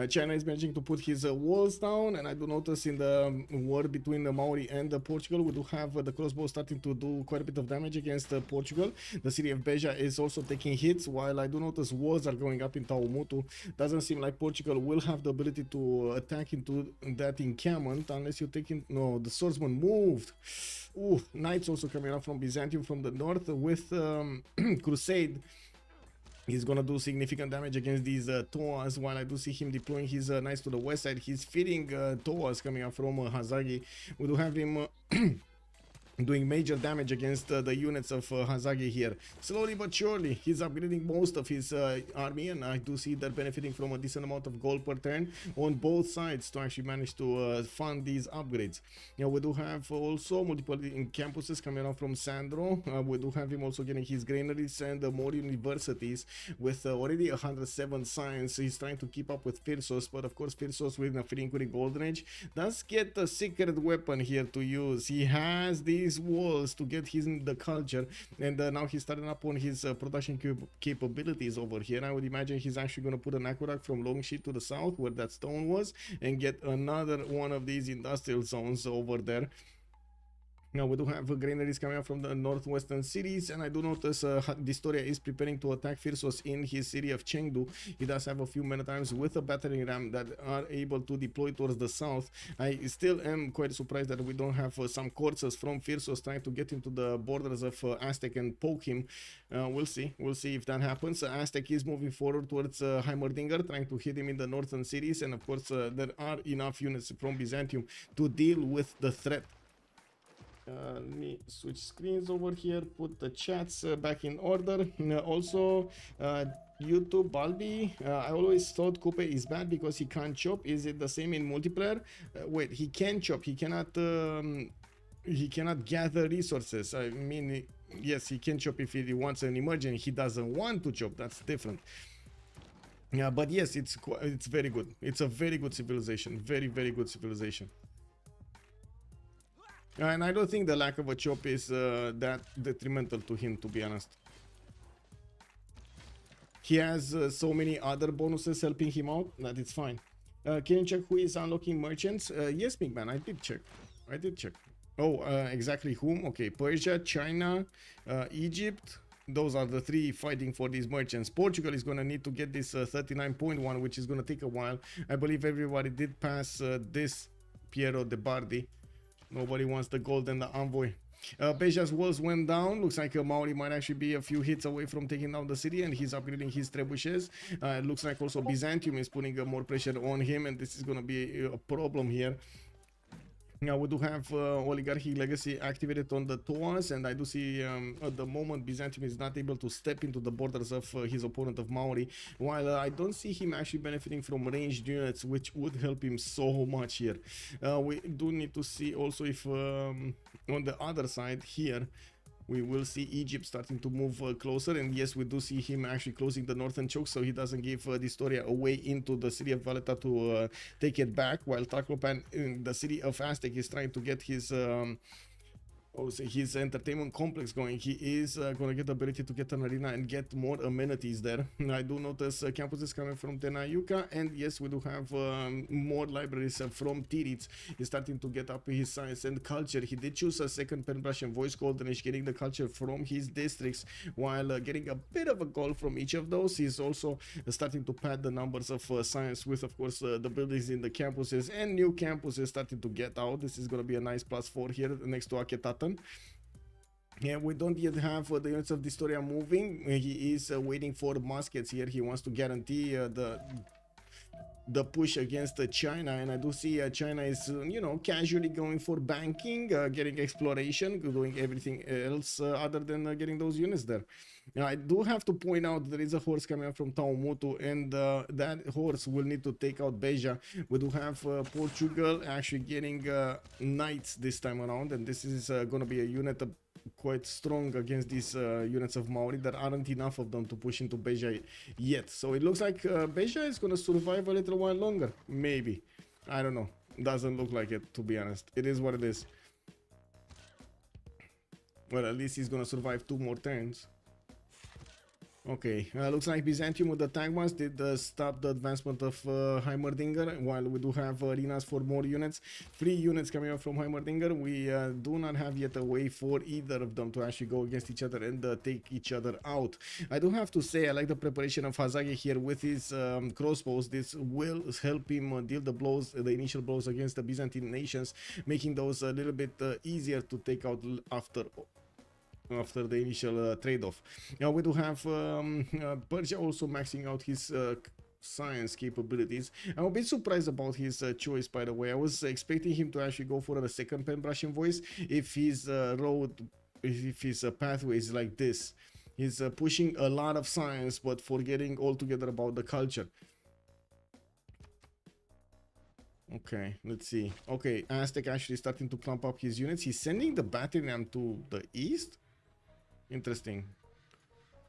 [SPEAKER 1] China is managing to put his walls down, and I do notice in the war between the Maori and Portugal, we do have the crossbow starting to do quite a bit of damage against Portugal. The city of Beja is also taking hits, while I do notice walls are going up in Taumutu. Doesn't seem like Portugal will have the ability to attack into that encampment unless you take in... No, the swordsman moved. Ooh, knights also coming up from Byzantium from the north with Crusade. He's gonna do significant damage against these Toas, while I do see him deploying his knights to the west side. He's feeding Toas coming up from Hazagi. We do have him doing major damage against the units of Hazagi here. Slowly but surely, he's upgrading most of his army, and I do see that benefiting from a decent amount of gold per turn on both sides to actually manage to fund these upgrades. Yeah, we do have also multiple campuses coming out from Sandro. We do have him also getting his granaries and more universities with already 107 science. He's trying to keep up with Firsos, but of course Firsos with a Firinkuri Golden Age does get a secret weapon here to use. He has these walls to get his the culture, and now he's starting up on his production capabilities over here. I would imagine he's actually going to put an aqueduct from Longsheet to the south where that stone was and get another one of these industrial zones over there. Now we do have granaries coming up from the northwestern cities, and I do notice Distoria is preparing to attack Firsos in his city of Chengdu. He does have a few men at times with a battering ram that are able to deploy towards the south. I still am quite surprised that we don't have some courses from Firsos trying to get into the borders of Aztec and poke him. We'll see if that happens. Aztec is moving forward towards Heimerdinger, trying to hit him in the northern cities, and of course there are enough units from Byzantium to deal with the threat. Let me switch screens over here, put the chats back in order. Also, YouTube Balbi, I always thought Coupe is bad because he can't chop. Is it the same in multiplayer? Wait, he can chop. He cannot gather resources. I mean, yes, he can chop if he wants an emergency. He doesn't want to chop. That's different. Yeah, but yes, it's very good. It's a very good civilization. Very, very good civilization. And I don't think the lack of a chop is that detrimental to him, to be honest. He has so many other bonuses helping him out that it's fine. Can you check who is unlocking merchants? Yes, big man, I did check. Oh, exactly whom? Okay, Persia, China, Egypt. Those are the three fighting for these merchants. Portugal is going to need to get this 39.1, which is going to take a while. I believe everybody did pass this Piero de Bardi. Nobody wants the gold and the envoy. Beja's walls went down. Looks like Maori might actually be a few hits away from taking down the city, and he's upgrading his trebuchets. It looks like also Byzantium is putting more pressure on him, and this is going to be a problem here. Now we do have Oligarchy Legacy activated on the Toas, and I do see at the moment Byzantium is not able to step into the borders of his opponent of Maori, while I don't see him actually benefiting from ranged units, which would help him so much here. We do need to see also if on the other side here we will see Egypt starting to move closer, and yes, we do see him actually closing the northern choke so he doesn't give Distoria away into the city of Valletta to take it back, while Taclopan in the city of Aztec is trying to get his his entertainment complex going. He is going to get the ability to get an arena and get more amenities there. I do notice campuses coming from Tenayuka, and yes, we do have more libraries from Tirits. He's starting to get up his science and culture. He did choose a second pen brush and voice golden age, getting the culture from his districts, while getting a bit of a goal from each of those. He's also starting to pad the numbers of science with, of course, the buildings in the campuses and new campuses starting to get out. This is going to be a nice +4 here next to Aketatan. Yeah, we don't yet have the units of Distoria moving. He is waiting for muskets here. He wants to guarantee the push against China, and I do see China is, you know, casually going for banking, getting exploration, doing everything else other than getting those units there. Now, I do have to point out there is a horse coming up from Taumotu, and that horse will need to take out Beja. We do have Portugal actually getting knights this time around, and this is going to be a unit quite strong against these units of Maori. There aren't enough of them to push into Beja yet. So it looks like Beja is going to survive a little while longer. Maybe. I don't know. Doesn't look like it, to be honest. It is what it is. Well, at least he's going to survive 2 more turns. Okay, looks like Byzantium with the tank ones did stop the advancement of Heimerdinger, while we do have arenas for more units. 3 units coming up from Heimerdinger. We do not have yet a way for either of them to actually go against each other and take each other out. I do have to say I like the preparation of Hazage here with his crossbows. This will help him deal the blows, the initial blows against the Byzantine nations, making those a little bit easier to take out after the initial trade-off. Now we do have Persia also maxing out his science capabilities. I'm a bit surprised about his choice, by the way. I was expecting him to actually go for a second pen brush invoice if his pathway is like this. He's pushing a lot of science but forgetting altogether about the culture. Okay, let's see. Okay, Aztec actually starting to clump up his units. He's sending the battle ram to the east. Interesting.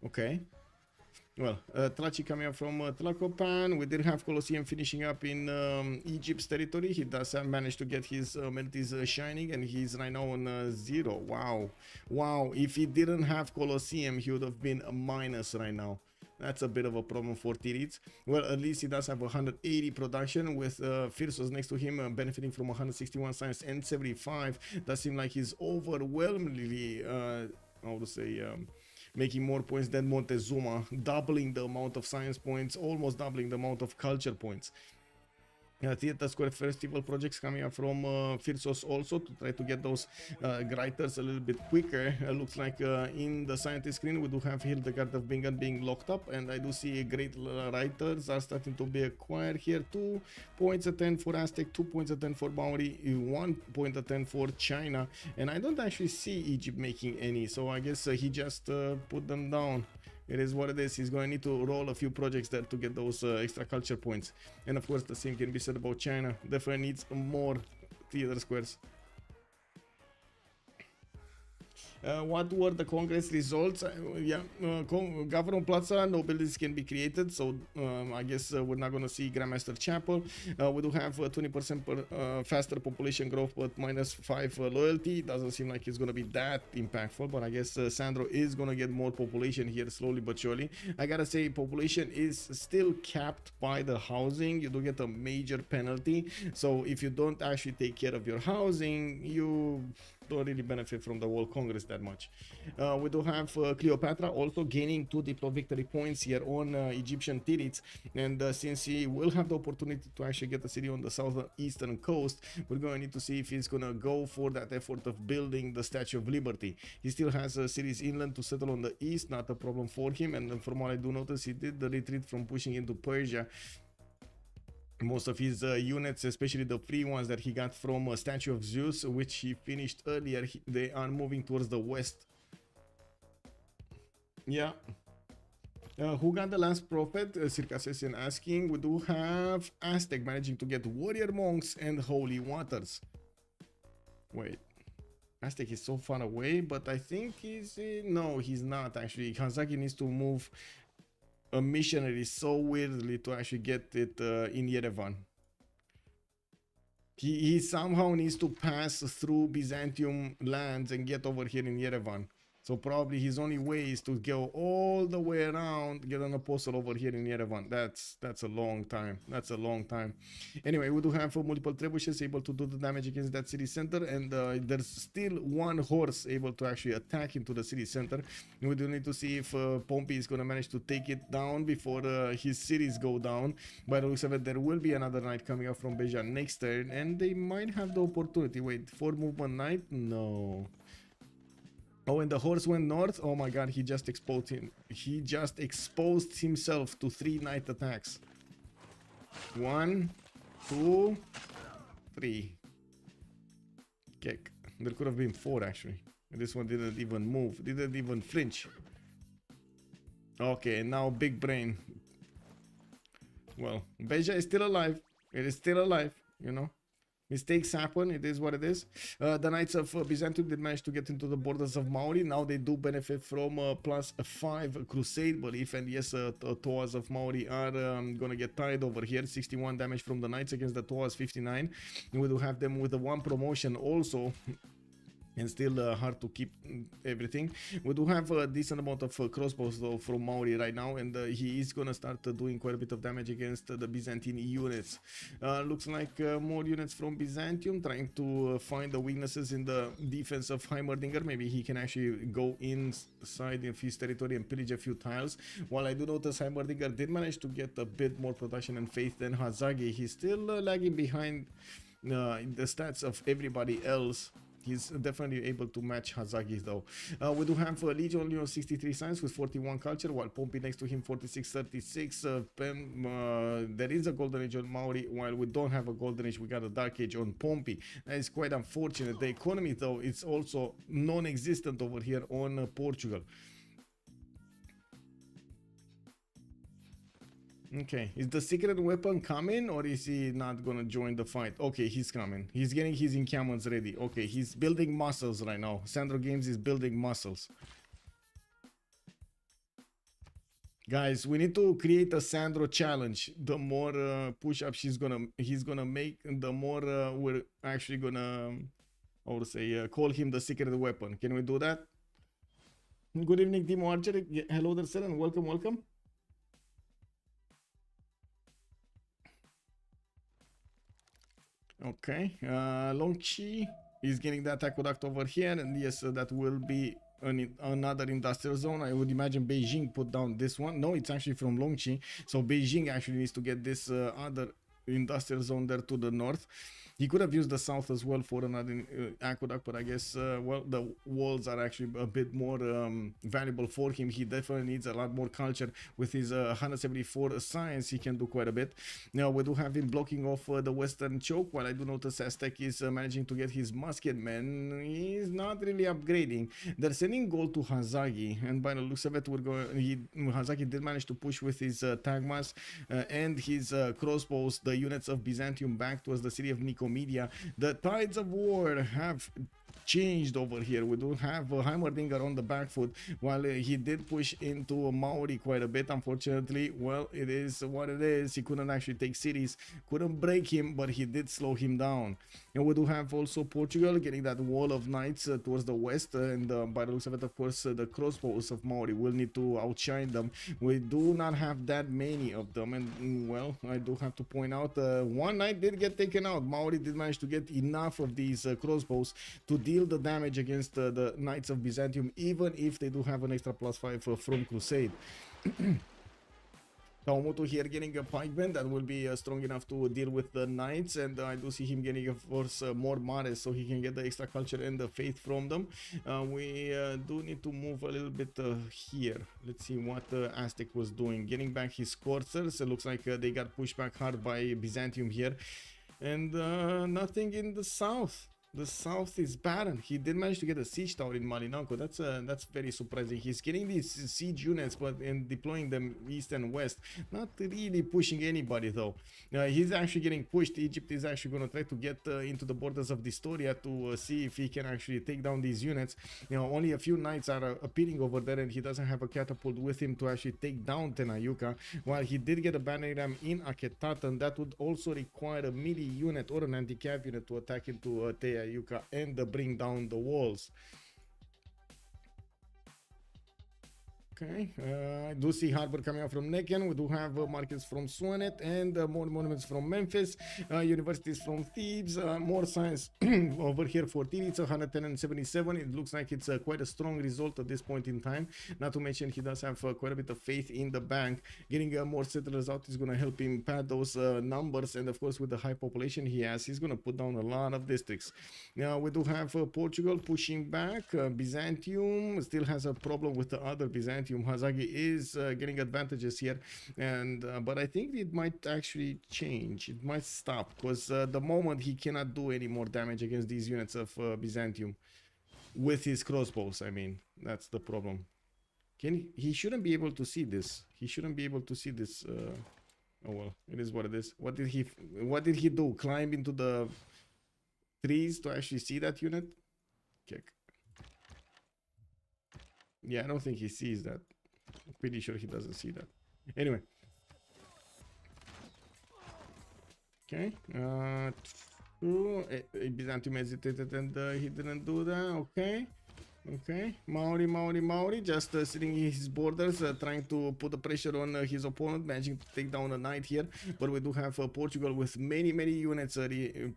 [SPEAKER 1] Okay. Well, Traci coming up from Tlacopan. We did have Colosseum finishing up in Egypt's territory. He does have managed to get his melodies shining, and he's right now on 0. Wow. Wow. If he didn't have Colosseum, he would have been a minus right now. That's a bit of a problem for Tirits. Well, at least he does have 180 production with Freritos next to him benefiting from 161 science and 75. Does seem like he's overwhelmingly, how to say, making more points than Montezuma, doubling the amount of science points, almost doubling the amount of culture points. Theater Square Festival projects coming up from Freritos also to try to get those Greiters a little bit quicker. Looks like in the scientist screen we do have Hildegard of Bingen being locked up, and I do see great writers are starting to be acquired here. 2 points a 10 for Aztec, 2 points a 10 for Maori, 1 point a 10 for China, and I don't actually see Egypt making any, so I guess he just put them down. It is what it is. He's going to need to roll a few projects there to get those extra culture points. And of course, the same can be said about China. Definitely needs more theater squares. What were the Congress results? Government Plaza, no buildings can be created, so I guess we're not going to see Grandmaster Chapel. We do have 20% faster population growth, but -5 loyalty. Doesn't seem like it's going to be that impactful, but I guess Sandro is going to get more population here slowly but surely. I gotta say, population is still capped by the housing. You do get a major penalty, so if you don't actually take care of your housing, you don't really benefit from the World Congress that much. We do have Cleopatra also gaining 2 Diplo victory points here on Egyptian Tirits, and since he will have the opportunity to actually get the city on the southeastern coast, we're going to need to see if he's going to go for that effort of building the Statue of Liberty. He still has cities inland to settle on the east, not a problem for him, and from what I do notice, he did the retreat from pushing into Persia. Most of his units, especially the free ones that he got from Statue of Zeus, which he finished earlier, they are moving towards the west. Yeah. Who got the last prophet? Circassian asking. We do have Aztec managing to get warrior monks and holy waters. Wait. Aztec is so far away, but I think he's... no, he's not actually. Kazaki needs to move a missionary so weirdly to actually get it in Yerevan. He somehow needs to pass through Byzantium lands and get over here in Yerevan. So probably his only way is to go all the way around, get an apostle over here in Yerevan. That's a long time. That's a long time. Anyway, we do have multiple trebuchets able to do the damage against that city center, and there's still 1 horse able to actually attack into the city center. And we do need to see if Pompey is going to manage to take it down before his cities go down. By the looks of it, there will be another knight coming up from Beja next turn, and they might have the opportunity. Wait, 4 movement knight? No. Oh, and the horse went north. Oh my god, he just exposed him. He just exposed himself to 3 knight attacks. 1, 2, 3. Kick. There could have been 4 actually. This one didn't even move, didn't even flinch. Okay, now big brain. Well, Beja is still alive. It is still alive, you know. Mistakes happen, it is what it is. The Knights of Byzantium did manage to get into the borders of Maori. Now they do benefit from +5 Crusade belief. And yes, Toas of Maori are gonna get tied over here. 61 damage from the Knights against the Toas 59. We do have them with the 1 promotion also. And still hard to keep everything. We do have a decent amount of crossbows though from Maori right now, and he is gonna start doing quite a bit of damage against the Byzantine units. Looks like more units from Byzantium trying to find the weaknesses in the defense of Heimerdinger. Maybe he can actually go inside of his territory and pillage a few tiles. While I do notice Heimerdinger did manage to get a bit more production and faith than Hazagi, he's still lagging behind the stats of everybody else. He's definitely able to match Hazagi though. We do have Legion only on 63 science with 41 culture, while Pompey next to him 46-36. There is a Golden Age on Maori, while we don't have a Golden Age, we got a Dark Age on Pompey. That is quite unfortunate. The economy though is also non-existent over here on Portugal. Okay, is the secret weapon coming or is he not gonna join the fight? Okay, he's coming. He's getting his encampments ready. Okay, he's building muscles right now. Sandro Games is building muscles. Guys, we need to create a Sandro challenge. The more push-ups he's gonna make, the more we're actually gonna, I would say, call him the secret weapon. Can we do that? Good evening, Timo Archer. Hello there, sir, and welcome, welcome. Okay, Longchi is getting that aqueduct over here, and yes, that will be another industrial zone. I would imagine Beijing put down this one. No, it's actually from Longchi, so Beijing actually needs to get this other industrial zone there to the north. He could have used the south as well for another aqueduct, but I guess, well, the walls are actually a bit more valuable for him. He definitely needs a lot more culture. With his 174 science, he can do quite a bit. Now, we do have him blocking off the western choke, while I do notice Aztec is managing to get his musketmen. He's not really upgrading. They're sending gold to Hazagi, and by the looks of it, Hazagi did manage to push with his Tagmas and his crossbows the units of Byzantium back towards the city of Nicomedia. The tides of war have changed over here. We do have Heimerdinger on the back foot, while he did push into Maori quite a bit. Unfortunately, well, it is what it is. He couldn't actually take cities, couldn't break him, but he did slow him down. And we do have also Portugal getting that wall of knights towards the west, and by the looks of it, of course, the crossbows of Maori will need to outshine them. We do not have that many of them, and well, I do have to point out one knight did get taken out. Maori did manage to get enough of these crossbows to deal the damage against the Knights of Byzantium, even if they do have an extra +5 from Crusade. Taumutu here getting a pikeman that will be strong enough to deal with the knights, and I do see him getting, of course, more mares, so he can get the extra culture and the faith from them. We do need to move a little bit here. Let's see what Aztec was doing. Getting back his coursers. It looks like they got pushed back hard by Byzantium here, and nothing in the south. The south is barren. He did manage to get a siege tower in Malinauco. That's very surprising. He's getting these siege units, but and deploying them east and west. Not really pushing anybody though. He's actually getting pushed. Egypt is actually going to try to get into the borders of Distoria to see if he can actually take down these units. You know, only a few knights are appearing over there, and he doesn't have a catapult with him to actually take down Tenayuka. While he did get a battering ram in Aketatan, that would also require a melee unit or an anti-cav unit to attack into Tenayuka and bring down the walls. Okay, I do see harbor coming out from Necken. We do have markets from Swanet and more monuments from Memphis, universities from Thebes, more science over here for Thebes. It's 110 and 77. It looks like it's quite a strong result at this point in time. Not to mention he does have quite a bit of faith in the bank. Getting more settlers out is going to help him pad those numbers, and of course with the high population he has, he's going to put down a lot of districts. Now we do have Portugal pushing back. Byzantium still has a problem with the other Byzantium Byzantium. Hazagi is getting advantages here, and but I think it might actually change. It might stop, because the moment he cannot do any more damage against these units of Byzantium with his crossbows. I mean, that's the problem. He shouldn't be able to see this. He shouldn't be able to see this. Oh well, it is what it is. What did he do? Climb into the trees to actually see that unit? Kick. Yeah, I don't think he sees that. I'm pretty sure he doesn't see that. Anyway. Okay. Byzantium hesitated and he didn't do that. Okay. Okay. Maori, just sitting in his borders, trying to put the pressure on his opponent, managing to take down a knight here. But we do have Portugal with many units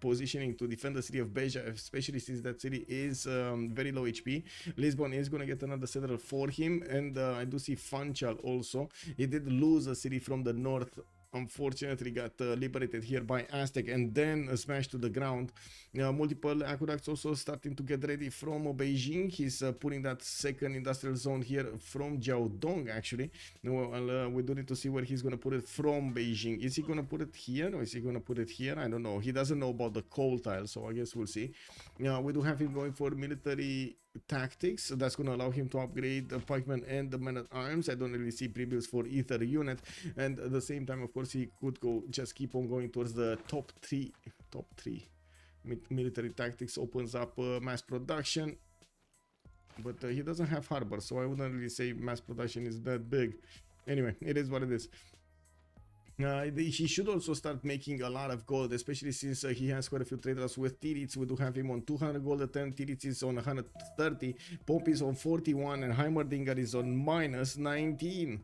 [SPEAKER 1] positioning to defend the city of Beja, especially since that city is very low HP. Lisbon is going to get another settler for him, and I do see Funchal also. He did lose a city from the north. Unfortunately got liberated here by Aztec and then smashed to the ground. Multiple aqueducts also starting to get ready from Beijing. He's putting that second industrial zone here from Jiaodong actually. Well, we do need to see where he's going to put it from Beijing. Is he going to put it here or is he going to put it here? I don't know. He doesn't know about the coal tile, so I guess we'll see. We do have him going for military tactics, so that's going to allow him to upgrade the pikemen and the men-at-arms. I don't really see prebuilds for either unit, and at the same time, of course, he could go just keep on going towards the top three. Military tactics opens up mass production, but he doesn't have harbor, so I wouldn't really say mass production is that big. Anyway, it is what it is. He should also start making a lot of gold, especially since he has quite a few traders with Tirits. We do have him on 200 gold at 10, Tirits is on 130, Pomp is on 41, and Heimerdinger is on minus 19.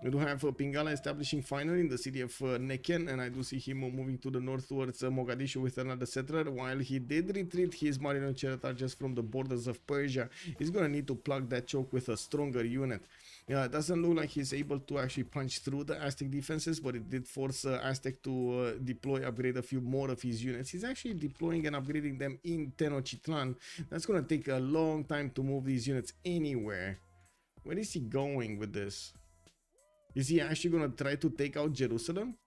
[SPEAKER 1] We do have Pingala establishing finally in the city of Neken, and I do see him moving to the north towards Mogadishu with another settler. While he did retreat his Marino Cheratar just from the borders of Persia, he's gonna need to plug that choke with a stronger unit. It doesn't look like he's able to actually punch through the Aztec defenses, but it did force Aztec to upgrade a few more of his units. He's actually deploying and upgrading them in Tenochtitlan. That's gonna take a long time to move these units anywhere. Where is he going with this? Is he actually going to try to take out Jerusalem?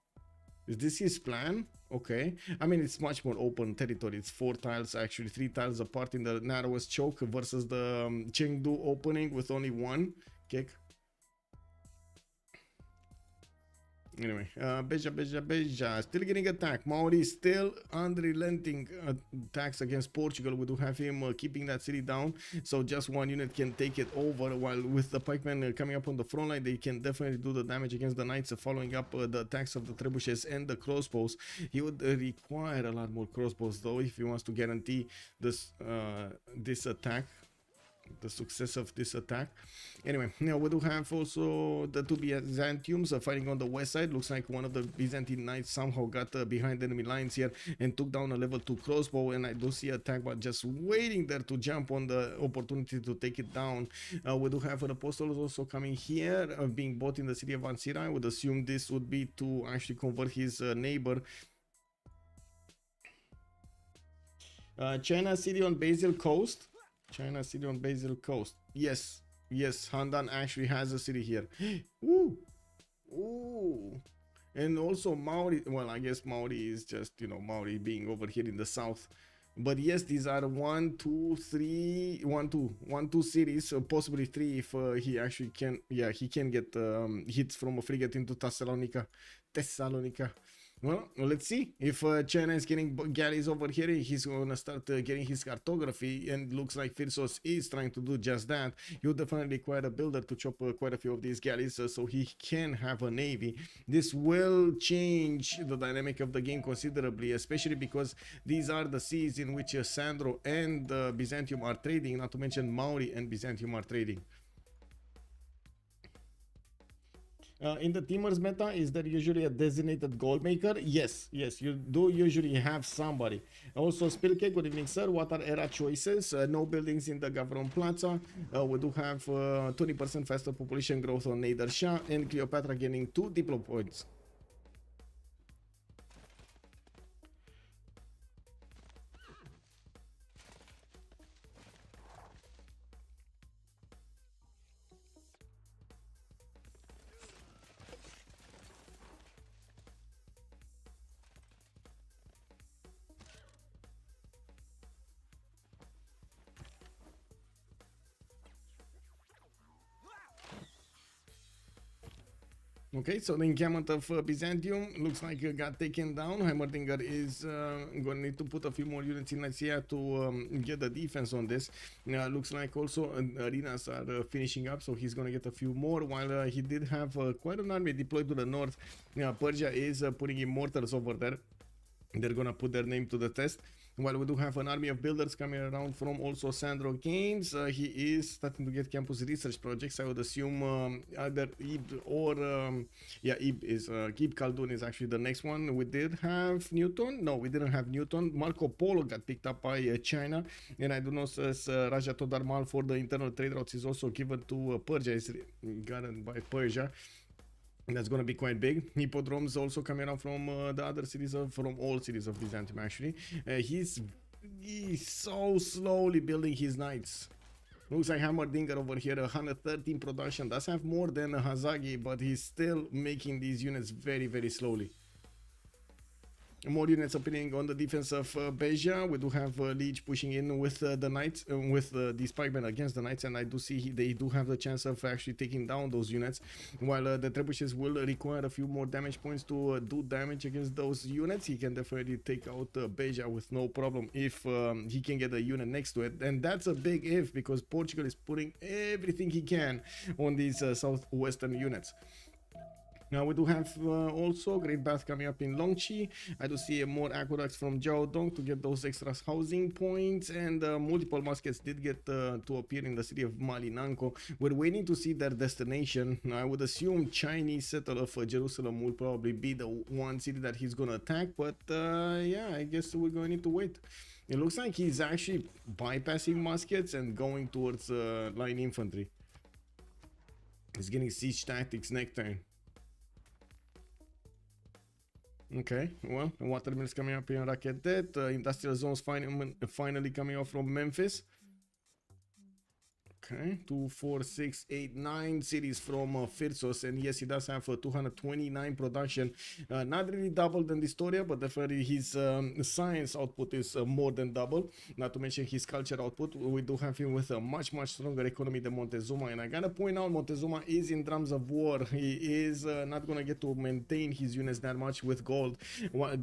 [SPEAKER 1] Is this his plan? Okay. I mean, it's much more open territory. It's 4 tiles, actually 3 tiles apart in the narrowest choke versus the Chengdu opening with only 1 kick. Anyway, Beja, still getting attacked. Maori still unrelenting attacks against Portugal. We do have him keeping that city down, so just 1 unit can take it over, while with the pikemen coming up on the front line, they can definitely do the damage against the knights, following up the attacks of the trebuchets and the crossbows. He would require a lot more crossbows though if he wants to guarantee this attack, the success of this attack. Anyway, now we do have also the 2 Byzantiums fighting on the west side. Looks like one of the Byzantine knights somehow got behind enemy lines here and took down a level 2 crossbow, and I do see attack but just waiting there to jump on the opportunity to take it down. We do have an apostles also coming here, being bought in the city of Ansira. I would assume this would be to actually convert his neighbor. China city on Basil Coast. China city on Basil Coast. Yes, Handan actually has a city here. Ooh. And also Maori. Well, I guess Maori is just, Maori being over here in the south. But yes, these are 1, 2 cities, possibly 3 if he actually can. Yeah, he can get hits from a frigate into Thessalonica. Well, let's see. If China is getting galleys over here, he's going to start getting his cartography, and looks like Freritos is trying to do just that. You'll definitely require a builder to chop quite a few of these galleys so he can have a navy. This will change the dynamic of the game considerably, especially because these are the seas in which Sandro and Byzantium are trading, not to mention Maori and Byzantium are trading. In the teamers meta, is there usually a designated goal maker? Yes, you do usually have somebody. Also, Spilke, good evening, sir. What are era choices? No buildings in the Gavron Plaza. We do have 20% faster population growth on Nader Shah, and Cleopatra getting 2 diplo points. Okay, so the encampment of Byzantium looks like got taken down. Heimerdinger is going to need to put a few more units in Nicaea to get the defense on this. Looks like also arenas are finishing up, so he's going to get a few more. While he did have quite an army deployed to the north, Persia is putting immortals over there. They're going to put their name to the test. While we do have an army of builders coming around from also Sandro Games, he is starting to get campus research projects. I would assume either Ib or Ib is Ib Khaldun is actually the next one. We did have Newton. No, we didn't have Newton. Marco Polo got picked up by China, and I do know Raja Todarmal for the internal trade routes is also given to Persia. Is gotten by Persia. That's going to be quite big. Hippodromes also coming out from the other cities from all cities of Byzantium actually. He's so slowly building his knights. Looks like Heimerdinger over here, 113 production. Does have more than Hazagi, but he's still making these units very, very slowly. More units appearing on the defense of Beja. We do have Liege pushing in with the knights, with the spikemen against the knights, and I do see they do have the chance of actually taking down those units. While the trebuchets will require a few more damage points to do damage against those units, he can definitely take out Beja with no problem if he can get a unit next to it. And that's a big if, because Portugal is putting everything he can on these southwestern units. Now we do have also Great Bath coming up in Longchi. I do see more aqueducts from Jiaodong to get those extra housing points, and multiple muskets did get to appear in the city of Malinanco. We're waiting to see their destination. I would assume Chinese settler of Jerusalem will probably be the one city that he's gonna attack, but yeah, I guess we're going to need to wait. It looks like he's actually bypassing muskets and going towards line infantry. He's getting siege tactics next turn. Okay, well, water mills coming up in Raketet, industrial zones finally coming off from Memphis. Okay, 2, 4, 6, 8, 9 cities from Freritos, and yes, he does have 229 production. Not really double than Distoria, but definitely his science output is more than double. Not to mention his culture output. We do have him with a much stronger economy than Montezuma, and I gotta point out Montezuma is in drums of war. He is not gonna get to maintain his units that much with gold.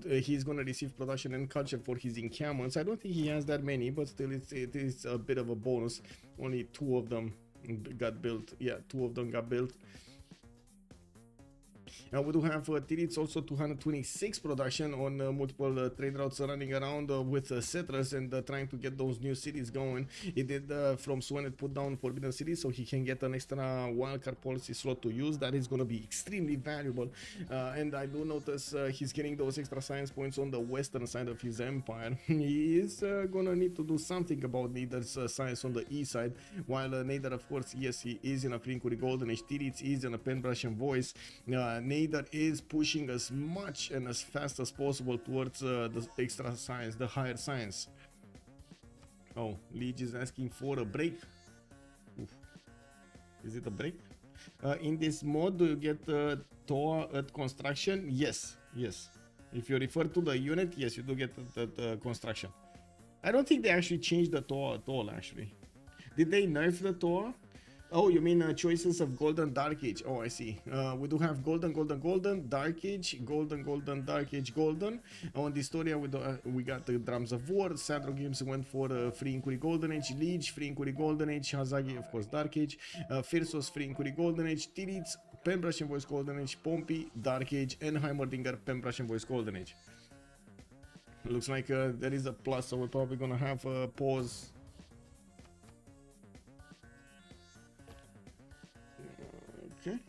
[SPEAKER 1] He's gonna receive production and culture for his encampments. I don't think he has that many, but still it is a bit of a bonus. Only 2 of them got built. Yeah, 2 of them got built. Now we do have Tirits also 226 production on multiple trade routes running around with settlers and trying to get those new cities going. He did from Swenet put down Forbidden City, so he can get an extra wildcard policy slot to use. That is going to be extremely valuable. And I do notice he's getting those extra science points on the western side of his empire. He is going to need to do something about Nader's science on the east side. While Nader, of course, yes, he is in a Frinkuri Golden Age. Tirits is in a Penbrush Voice. Nader is pushing as much and as fast as possible towards the extra science, the higher science. Oh, Liege is asking for a break. Oof. Is it a break? In this mode, do you get TOA at construction? Yes, yes. If you refer to the unit, yes, you do get the construction. I don't think they actually changed the TOA at all, actually. Did they nerf the TOA? Oh, you mean choices of Golden, Dark Age. Oh, I see. We do have Golden, Dark Age, Golden, Dark Age, Golden. On Distoria, we got the Drums of War. Sandro Games went for Free Inquiry Golden Age, Liege, Free Inquiry Golden Age, Hazagi, of course, Dark Age, Firsos, Free Inquiry Golden Age, Tirits, Penbrush and Voice Golden Age, Pompey, Dark Age, and Heimerdinger, Penbrush and Voice Golden Age. Looks like there is a plus, so we're probably gonna have a pause. Okay.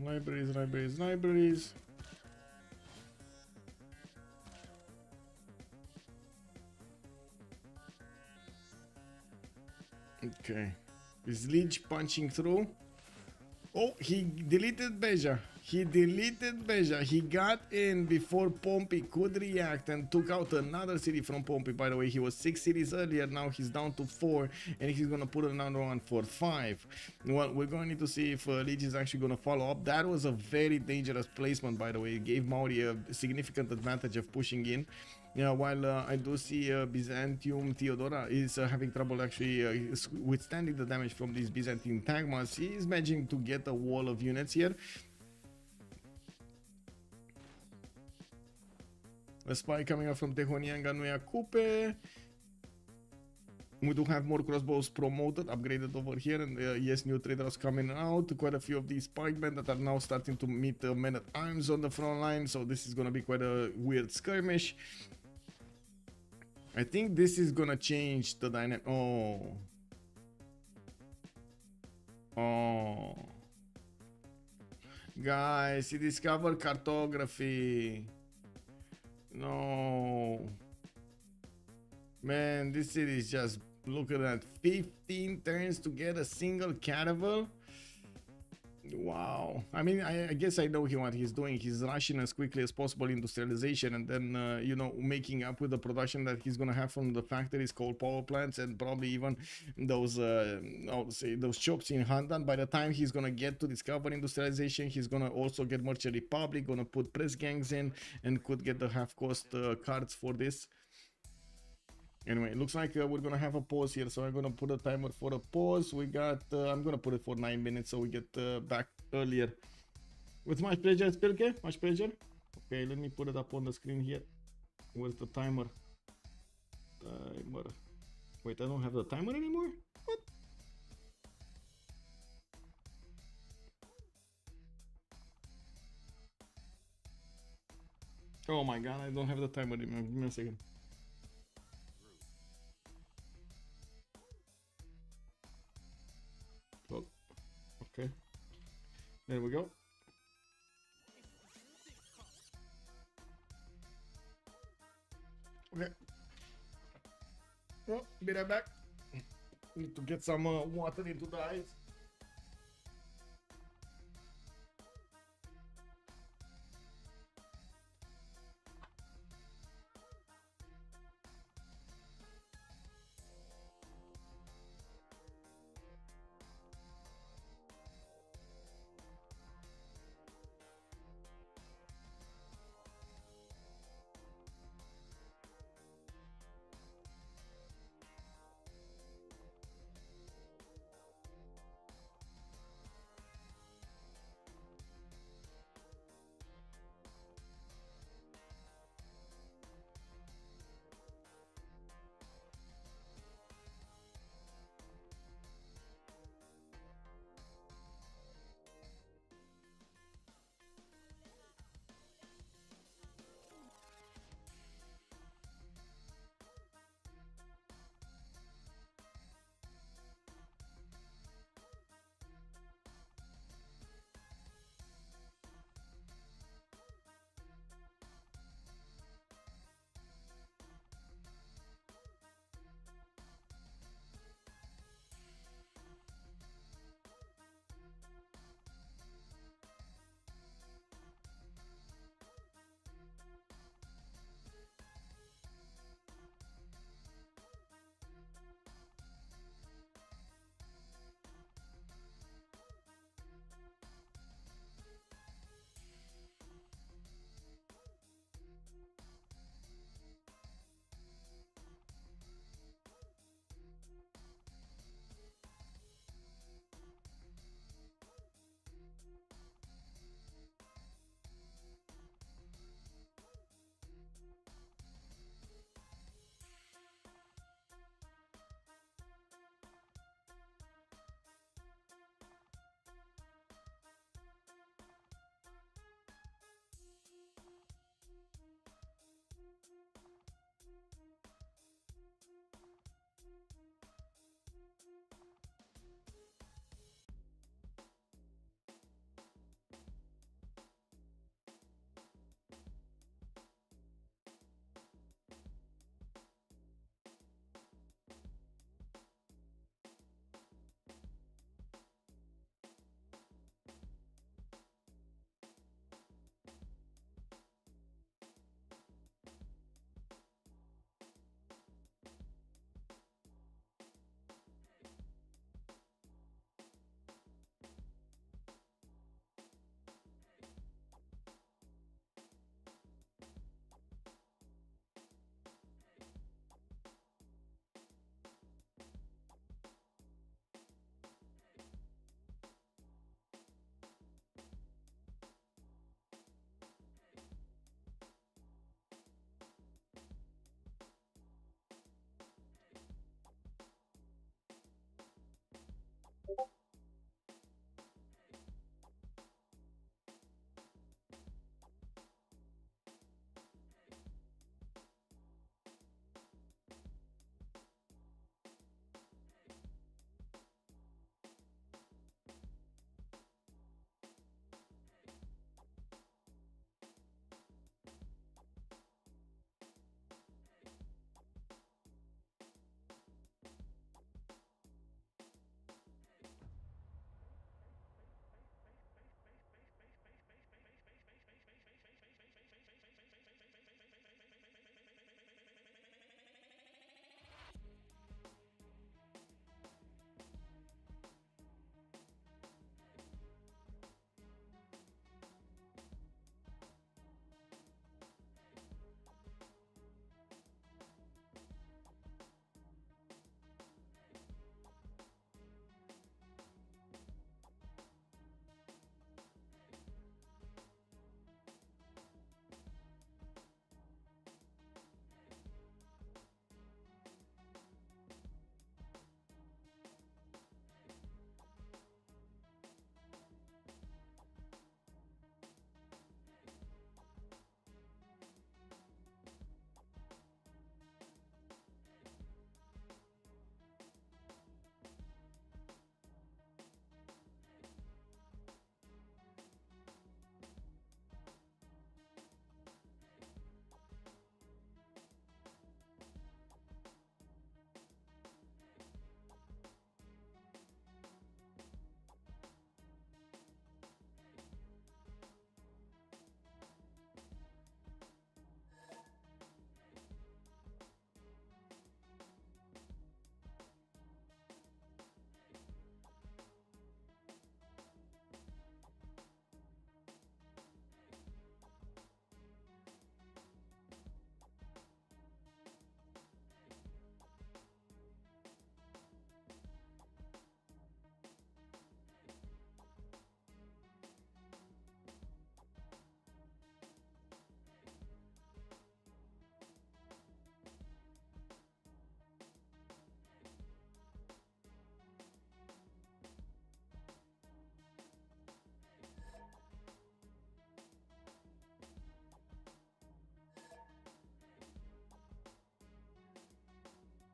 [SPEAKER 1] Libraries. Okay. Is Liege punching through? Oh, he deleted Beja. He deleted Beja. He got in before Pompey could react and took out another city from Pompey. By the way, he was 6 cities earlier. Now he's down to 4, and he's gonna put another one for 5. Well, we're going to need to see if Leech is actually gonna follow up. That was a very dangerous placement, by the way. It gave Mauri a significant advantage of pushing in. Yeah, while I do see Byzantium Theodora is having trouble actually withstanding the damage from these Byzantine Tagmas. He is managing to get a wall of units here. A spy coming up from Tehonianga Nuia Coupe. We do have more crossbows promoted, upgraded over here, and yes, new traders coming out. Quite a few of these pikemen that are now starting to meet men at arms on the front line, so this is gonna be quite a weird skirmish. I think this is gonna change the dynamic. Oh. Guys, he discovered cartography. No. Man, this city is just, look at that, 15 turns to get a single caravel. Wow. I mean, I guess I know what he's doing. He's rushing as quickly as possible industrialization, and then you know, making up with the production that he's gonna have from the factories, coal power plants, and probably even those I'll say those shops in Handan. By the time he's gonna get to discover industrialization, he's gonna also get Merchant Republic, gonna put press gangs in, and could get the half cost cards for this. Anyway, it looks like we're gonna have a pause here, so I'm gonna put a timer for a pause. We got I'm gonna put it for 9 minutes so we get back earlier. With much pleasure, Spilke, much pleasure. Okay, let me put it up on the screen here. Where's the timer? Timer. Wait, I don't have the timer anymore? What? Oh my god, I don't have the timer anymore. Give me a second. Oh, okay. There we go. Okay. Well, be right back. Need to get some water into the eyes.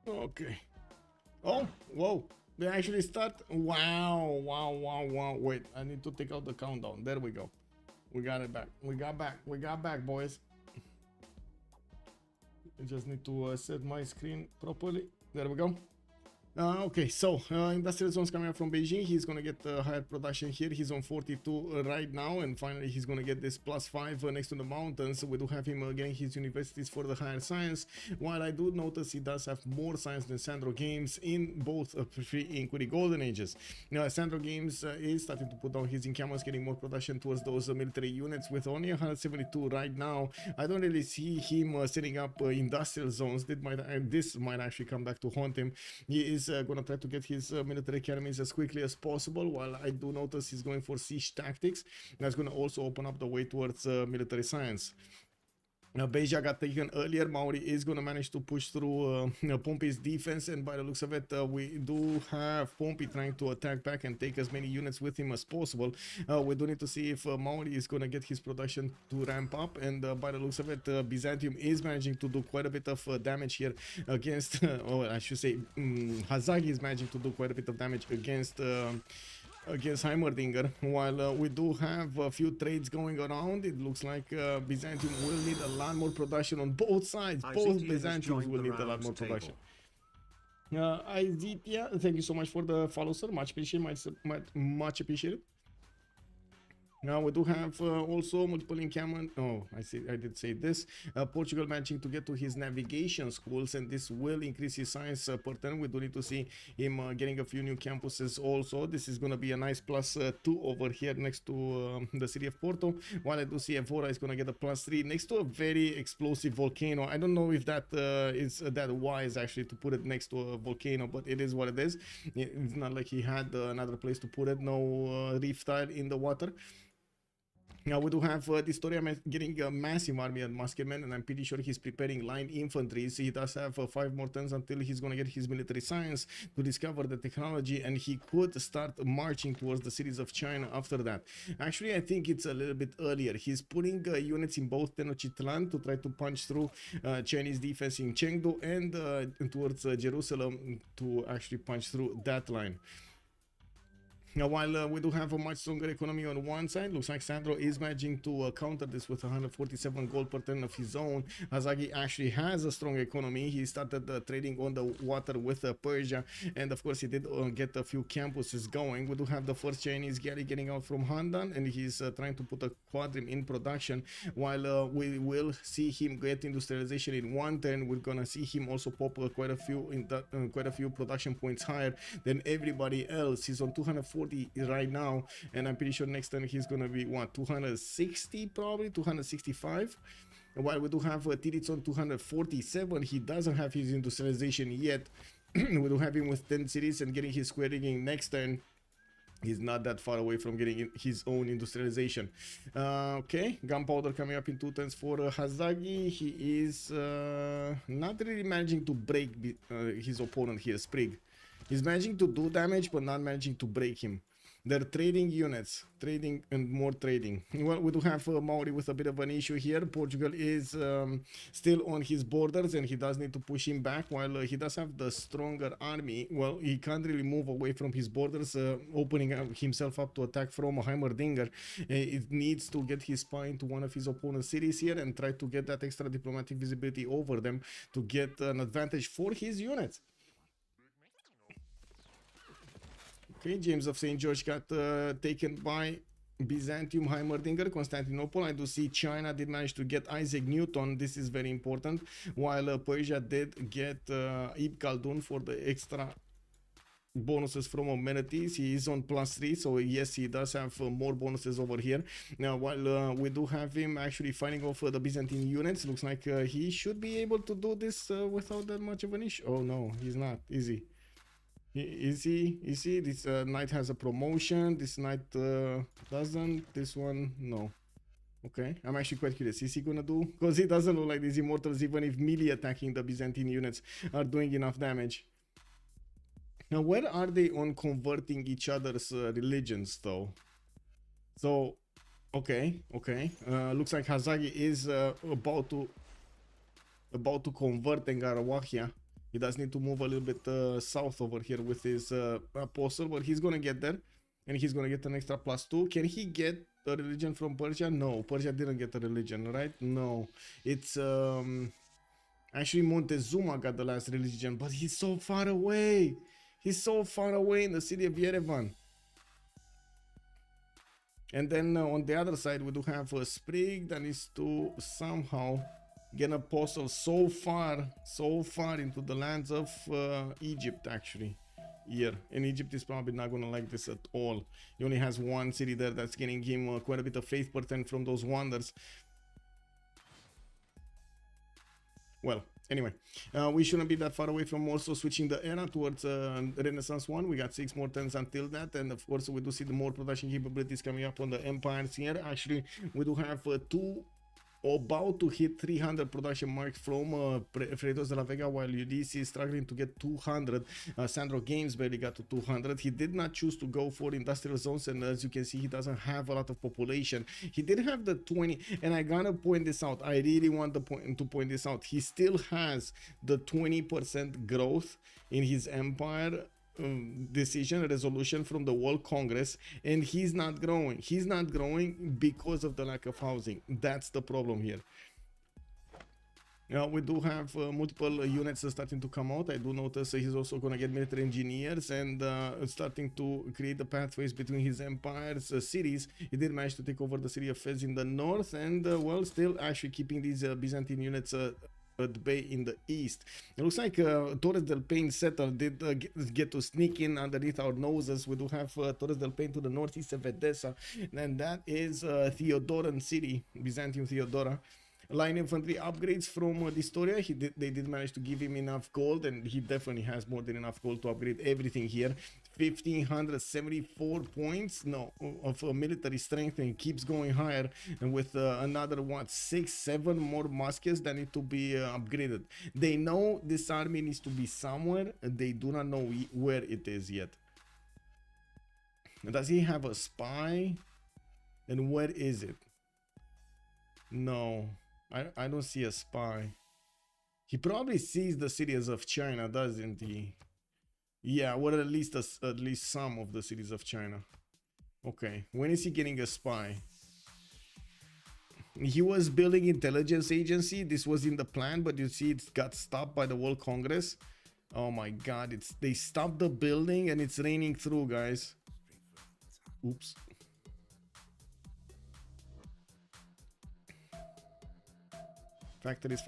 [SPEAKER 1] Okay. Oh, whoa. They actually start. Wow, wow, wow, wow. Wait, I need to take out the countdown. There we go. We got it back. We got back. We got back, boys. I just need to set my screen properly. There we go. Okay, so industrial zones coming up from Beijing. He's gonna get higher production here. He's on 42 right now, and finally he's gonna get this +5 next to the mountains. We do have him getting his universities for the higher science. While I do notice he does have more science than Sandro Games in both including golden ages. Now, Sandro Games is starting to put down his encampments, getting more production towards those military units with only 172 right now. I don't really see him setting up industrial zones. This might actually come back to haunt him. He is gonna try to get his military academies as quickly as possible, while I do notice he's going for siege tactics. That's gonna also open up the way towards military science. Now, Beja got taken earlier. Maori is going to manage to push through Pompey's defense, and by the looks of it, we do have Pompey trying to attack back and take as many units with him as possible. We do need to see if Maori is going to get his production to ramp up, and by the looks of it, Byzantium is managing to do quite a bit of damage here against, or I should say, Hazagi is managing to do quite a bit of damage against Heimerdinger. While we do have a few trades going around, it looks like Byzantium will need a lot more production on both sides. Both Byzantiums will need a lot more production. Izetia, thank you so much for the follow, sir. Much appreciated. Much appreciated. Now we do have also multiple encampment. Oh, I see. I did say this. Portugal managing to get to his navigation schools, and this will increase his science per turn. We do need to see him getting a few new campuses also. This is going to be a nice +2 over here next to the city of Porto. While I do see Evora is going to get a +3 next to a very explosive volcano. I don't know if that is that wise actually to put it next to a volcano, but it is what it is. It's not like he had another place to put it. No reef tile in the water. Now we do have Distoria getting a massive army at Muskemen, and I'm pretty sure he's preparing line infantry. So he does have 5 more turns until he's going to get his military science to discover the technology, and he could start marching towards the cities of China after that. Actually, I think it's a little bit earlier. He's putting units in both Tenochtitlan to try to punch through Chinese defense in Chengdu and towards Jerusalem to actually punch through that line. Now, while we do have a much stronger economy on one side, looks like Sandro is managing to counter this with 147 gold per turn of his own. Hazagi actually has a strong economy. He started trading on the water with Persia, and of course he did get a few campuses going. We do have the first Chinese galley getting out from Handan, and he's trying to put a quadrim in production. While we will see him get industrialization in one turn, we're gonna see him also pop quite a few production points higher than everybody else. He's on 240 right now, and I'm pretty sure next time he's gonna be what, 260, probably 265. While we do have Tiritz on 247, he doesn't have his industrialization yet. We do have him with 10 cities and getting his square rigging next turn. He's not that far away from getting his own industrialization. Okay, gunpowder coming up in 2 turns for Hazagi. He is not really managing to break his opponent here, Sprig. He's managing to do damage, but not managing to break him. They're trading units, trading and more trading. Well, we do have Maori with a bit of an issue here. Portugal is still on his borders, and he does need to push him back. While he does have the stronger army, well, he can't really move away from his borders, opening himself up to attack from a Heimerdinger. It needs to get his spy into one of his opponent's cities here and try to get that extra diplomatic visibility over them to get an advantage for his units. Okay, James of St. George got taken by Byzantium, Heimerdinger, Constantinople. I do see China did manage to get Isaac Newton. This is very important. While Persia did get Ibn Khaldun for the extra bonuses from amenities. He is on +3, so yes, he does have more bonuses over here. Now, while we do have him actually fighting off the Byzantine units, looks like he should be able to do this without that much of an issue. Oh no, he's not. Easy. Is he? This knight has a promotion. This knight doesn't. This one, no. Okay, I'm actually quite curious. Is he gonna do? Because it doesn't look like these immortals, even if melee attacking the Byzantine units, are doing enough damage. Now, where are they on converting each other's religions, though? So, okay. Looks like Hazagi is about to convert Engarawahia. He does need to move a little bit south over here with his apostle, but he's gonna get there, and he's gonna get an extra +2. Can he get a religion from Persia? No, Persia didn't get a religion, right? No, it's actually Montezuma got the last religion, but he's so far away. He's so far away in the city of Yerevan. And then on the other side, we do have Sprig that needs to somehow get an apostle so far into the lands of Egypt, actually. Here, and Egypt is probably not gonna like this at all. He only has one city there that's getting him quite a bit of faith per turn from those wonders. Well, anyway, we shouldn't be that far away from also switching the era towards Renaissance 1. We got 6 more turns until that, and of course we do see the more production capabilities coming up on the empires here. Actually, we do have two about to hit 300 production marks from Freritos de la Vega, while Ulyss is struggling to get 200. Sandro Games barely got to 200. He did not choose to go for industrial zones, and as you can see, he doesn't have a lot of population. He did have the 20, and I gotta point this out. I really want to point this out. He still has the 20% growth in his empire resolution from the World Congress, and he's not growing. He's not growing because of the lack of housing. That's the problem here. Now we do have multiple units starting to come out. I do notice he's also going to get military engineers and starting to create the pathways between his empire's cities. He did manage to take over the city of Fez in the north, and well, still actually keeping these Byzantine units at bay in the east. It looks like Torres del Paine settle did get to sneak in underneath our noses. We do have Torres del Paine to the northeast of Edessa, and that is Theodoran city, Byzantium Theodora. Line infantry upgrades from Distoria. They did manage to give him enough gold, and he definitely has more than enough gold to upgrade everything here. 1,574 points of military strength, and keeps going higher, and with another what 6-7 more muskets that need to be upgraded. They know this army needs to be somewhere, they do not know where it is yet. Does he have a spy? And where is it? No, I don't see a spy. He probably sees the cities of China, doesn't he? Yeah, or at least some of the cities of China. Okay, when is he getting a spy? He was building intelligence agency. This was in the plan, but you see it got stopped by the World Congress. Oh my God, they stopped the building and it's raining through, guys. Oops. Factories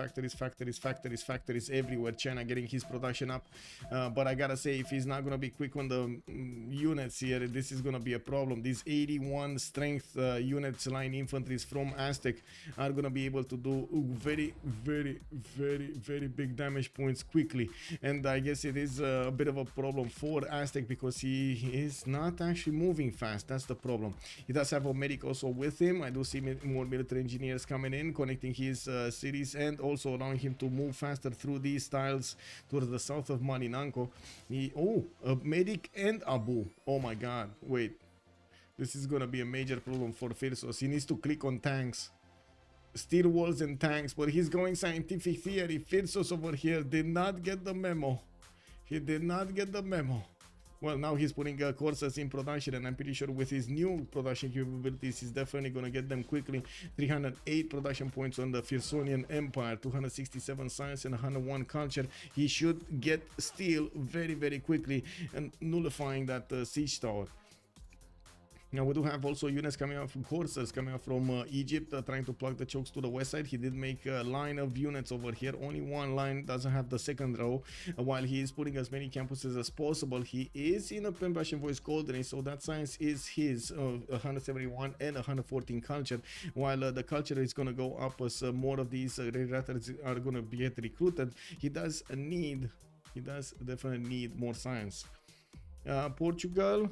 [SPEAKER 1] everywhere. China getting his production up, but I gotta say, if he's not gonna be quick on the units here, this is gonna be a problem. These 81 strength units line infantries from Aztec are gonna be able to do very big damage points quickly, and I guess it is a bit of a problem for Aztec because he is not actually moving fast. That's the problem. He does have a medic also with him. I do see more military engineers coming in, connecting his cities, and also allowing him to move faster through these tiles towards the south of Marinanko. A medic and Abu. Oh my God, wait, this is gonna be a major problem for Freritos. He needs to click on tanks, steel walls and tanks, but he's going scientific theory. Freritos over here did not get the memo. He did not get the memo. Well, now he's putting Corsairs in production, and I'm pretty sure with his new production capabilities, he's definitely going to get them quickly. 308 production points on the Fearsonian Empire, 267 science, and 101 culture. He should get steel very quickly and nullifying that siege tower. Now we do have also units coming out from Corsairs coming out from Egypt, trying to plug the chokes to the west side. He did make a line of units over here. Only one line doesn't have the second row. While he is putting as many campuses as possible, he is in a Russian voice golden age, so that science is his 171 and 114 culture. While the culture is going to go up as more of these rattlers are going to be recruited. He does definitely need more science. Portugal,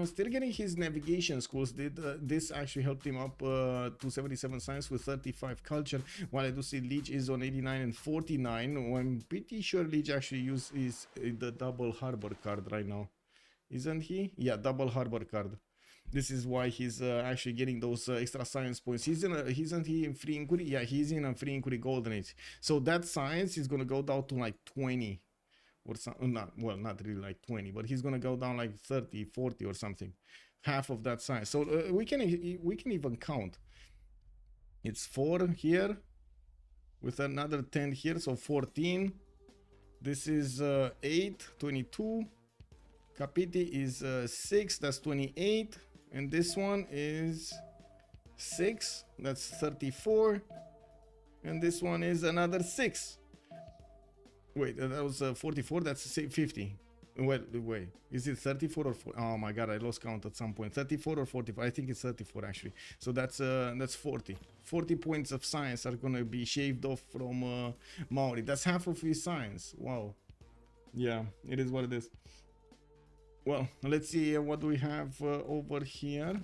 [SPEAKER 1] still getting his navigation schools. This actually helped him up to 77 science with 35 culture, while I do see Liege is on 89 and 49. I'm pretty sure Liege actually uses the double harbor card right now, isn't he? Yeah, double harbor card. This is why he's actually getting those extra science points. Isn't he in free inquiry? Yeah, he's in a free inquiry golden age. So that science is gonna go down to like 20. Or some, not really like 20, but he's gonna go down like 30, 40 or something, half of that size. So we can even count. It's 4 here with another 10 here, so 14. This is 8, 22. Capiti is 6, that's 28, and this one is 6, that's 34, and this one is another 6. Wait, that was 44, that's 50. Wait, is it 34 or 40? Oh my God, I lost count at some point. 34 or 45? I think it's 34 actually. So that's 40. 40 points of science are gonna be shaved off from Maori. That's half of his science. Wow. Yeah, it is what it is. Well, let's see what do we have over here.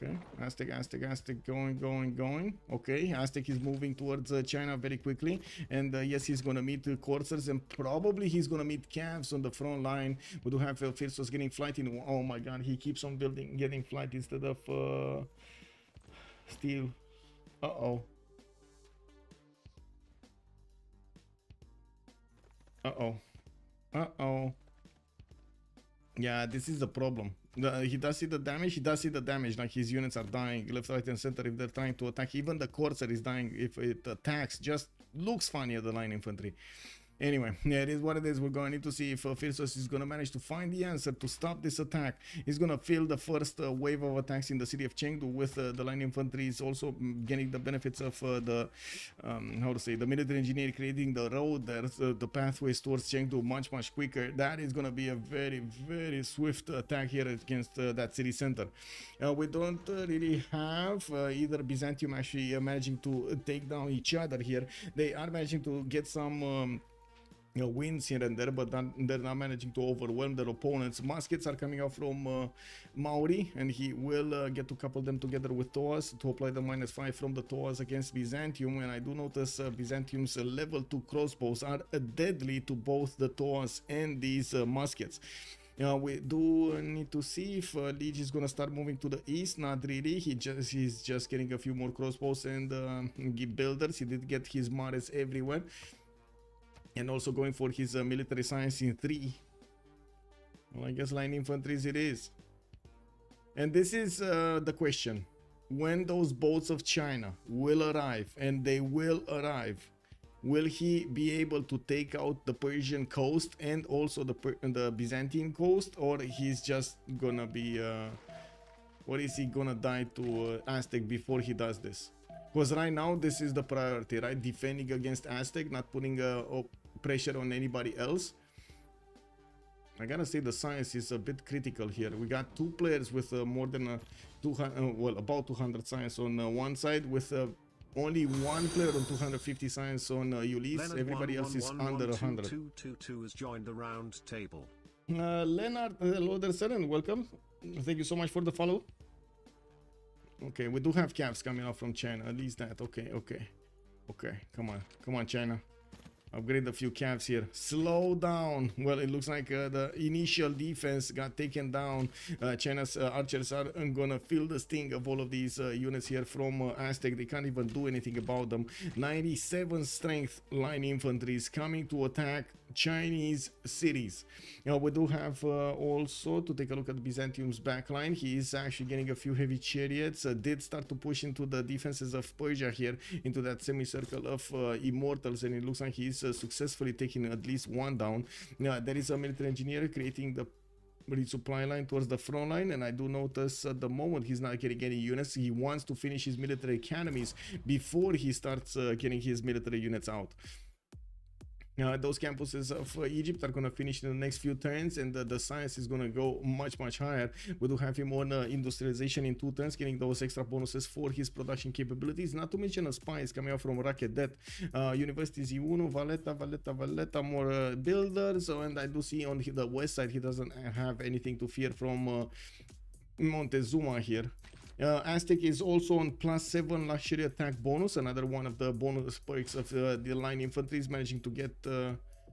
[SPEAKER 1] Okay, Aztec, going. Okay, Aztec is moving towards China very quickly, and yes, he's gonna meet Corsairs, and probably he's gonna meet Cavs on the front line. We do have Freritos getting flight in. Oh my God, he keeps on getting flight instead of steel. Uh-oh. Yeah, this is the problem. He does see the damage. Like his units are dying left, right, and center if they're trying to attack. Even the Corsair is dying if it attacks. Just looks funny at the line infantry. Anyway, yeah, it is what it is. We're going to need to see if Freritos is going to manage to find the answer to stop this attack. He's going to fill the first wave of attacks in the city of Chengdu with the line infantry is also getting the benefits of the military engineer creating the road there, the pathways towards Chengdu much quicker. That is going to be a very swift attack here against that city center. We don't really have either Byzantium actually managing to take down each other here. They are managing to get some wins here and there, but they're not managing to overwhelm their opponents. Muskets are coming out from Maori, and he will get to couple them together with Toas to apply the -5 from the Toas against Byzantium. And I do notice Byzantium's level 2 crossbows are deadly to both the Toas and these muskets. We do need to see if Liege is gonna start moving to the east. Not really. He's just getting a few more crossbows and builders. He did get his Mares everywhere, and also going for his military science in 3. Well, I guess line infantries it is. And this is the question: when those boats of China will arrive, and they will arrive, will he be able to take out the Persian coast and also the Byzantine coast, or he's just gonna be what is he gonna die to Aztec before he does this? Because right now this is the priority, right? Defending against Aztec, not putting pressure on anybody else. I gotta say the science is a bit critical here. We got 2 players with more than 200, well, about 200 science on one side, with only 1 player on 250 science on Ulyss. Everybody else is under 100.
[SPEAKER 2] 222 has joined the round table.
[SPEAKER 1] Leonard, hello there, sir, and welcome. Thank you so much for the follow. Okay, we do have caps coming out from China, at least that. Okay, come on, China. Upgrade a few caps here. Slow down. Well, it looks like the initial defense got taken down. China's archers are gonna feel the sting of all of these units here from Aztec. They can't even do anything about them. 97 strength line infantry is coming to attack Chinese cities. Now we do have also to take a look at Byzantium's backline. He is actually getting a few heavy chariots. Did start to push into the defenses of Persia here, into that semicircle of immortals, and it looks like he's successfully taking at least 1 down. There is a military engineer creating the resupply line towards the front line, and I do notice at the moment he's not getting any units. He wants to finish his military academies before he starts getting his military units out. Those campuses of Egypt are going to finish in the next few turns, and the science is going to go much higher. We do have him on industrialization in 2 turns, getting those extra bonuses for his production capabilities. Not to mention a spy is coming out from Rocket Debt. Universities E1, Valletta, more builders. And I do see on the west side he doesn't have anything to fear from Montezuma here. Aztec is also on +7 luxury attack bonus, another one of the bonus perks of the line infantry is managing to get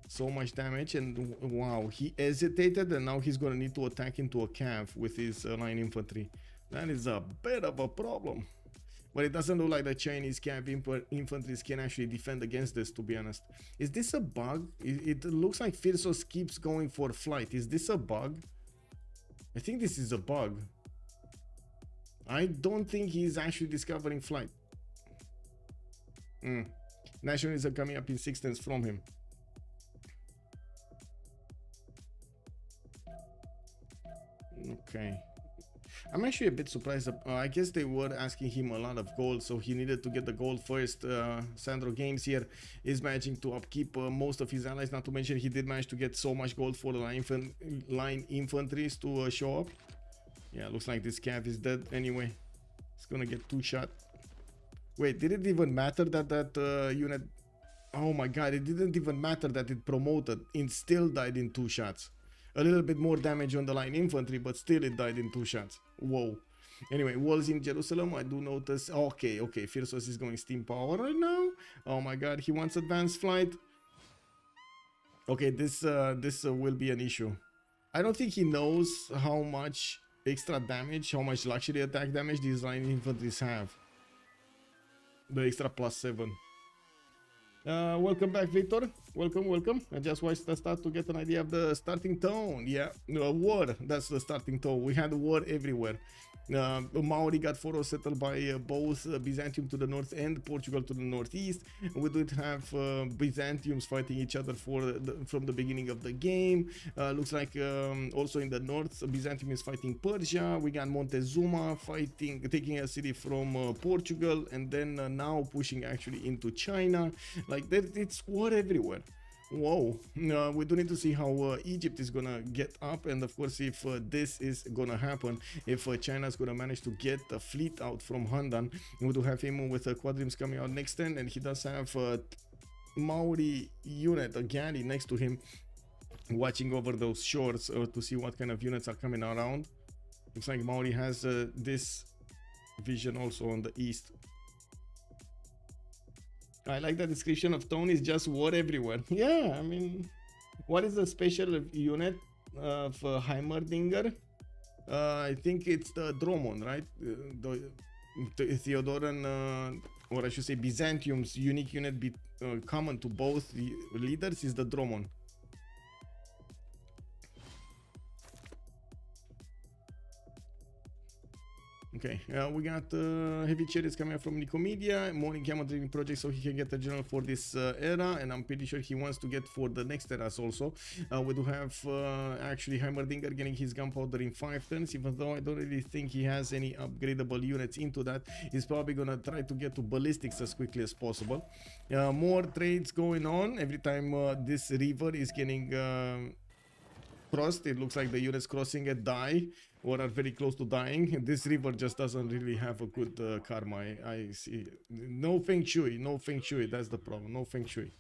[SPEAKER 1] so much damage. And wow, he hesitated, and now he's gonna need to attack into a cav with his line infantry. That is a bit of a problem, but it doesn't look like the Chinese cav infantries can actually defend against this, to be honest. Is this a bug? It looks like Freritos keeps going for flight. Is this a bug? I think this is a bug. I don't think he's actually discovering flight. Nationalists are coming up in 6 turns from him. Okay. I'm actually a bit surprised. I guess they were asking him a lot of gold, so he needed to get the gold first. Sandro Games here is managing to upkeep most of his allies. Not to mention he did manage to get so much gold for the line infantries to show up. Yeah, looks like this cav is dead anyway. It's gonna get 2 shot. Wait, did it even matter that that unit... Oh my god, it didn't even matter that it promoted. It still died in 2 shots. A little bit more damage on the line infantry, but still it died in 2 shots. Whoa. Anyway, walls in Jerusalem, I do notice... Okay, Freritos is going steam power right now. Oh my god, he wants advanced flight. Okay, this will be an issue. I don't think he knows how much extra damage, how much luxury attack damage these line infantries have. The extra +7. Welcome back, Victor. Welcome. I just watched the start to get an idea of the starting tone. Yeah, war. That's the starting tone. We had war everywhere. Maori got 4-0 settled by both Byzantium to the north and Portugal to the northeast. We did have Byzantiums fighting each other from the beginning of the game. Looks like also in the north, Byzantium is fighting Persia. We got Montezuma taking a city from Portugal, and then now pushing actually into China. Like it's war everywhere. Whoa. We do need to see how Egypt is gonna get up, and of course if this is gonna happen, if China's gonna manage to get a fleet out from Handan. We do have him with Squadrons coming out next turn, and he does have Maori unit, a galley next to him, watching over those shores to see what kind of units are coming around. Looks like Maori has this vision also on the east. I like the description of Tony, is just war everywhere. Yeah, I mean, what is the special unit of Heimerdinger? I think it's the Dromon, right? The Theodoran, or I should say Byzantium's unique unit common to both the leaders is the Dromon. Okay, we got heavy chariots coming up from Nicomedia, morning camel driving project, so he can get a general for this era, and I'm pretty sure he wants to get for the next eras also. We do have actually Heimerdinger getting his gunpowder in 5 turns, even though I don't really think he has any upgradable units into that. He's probably gonna try to get to ballistics as quickly as possible. More trades going on every time this river is getting crossed. It looks like the units crossing it die or are very close to dying. This river just doesn't really have a good karma. I see. No feng shui, no feng shui. That's the problem. No feng shui.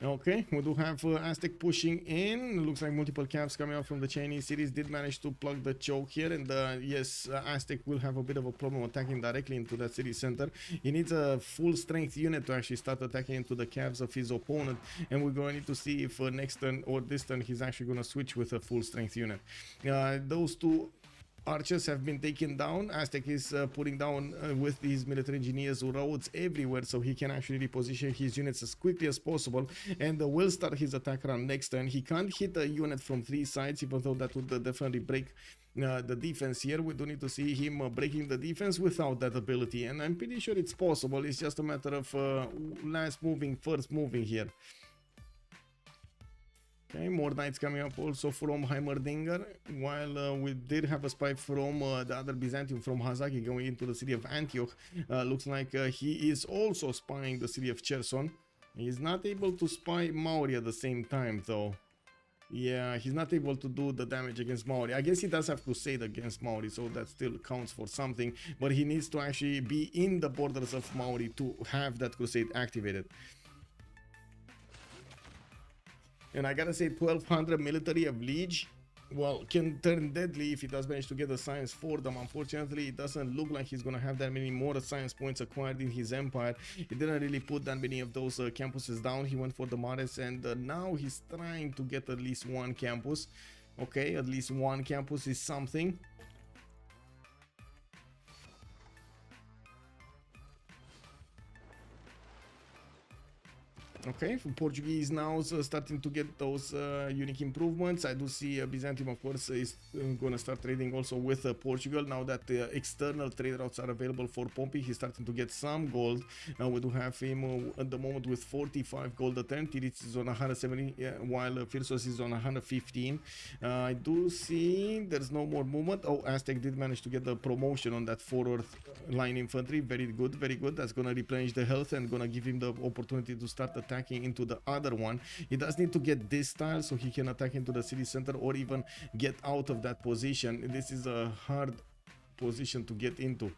[SPEAKER 1] Okay, we do have Aztec pushing in. Looks like multiple caps coming out from the Chinese series. Did manage to plug the choke here, and yes, Aztec will have a bit of a problem attacking directly into that city center. He needs a full strength unit to actually start attacking into the calves of his opponent, and we're going to need to see if next turn or this turn he's actually going to switch with a full strength unit. Those two archers have been taken down. Aztec is putting down with these military engineers roads everywhere, so he can actually reposition his units as quickly as possible, and will start his attack run next turn. He can't hit a unit from 3 sides, even though that would definitely break the defense here. We do need to see him breaking the defense without that ability, and I'm pretty sure it's possible. It's just a matter of last moving, first moving here. Okay, more knights coming up also from Heimerdinger, while we did have a spy from the other Byzantium, from Hazaki, going into the city of Antioch. Looks like he is also spying the city of Cherson. He's not able to spy Maori at the same time though. Yeah, he's not able to do the damage against Maori. I guess he does have crusade against Maori, so that still counts for something, but he needs to actually be in the borders of Maori to have that crusade activated. And I gotta say, 1200 military of Liege, well, can turn deadly if he does manage to get the science for them. Unfortunately, it doesn't look like he's gonna have that many more science points acquired in his empire. He didn't really put that many of those campuses down. He went for the Mares, and now he's trying to get at least 1 campus. Okay, at least 1 campus is something. Okay, Portuguese now starting to get those unique improvements. I do see Byzantium, of course, is going to start trading also with Portugal. Now that external trade routes are available for Pompey, he's starting to get some gold. Now we do have him at the moment with 45 gold a turn. Tiris is on 170, while Firsos is on 115. I do see there's no more movement. Oh, Aztec did manage to get the promotion on that forward line infantry. Very good, very good. That's going to replenish the health and going to give him the opportunity to start attacking into the other one. He does need to get this style so he can attack into the city center or even get out of that position. This is a hard position to get into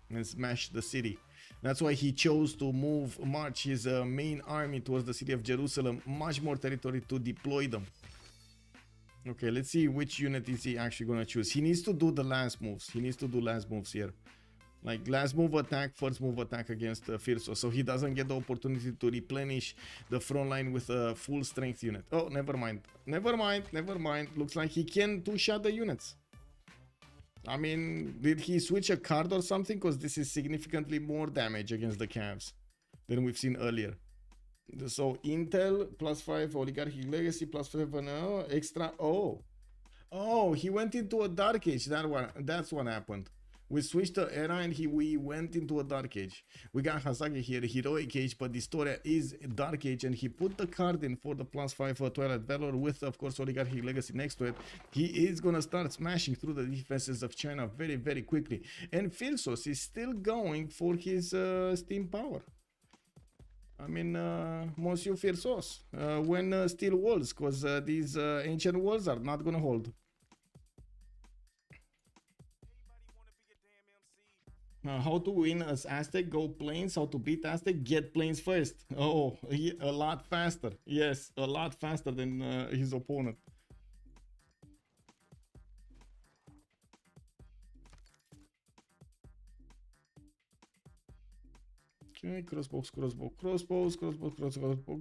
[SPEAKER 1] and smash the city. That's why he chose to march his main army towards the city of Jerusalem. Much more territory to deploy them. Okay, let's see which unit is he actually gonna choose. He needs to do the last moves. He needs to do last moves here. Like last move attack, first move attack against Firso, so he doesn't get the opportunity to replenish the front line with a full strength unit. Oh, never mind. Never mind, never mind. Looks like he can two-shot the units. I mean, did he switch a card or something? Because this is significantly more damage against the Cavs than we've seen earlier. So Intel +5, Oligarchic Legacy +7, extra. Oh, he went into a Dark Age. That's what happened. We switched the era and we went into a Dark Age. We got Hazaki here, Heroic Age, but the story is Dark Age, and he put the card in for the +5 Twilight Valor with, of course, Oligarchic Legacy next to it. He is gonna start smashing through the defenses of China very, very quickly. And Filsos is still going for his steam power. I mean, Monsieur Firsos, when steel walls, because these ancient walls are not gonna hold. How to win as Aztec, go planes. How to beat Aztec, get planes first. Oh, a lot faster. Yes, a lot faster than his opponent. Okay, crossbows,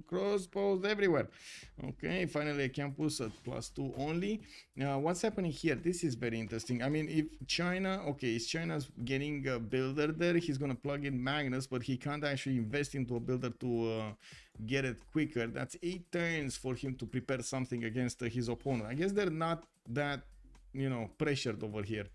[SPEAKER 1] crossbows everywhere. Okay, finally a campus at +2 only. What's happening here? This is very interesting. I mean, if China, okay, if China's getting a builder there, he's gonna plug in Magnus, but he can't actually invest into a builder to get it quicker. That's 8 turns for him to prepare something against his opponent. I guess they're not that, you know, pressured over here.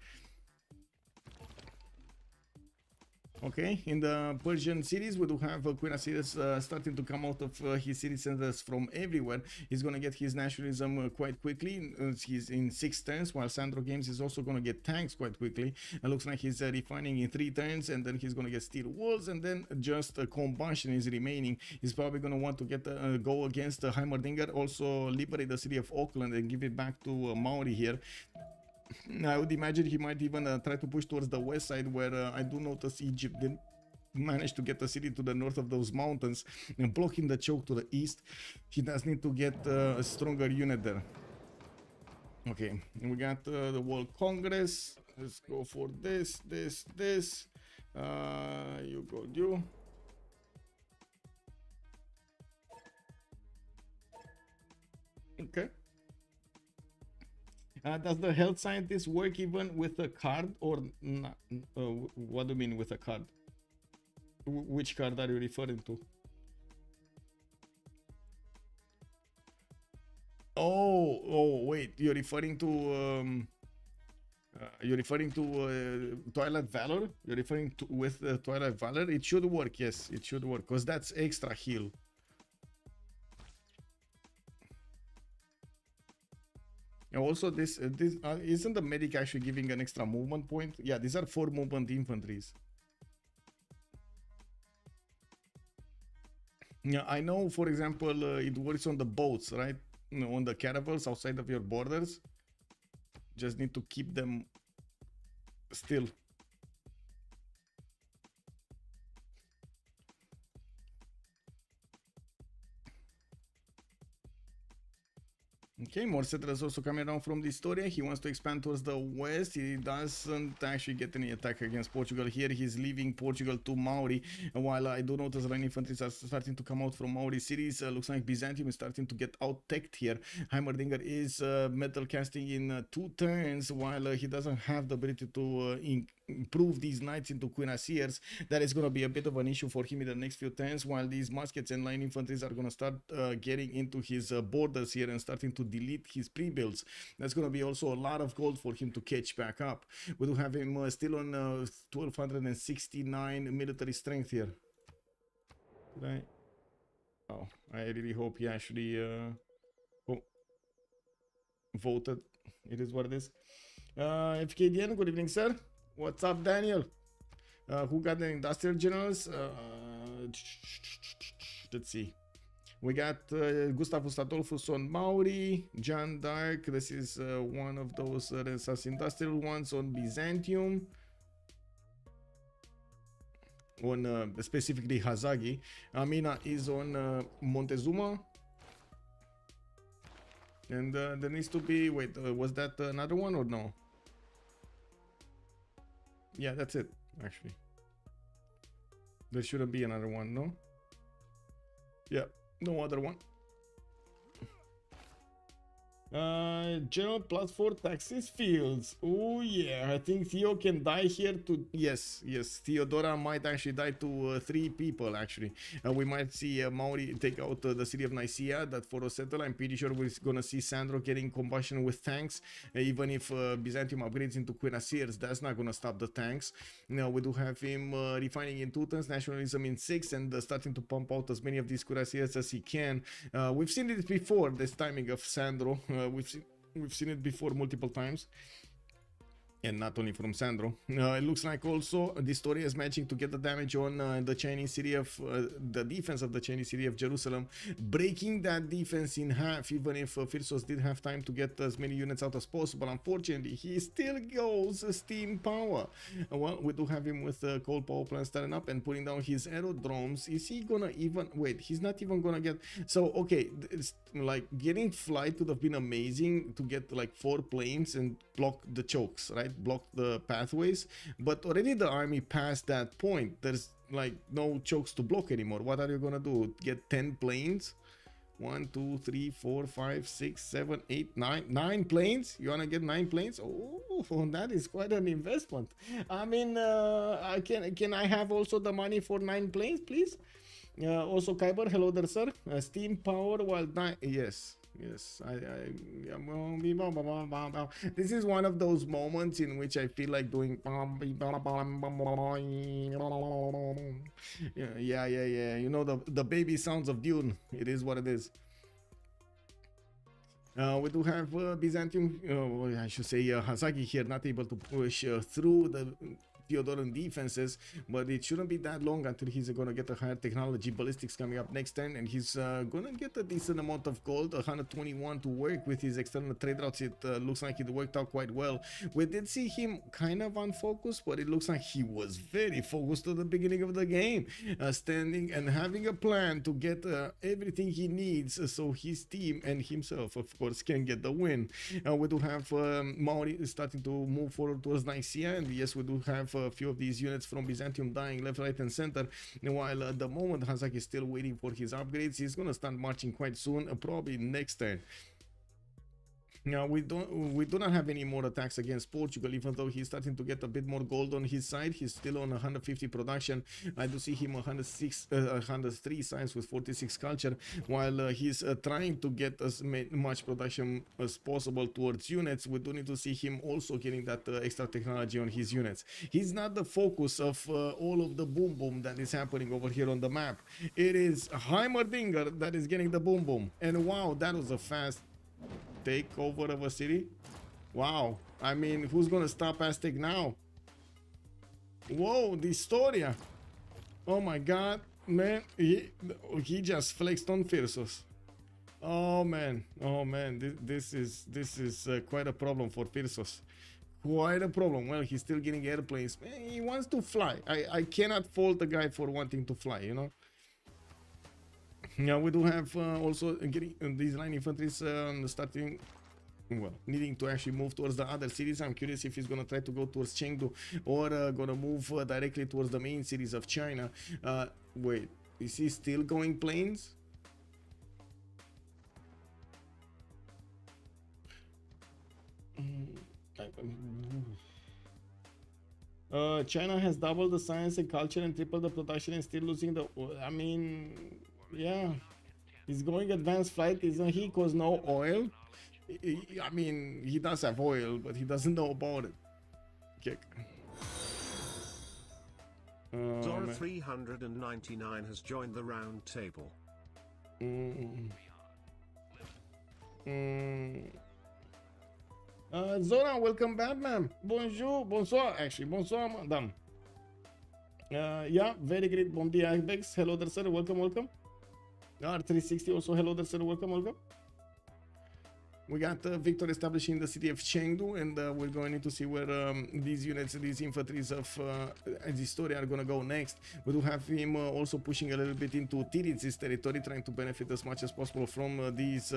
[SPEAKER 1] Okay, in the Persian cities, we do have Queen Assyrius starting to come out of his city centers from everywhere. He's going to get his nationalism quite quickly. He's in 6 turns, while Sandro Games is also going to get tanks quite quickly. It looks like he's refining in 3 turns, and then he's going to get steel walls, and then just combustion is remaining. He's probably going to want to get go against Heimerdinger, also liberate the city of Auckland and give it back to Maori here. I would imagine he might even try to push towards the west side, where I do notice Egypt didn't manage to get the city to the north of those mountains and blocking the choke to the east. He does need to get a stronger unit there. Okay, and we got the World Congress. Let's go for this. You go, you. Okay. Does the health scientist work even with a card or not? What do you mean with a card? Which card are you referring to? Oh, wait, you're referring to Twilight Valor? You're referring to with Twilight Valor? It should work, yes, it should work, because that's extra heal. Also, this isn't the medic actually giving an extra movement point? Yeah, these are 4 movement infantries. Yeah, I know, for example, it works on the boats, right? You know, on the caravels outside of your borders. Just need to keep them still. Okay, more settlers also coming around from this area. He wants to expand towards the west. He doesn't actually get any attack against Portugal here. He's leaving Portugal to Maori. While I do notice line infantry are starting to come out from Maori cities. Looks like Byzantium is starting to get out-teched here. Heimerdinger is metal casting in 2 turns, while he doesn't have the ability to improve these knights into cuirassiers. That is going to be a bit of an issue for him in the next few turns, while these muskets and line infantries are going to start getting into his borders here and starting to delete his pre-builds. That's going to be also a lot of gold for him to catch back up. We do have him still on 1269 military strength here. Right? Oh, I really hope he actually voted. It is what it is. FKDN, good evening, sir. What's up, Daniel? Who got the industrial generals? Let's see. We got Gustavus Adolphus on Maori, John Dark. This is one of those Renaissance industrial ones on Byzantium. On specifically Hazagi. Amina is on Montezuma. And there needs to be, wait, was that another one or no? Yeah, that's it, actually. There shouldn't be another one, no? Yeah, no other one. General +4 taxes fields. Oh yeah, I think Theo can die here to, yes, Theodora might actually die to 3 people actually. We might see Maori take out the city of Nicaea, that for a settle. I'm pretty sure we're gonna see Sandro getting combustion with tanks, even if Byzantium upgrades into cuirassiers. That's not gonna stop the tanks. Now we do have him refining in 2 turns, nationalism in 6, and starting to pump out as many of these cuirassiers as he can. We've seen it before, this timing of Sandro. We've seen it before multiple times. and not only from Sandro. It looks like also this story is managing to get the damage on the Chinese city of the defense of the Chinese city of Jerusalem, breaking that defense in half. Even if Freritos did have time to get as many units out as possible, unfortunately he still goes steam power. Well, we do have him with the coal power plant starting up and putting down his aerodromes. Is he gonna even wait? He's not even gonna get. So okay, it's like getting flight would have been amazing to get like 4 planes and block the chokes, right? Block the pathways, but already the army passed that point. There's like no chokes to block anymore. What are you gonna do? Get 10 planes? 1, 2, 3, 4, 5, 6, 7, 8, 9. 9 planes? You wanna get 9 planes? Oh, that is quite an investment. I mean, can I have also the money for 9 planes, please? Also, Kyber, hello there, sir. Steam power while yes. This is one of those moments in which I feel like doing yeah. You know the baby sounds of Dune. It is what it is. We do have Byzantium, I should say Hazaki here, not able to push through the Theodoran defenses, but it shouldn't be that long until he's gonna get a higher technology. Ballistics coming up next turn, and he's gonna get a decent amount of gold, 121 to work with his external trade routes. It looks like it worked out quite well. We did see him kind of unfocused, but it looks like he was very focused at the beginning of the game, standing and having a plan to get everything he needs so his team and himself, of course, can get the win. We do have Maori starting to move forward towards Nicaea, and yes, we do have a few of these units from Byzantium dying left, right, and center. While at the moment Hazaki is still waiting for his upgrades, he's gonna start marching quite soon, probably next turn. Now we do not have any more attacks against Portugal, even though he's starting to get a bit more gold on his side. He's still on 150 production. I do see him 103 science with 46 culture, while he's trying to get as much production as possible towards units. We do need to see him also getting that extra technology on his units. He's not the focus of all of the boom that is happening over here on the map. It is Heimerdinger that is getting the boom, and wow, that was a fast takeover of a city. Wow, I mean, who's gonna stop Aztec now? Whoa, the Historia. Oh my god, man, he just flexed on Freritos. Oh man, this is quite a problem for Freritos. Quite a problem. Well, he's still getting airplanes. Man, he wants to fly. I cannot fault the guy for wanting to fly, you know. Yeah, we do have also getting these line infantry starting, well, needing to actually move towards the other cities. I'm curious if he's gonna try to go towards Chengdu or gonna move directly towards the main cities of China. Wait, is he still going planes? China has doubled the science and culture and tripled the production and still losing the. I mean, yeah, he's going advanced flight, isn't he? Cause no oil. I mean, he does have oil, but he doesn't know about it. Okay.
[SPEAKER 2] Zora 399 has joined the round table.
[SPEAKER 1] Zora, welcome back, ma'am. Bonjour, bonsoir. Actually, bonsoir, madame. Yeah, very great. Bon dia, Ibex. Hello there, sir. Welcome. R360 also. Hello there, sir. Welcome. We got Victor establishing the city of Chengdu, and we're going to see where these units, these infantries of Historia are going to go next. We do have him also pushing a little bit into Tiritz's territory, trying to benefit as much as possible from these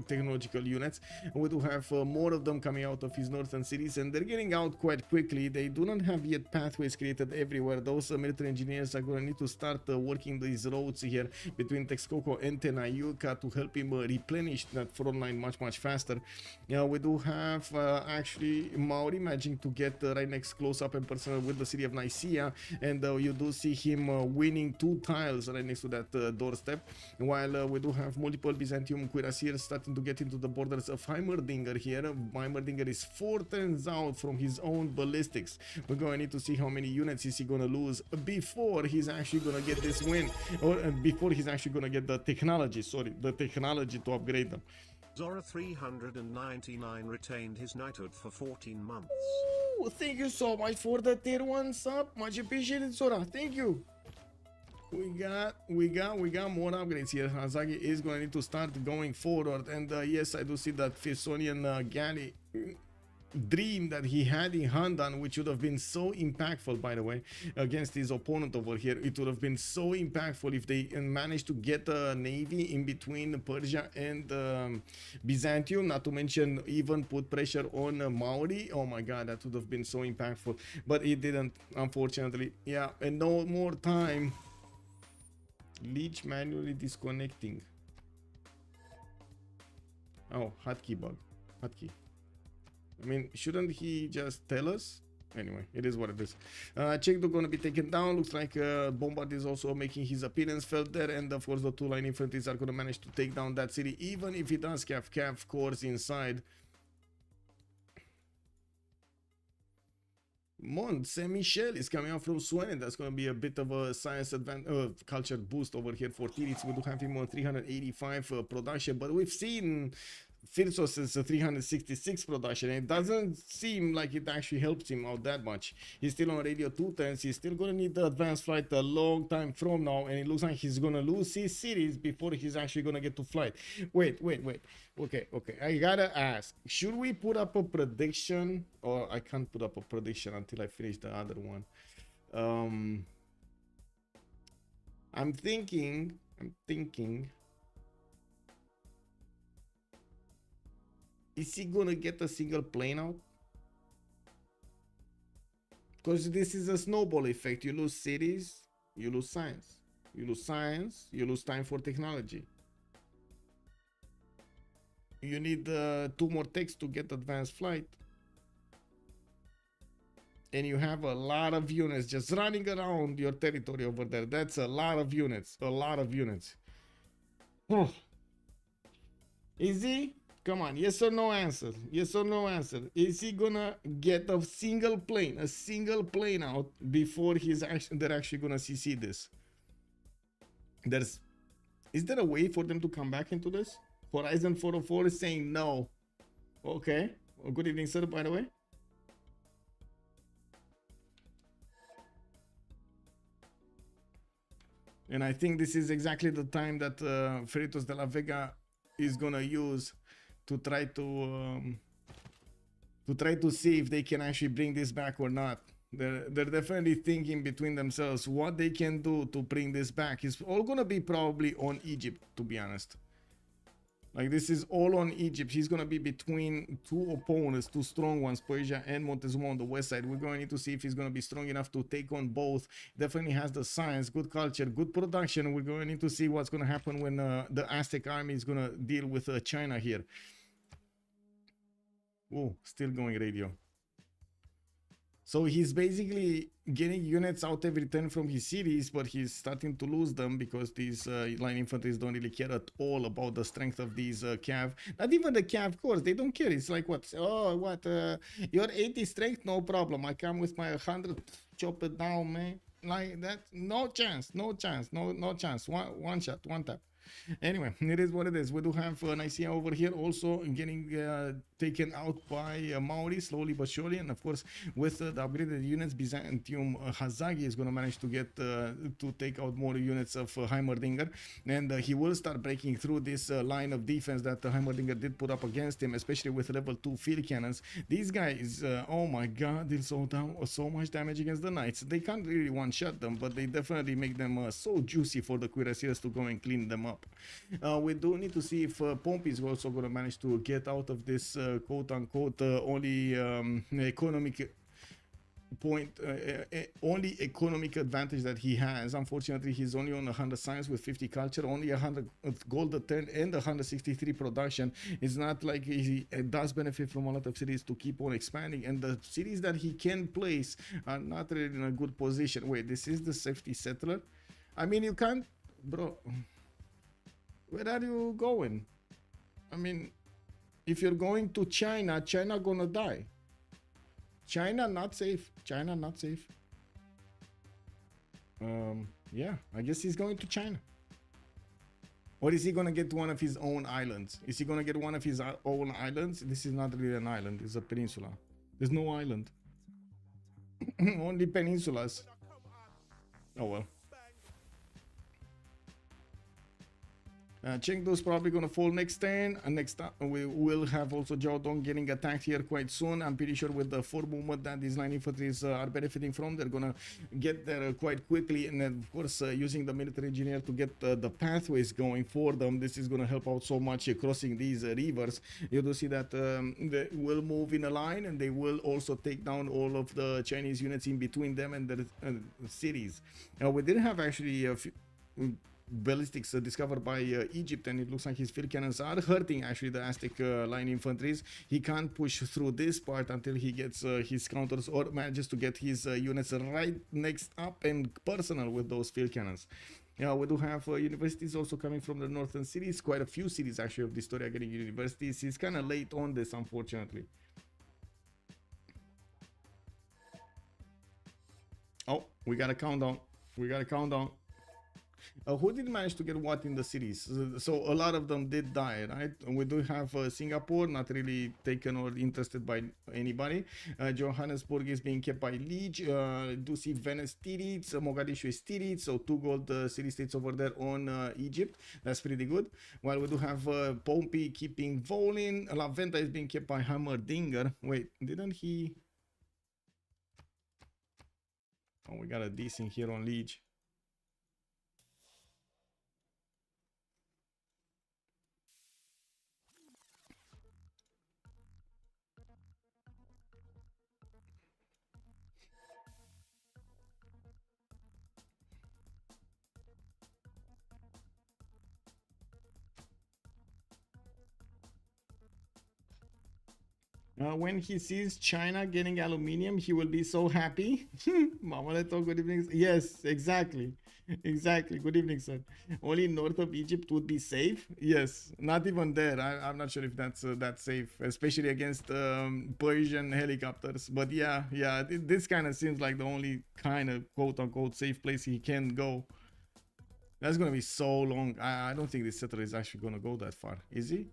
[SPEAKER 1] technological units. We do have more of them coming out of his northern cities, and they're getting out quite quickly. They do not have yet pathways created everywhere. Those military engineers are going to need to start working these roads here between Texcoco and Tenayuca to help him replenish that front line much faster. We do have actually Maori managing to get right next close up and personal with the city of Nicaea, and you do see him winning 2 tiles right next to that doorstep, while we do have multiple Byzantium cuirassiers starting to get into the borders of Heimerdinger here. Heimerdinger is 4 turns out from his own ballistics. We're going to need to see how many units is he going to lose before he's actually going to get this win, or before he's actually going to get the technology to upgrade them.
[SPEAKER 2] Zora 399 retained his knighthood for 14 months.
[SPEAKER 1] Ooh, thank you so much for the tier 1 sub. Much appreciated, Sora. Thank you. We got more upgrades here. Hazagi is going to need to start going forward. And yes, I do see that Fisonian galley dream that he had in Handan, which would have been so impactful, by the way, against his opponent over here. It would have been so impactful if they managed to get a navy in between Persia and Byzantium, not to mention even put pressure on Maori. Oh my god, that would have been so impactful, but it didn't, unfortunately. Yeah, and no more time. Leech manually disconnecting. Oh, hotkey bug. Hotkey. I mean, shouldn't he just tell us? Anyway, it is what it is. Chengdu gonna be taken down. Looks like Bombard is also making his appearance felt there. And of course, the two line infantries are gonna manage to take down that city, even if it does have cav cores inside. Mont Saint-Michel is coming out from Sweden. That's going to be a bit of a science culture boost over here for Tirits. We do have him on 385 production, but we've seen Freritos' 366 production, and it doesn't seem like it actually helps him out that much. He's still on radio 210s. He's still going to need the advanced flight a long time from now, and it looks like he's going to lose his series before he's actually going to get to flight. Wait. Okay. I gotta ask, should we put up a prediction? Or I can't put up a prediction until I finish the other one. I'm thinking. Is he gonna get a single plane out? Because this is a snowball effect. You lose cities, you lose science. You lose science, you lose time for technology. You need 2 more techs to get advanced flight. And you have a lot of units just running around your territory over there. That's a lot of units. Is he? Come on, yes or no answer. Yes or no answer. Is he gonna get a single plane out before they're actually gonna CC this? Is there a way for them to come back into this? Horizon 404 is saying no. Okay. Well, good evening, sir, by the way. And I think this is exactly the time that Freritos de la Vega is gonna use to try to see if they can actually bring this back or not. They're definitely thinking between themselves what they can do to bring this back. It's all gonna be probably on Egypt, to be honest. Like, this is all on Egypt. He's gonna be between 2 opponents, 2 strong ones, Persia and Montezuma on the west side. We're going to need to see if he's gonna be strong enough to take on both. Definitely has the science, good culture, good production. We're going to need to see what's gonna happen when the Aztec army is gonna deal with China here. Oh, still going radio. So he's basically getting units out every turn from his cities, but he's starting to lose them because these line infantries don't really care at all about the strength of these cav. Not even the cav cores, they don't care. It's like, what? Oh, what? You're 80 strength? No problem. I come with my 100, chop it down, man. Like that, no chance. One shot, one tap. Anyway, it is what it is. We do have Nicaea over here also getting taken out by Maori slowly but surely, and of course with the upgraded units, Byzantium Hazagi is going to manage to get to take out more units of Heimerdinger, and he will start breaking through this line of defense that Heimerdinger did put up against him, especially with level 2 field cannons. These guys, oh my god, deal so much damage against the knights. They can't really one-shot them, but they definitely make them so juicy for the cuirassiers to go and clean them up. We do need to see if Pompey is also going to manage to get out of this quote-unquote only economic advantage that he has. Unfortunately, he's only on 100 science with 50 culture, only 100 gold at 10 and 163 production. It's not like he does benefit from a lot of cities to keep on expanding, and the cities that he can place are not really in a good position. Wait, this is the safety settler? I mean, you can't, bro. Where are you going? I mean, if you're going to China, China gonna die. China not safe. China not safe. Yeah, I guess he's going to China. Or is he gonna get one of his own islands? Is he gonna get one of his own islands? This is not really an island, it's a peninsula. There's no island. Only peninsulas. Oh well. Chengdu's probably gonna fall next turn, and next time we will have also Jiaodong getting attacked here quite soon. I'm pretty sure with the 4 movement that these line infantries are benefiting from, they're gonna get there quite quickly, and then of course using the military engineer to get the pathways going for them. This is gonna help out so much crossing these rivers. You do see that they will move in a line, and they will also take down all of the Chinese units in between them and the cities. We did have actually a few ballistics discovered by Egypt, and it looks like his field cannons are hurting actually the Aztec line infantries. He can't push through this part until he gets his counters or manages to get his units right next up and personal with those field cannons. Yeah, we do have universities also coming from the northern cities. Quite a few cities actually of this story are getting universities. He's kind of late on this, unfortunately. Oh, we got a countdown. We got a countdown. Who did manage to get what in the cities? So a lot of them did die, right? We do have Singapore, not really taken or interested by anybody. Johannesburg is being kept by Liege. Do see Venice Tirits, Mogadishu is Tirits, so 2 gold city-states over there on Egypt. That's pretty good. While we do have Pompey keeping Volin. La Venta is being kept by Hammerdinger. Wait, didn't he? Oh, we got a decent here on Liege. When he sees China getting aluminium, he will be so happy. Mama Leto, good evening. Yes, exactly. Exactly. Good evening, sir. Only north of Egypt would be safe. Yes, not even there. I'm not sure if that's safe, especially against Persian helicopters. But yeah, this kind of seems like the only kind of quote-unquote safe place he can go. That's gonna be so long. I don't think this settler is actually gonna go that far. Is he?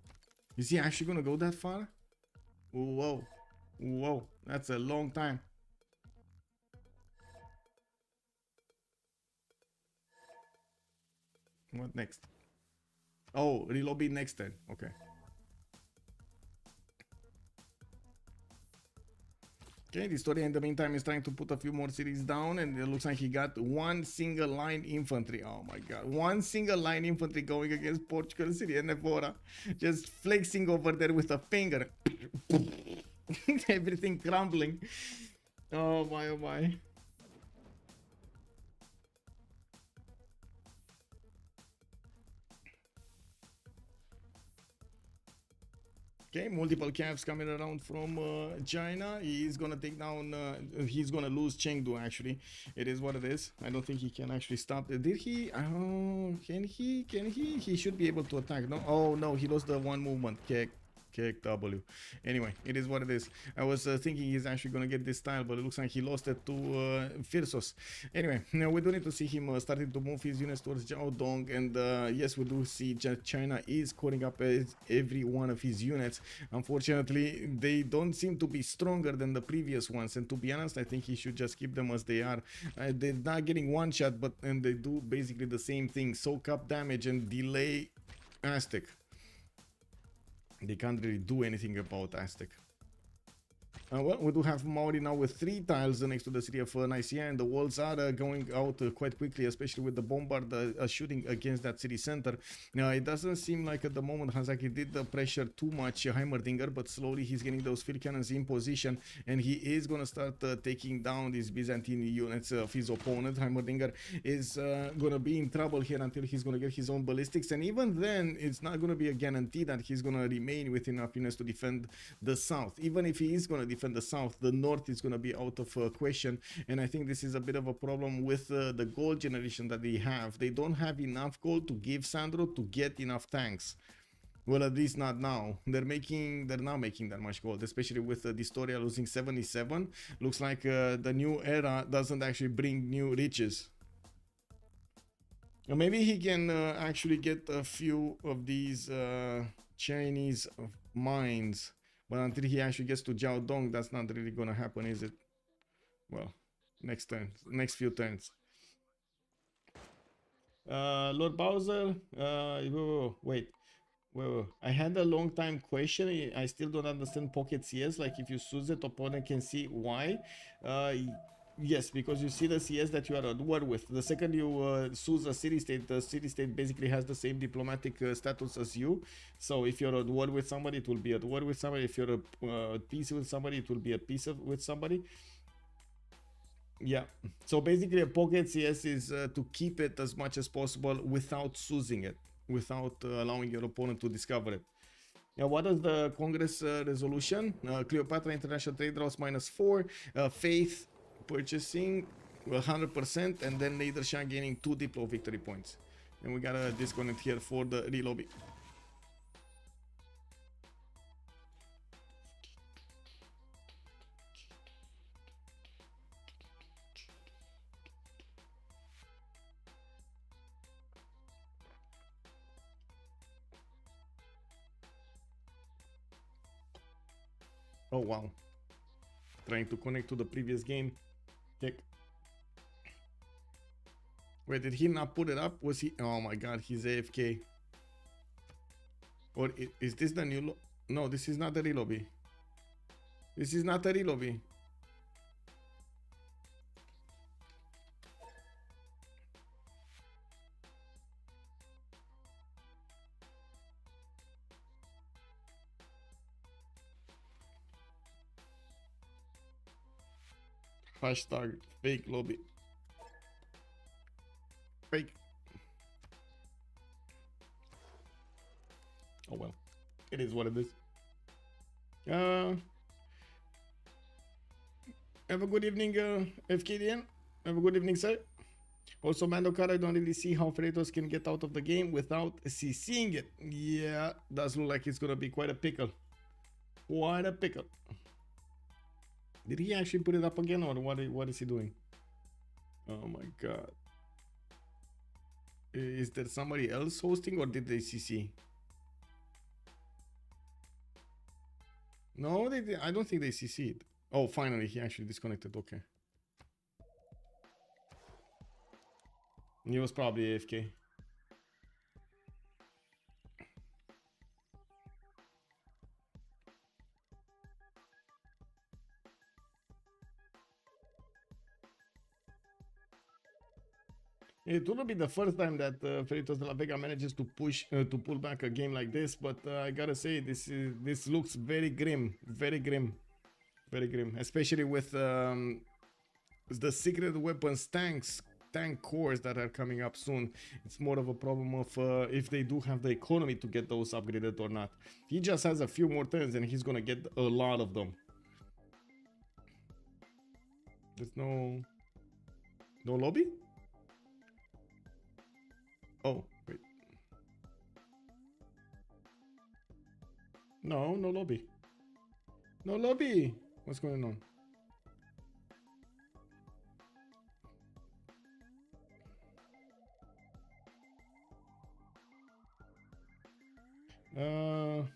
[SPEAKER 1] Is he actually gonna go that far? Whoa, whoa, that's a long time. What next? Oh, relobby next turn. Okay. Okay, the story in the meantime is trying to put a few more cities down, and it looks like he got 1 single line infantry. Oh my god, 1 single line infantry going against Portugal, Syria, and Evora. Just flexing over there with a finger. Everything crumbling. Oh my, oh my. Okay, multiple caps coming around from China. He's gonna take down, he's gonna lose Chengdu actually. It is what it is. I don't think he can actually stop it. Did he? Oh, can he? Can he? He should be able to attack. No, oh no, he lost the 1 movement. Kick W. Anyway, it is what it is. I was thinking he's actually gonna get this style, but it looks like he lost it to Firsos. Anyway, now we do need to see him starting to move his units towards Jiaodong, and yes, we do see China is calling up every one of his units. Unfortunately, they don't seem to be stronger than the previous ones, and to be honest, I think he should just keep them as they are. They're not getting one shot, and they do basically the same thing: soak up damage and delay Aztec. They can't really do anything about Aztec. Well, we do have Maori now with 3 tiles next to the city of Nicaea, and the walls are going out quite quickly, especially with the bombard shooting against that city center. Now, it doesn't seem like at the moment Hanzaki did the pressure too much Heimerdinger, but slowly he's getting those field cannons in position, and he is going to start taking down these Byzantine units of his opponent. Heimerdinger is going to be in trouble here until he's going to get his own ballistics, and even then, it's not going to be a guarantee that he's going to remain with enough units to defend the south. Even if he is going to defend the south, the north is going to be out of question, and I think this is a bit of a problem with the gold generation that they have. They don't have enough gold to give Sandro to get enough tanks. Well, at least not now. They're not making that much gold, especially with Distoria losing 77. Looks like the new era doesn't actually bring new riches. Maybe he can actually get a few of these Chinese mines. But until he actually gets to Jiaodong, that's not really gonna happen, is it? Well, next turn, next few turns. Lord Bowser, wait. I had a long time question. I still don't understand pocket CS. Like if you choose it, opponent can see why. Yes, because you see the CS that you are at war with. The second you choose a city state, the city state basically has the same diplomatic status as you. So if you're at war with somebody, it will be at war with somebody. If you're at peace with somebody, it will be at peace with somebody. Yeah, so basically a pocket CS is to keep it as much as possible without choosing it, without allowing your opponent to discover it. Now, what is the Congress resolution? Cleopatra International Trade Routes -4, Faith purchasing 100%, and then Leadership gaining 2 Diplo victory points. And we gotta disconnect here for the relobby. Oh wow. Trying to connect to the previous game. Check. Wait, did he not put it up? Was he? Oh my god, he's AFK. Or is this the new No, this is not the relobby. This is not the relobby. Hashtag fake lobby. Fake. Oh well. It is what it is. Have a good evening, FKDN. Have a good evening, sir. Also, Mandokar, I don't really see how Freritos can get out of the game without CCing it. Yeah, does look like it's gonna be quite a pickle. Quite a pickle. Did he actually put it up again, or what is he doing? Oh my god. Is there somebody else hosting, or did they CC? No, they did. I don't think they CC'd. Oh, finally, he actually disconnected. Okay. He was probably AFK. It will be the first time that Freritos de la Vega manages to pull back a game like this, but I gotta say this looks very grim, very grim, very grim, especially with the secret weapons tank cores that are coming up soon. It's more of a problem of if they do have the economy to get those upgraded or not. He just has a few more turns and he's gonna get a lot of them. There's no lobby? Oh, wait. No lobby. No lobby. What's going on?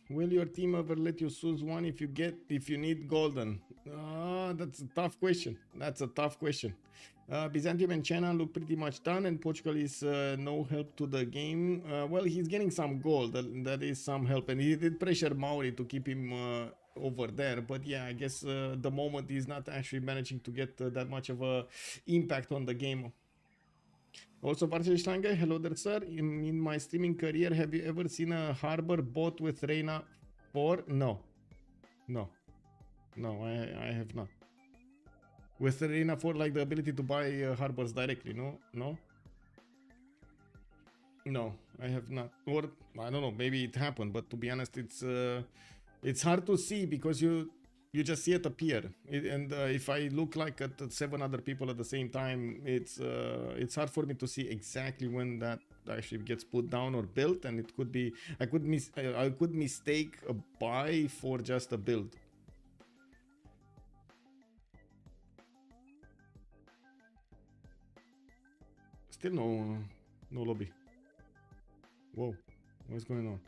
[SPEAKER 1] Will your team ever let you choose one if you need golden? That's a tough question. That's a tough question. Byzantium and China look pretty much done, and Portugal is no help to the game. Well, he's getting some gold. That is some help, and he did pressure Maori to keep him over there. But yeah, I guess the moment he's not actually managing to get that much of a impact on the game. Also, Barcelona, hello there, sir. In my streaming career, have you ever seen a harbor bot with Reina 4? No, I have not. With Reina 4, like the ability to buy harbors directly, no, I have not. Or I don't know, maybe it happened, but to be honest, it's hard to see because you just see it appear, and if I look like at 7 other people at the same time, it's hard for me to see exactly when that actually gets put down or built, and it could be I could mistake a buy for just a build. Still no lobby. Whoa, what's going on?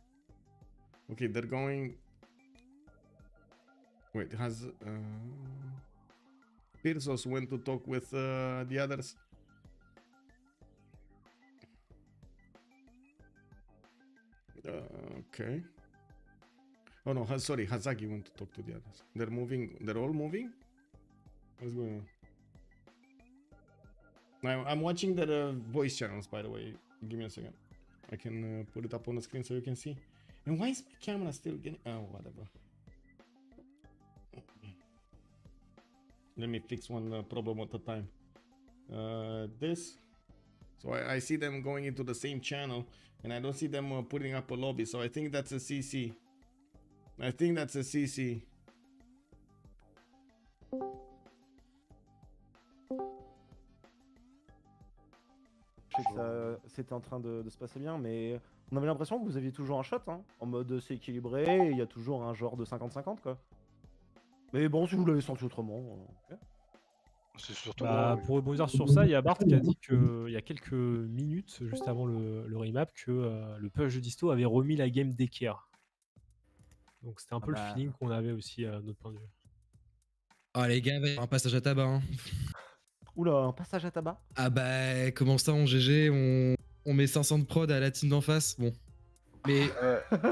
[SPEAKER 1] Okay, they're going. Wait, Pirsos went to talk with the others. Okay. Oh no, sorry, Hazaki went to talk to the others. They're moving. They're all moving. What's going on? I'm watching their voice channels, by the way. Give me a second. I can put it up on the screen so you can see. And why is my camera still getting... Oh, whatever. Let me fix one problem at a time. This. So I see them going into the same channel, and I don't see them putting up a lobby. So I think that's a CC. I think that's a CC.
[SPEAKER 4] Je sais que c'était en train de se passer bien, mais on avait l'impression que vous aviez toujours un shot, hein, en mode c'est équilibré, et il y a toujours un genre de 50-50 quoi. Mais bon, si vous l'avez senti autrement. Okay.
[SPEAKER 5] C'est surtout.
[SPEAKER 6] Pour rebondir sur ça, il y a Bart qui a dit qu'il y a quelques minutes, juste avant le remap, que le push de Disto avait remis la game d'équerre. Donc c'était un peu le feeling qu'on avait aussi à notre point de vue.
[SPEAKER 7] Ah les gars, un passage à tabac. Hein.
[SPEAKER 4] Oula, un passage à tabac.
[SPEAKER 7] Ah bah comment ça en GG, on met 500 de prod à la team d'en face. Bon. Mais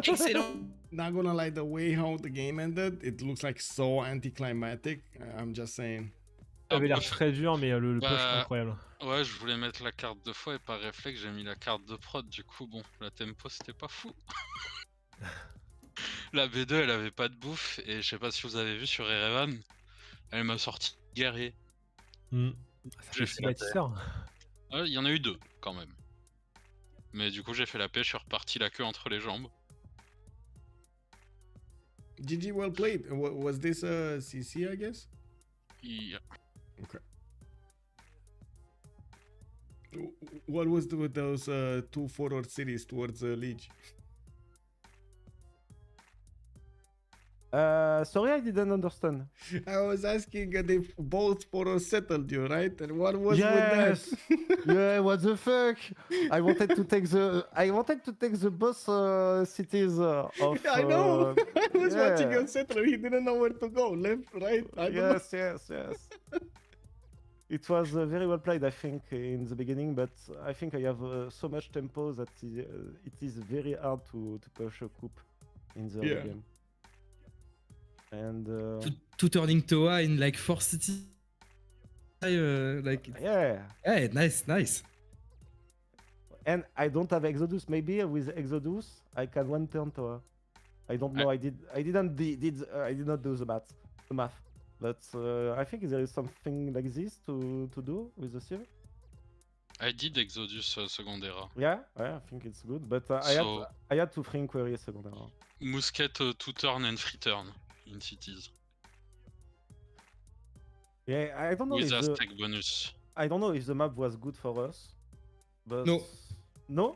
[SPEAKER 7] excellent.
[SPEAKER 1] Not gonna lie, the way how the game ended, it looks like so anticlimactic. I'm just saying.
[SPEAKER 6] Ça avait l'air très dur, mais le push est incroyable.
[SPEAKER 5] Ouais, je voulais mettre la carte de foi et par réflexe, j'ai mis la carte de prod. Du coup, bon, la tempo c'était pas fou. La B2 elle avait pas de bouffe et je sais pas si vous avez vu sur Erevan, elle m'a sorti guerrier.
[SPEAKER 6] J'ai fait bâtisseur.
[SPEAKER 5] Il y en a eu 2 quand même. Mais du coup j'ai fait la paix, je suis reparti la queue entre les jambes.
[SPEAKER 1] GG, well played. Was this a CC, I guess?
[SPEAKER 5] Yeah.
[SPEAKER 1] Okay. What was with those 2 forward cities towards Liege?
[SPEAKER 4] Sorry, I didn't understand.
[SPEAKER 1] I was asking if both photos settled you, right? And what was with
[SPEAKER 4] Yes.
[SPEAKER 1] that?
[SPEAKER 4] Yeah, what the fuck? I wanted to take the boss cities of.
[SPEAKER 1] I know. I was
[SPEAKER 4] yeah.
[SPEAKER 1] watching a settler. He didn't know where to go. Left, right. I don't know.
[SPEAKER 4] Yes. It was very well played, I think, in the beginning, but I think I have so much tempo that it is very hard to push a coup in the early game. And
[SPEAKER 7] two turning Toa in like 4 cities. Like
[SPEAKER 4] yeah.
[SPEAKER 7] Hey, nice.
[SPEAKER 4] And I don't have Exodus. Maybe with Exodus I can one turn Toa. I don't know. I did not do the math. But I think there is something like this to do with the Civ.
[SPEAKER 5] I did Exodus Secondera.
[SPEAKER 4] Yeah, I think it's good. But I had to think query Secondera.
[SPEAKER 5] Mousquet 2 turn and 3 turn in cities.
[SPEAKER 4] Yeah, I don't know
[SPEAKER 5] with
[SPEAKER 4] if
[SPEAKER 5] Aztec bonus.
[SPEAKER 4] I don't know if the map was good for us. But No?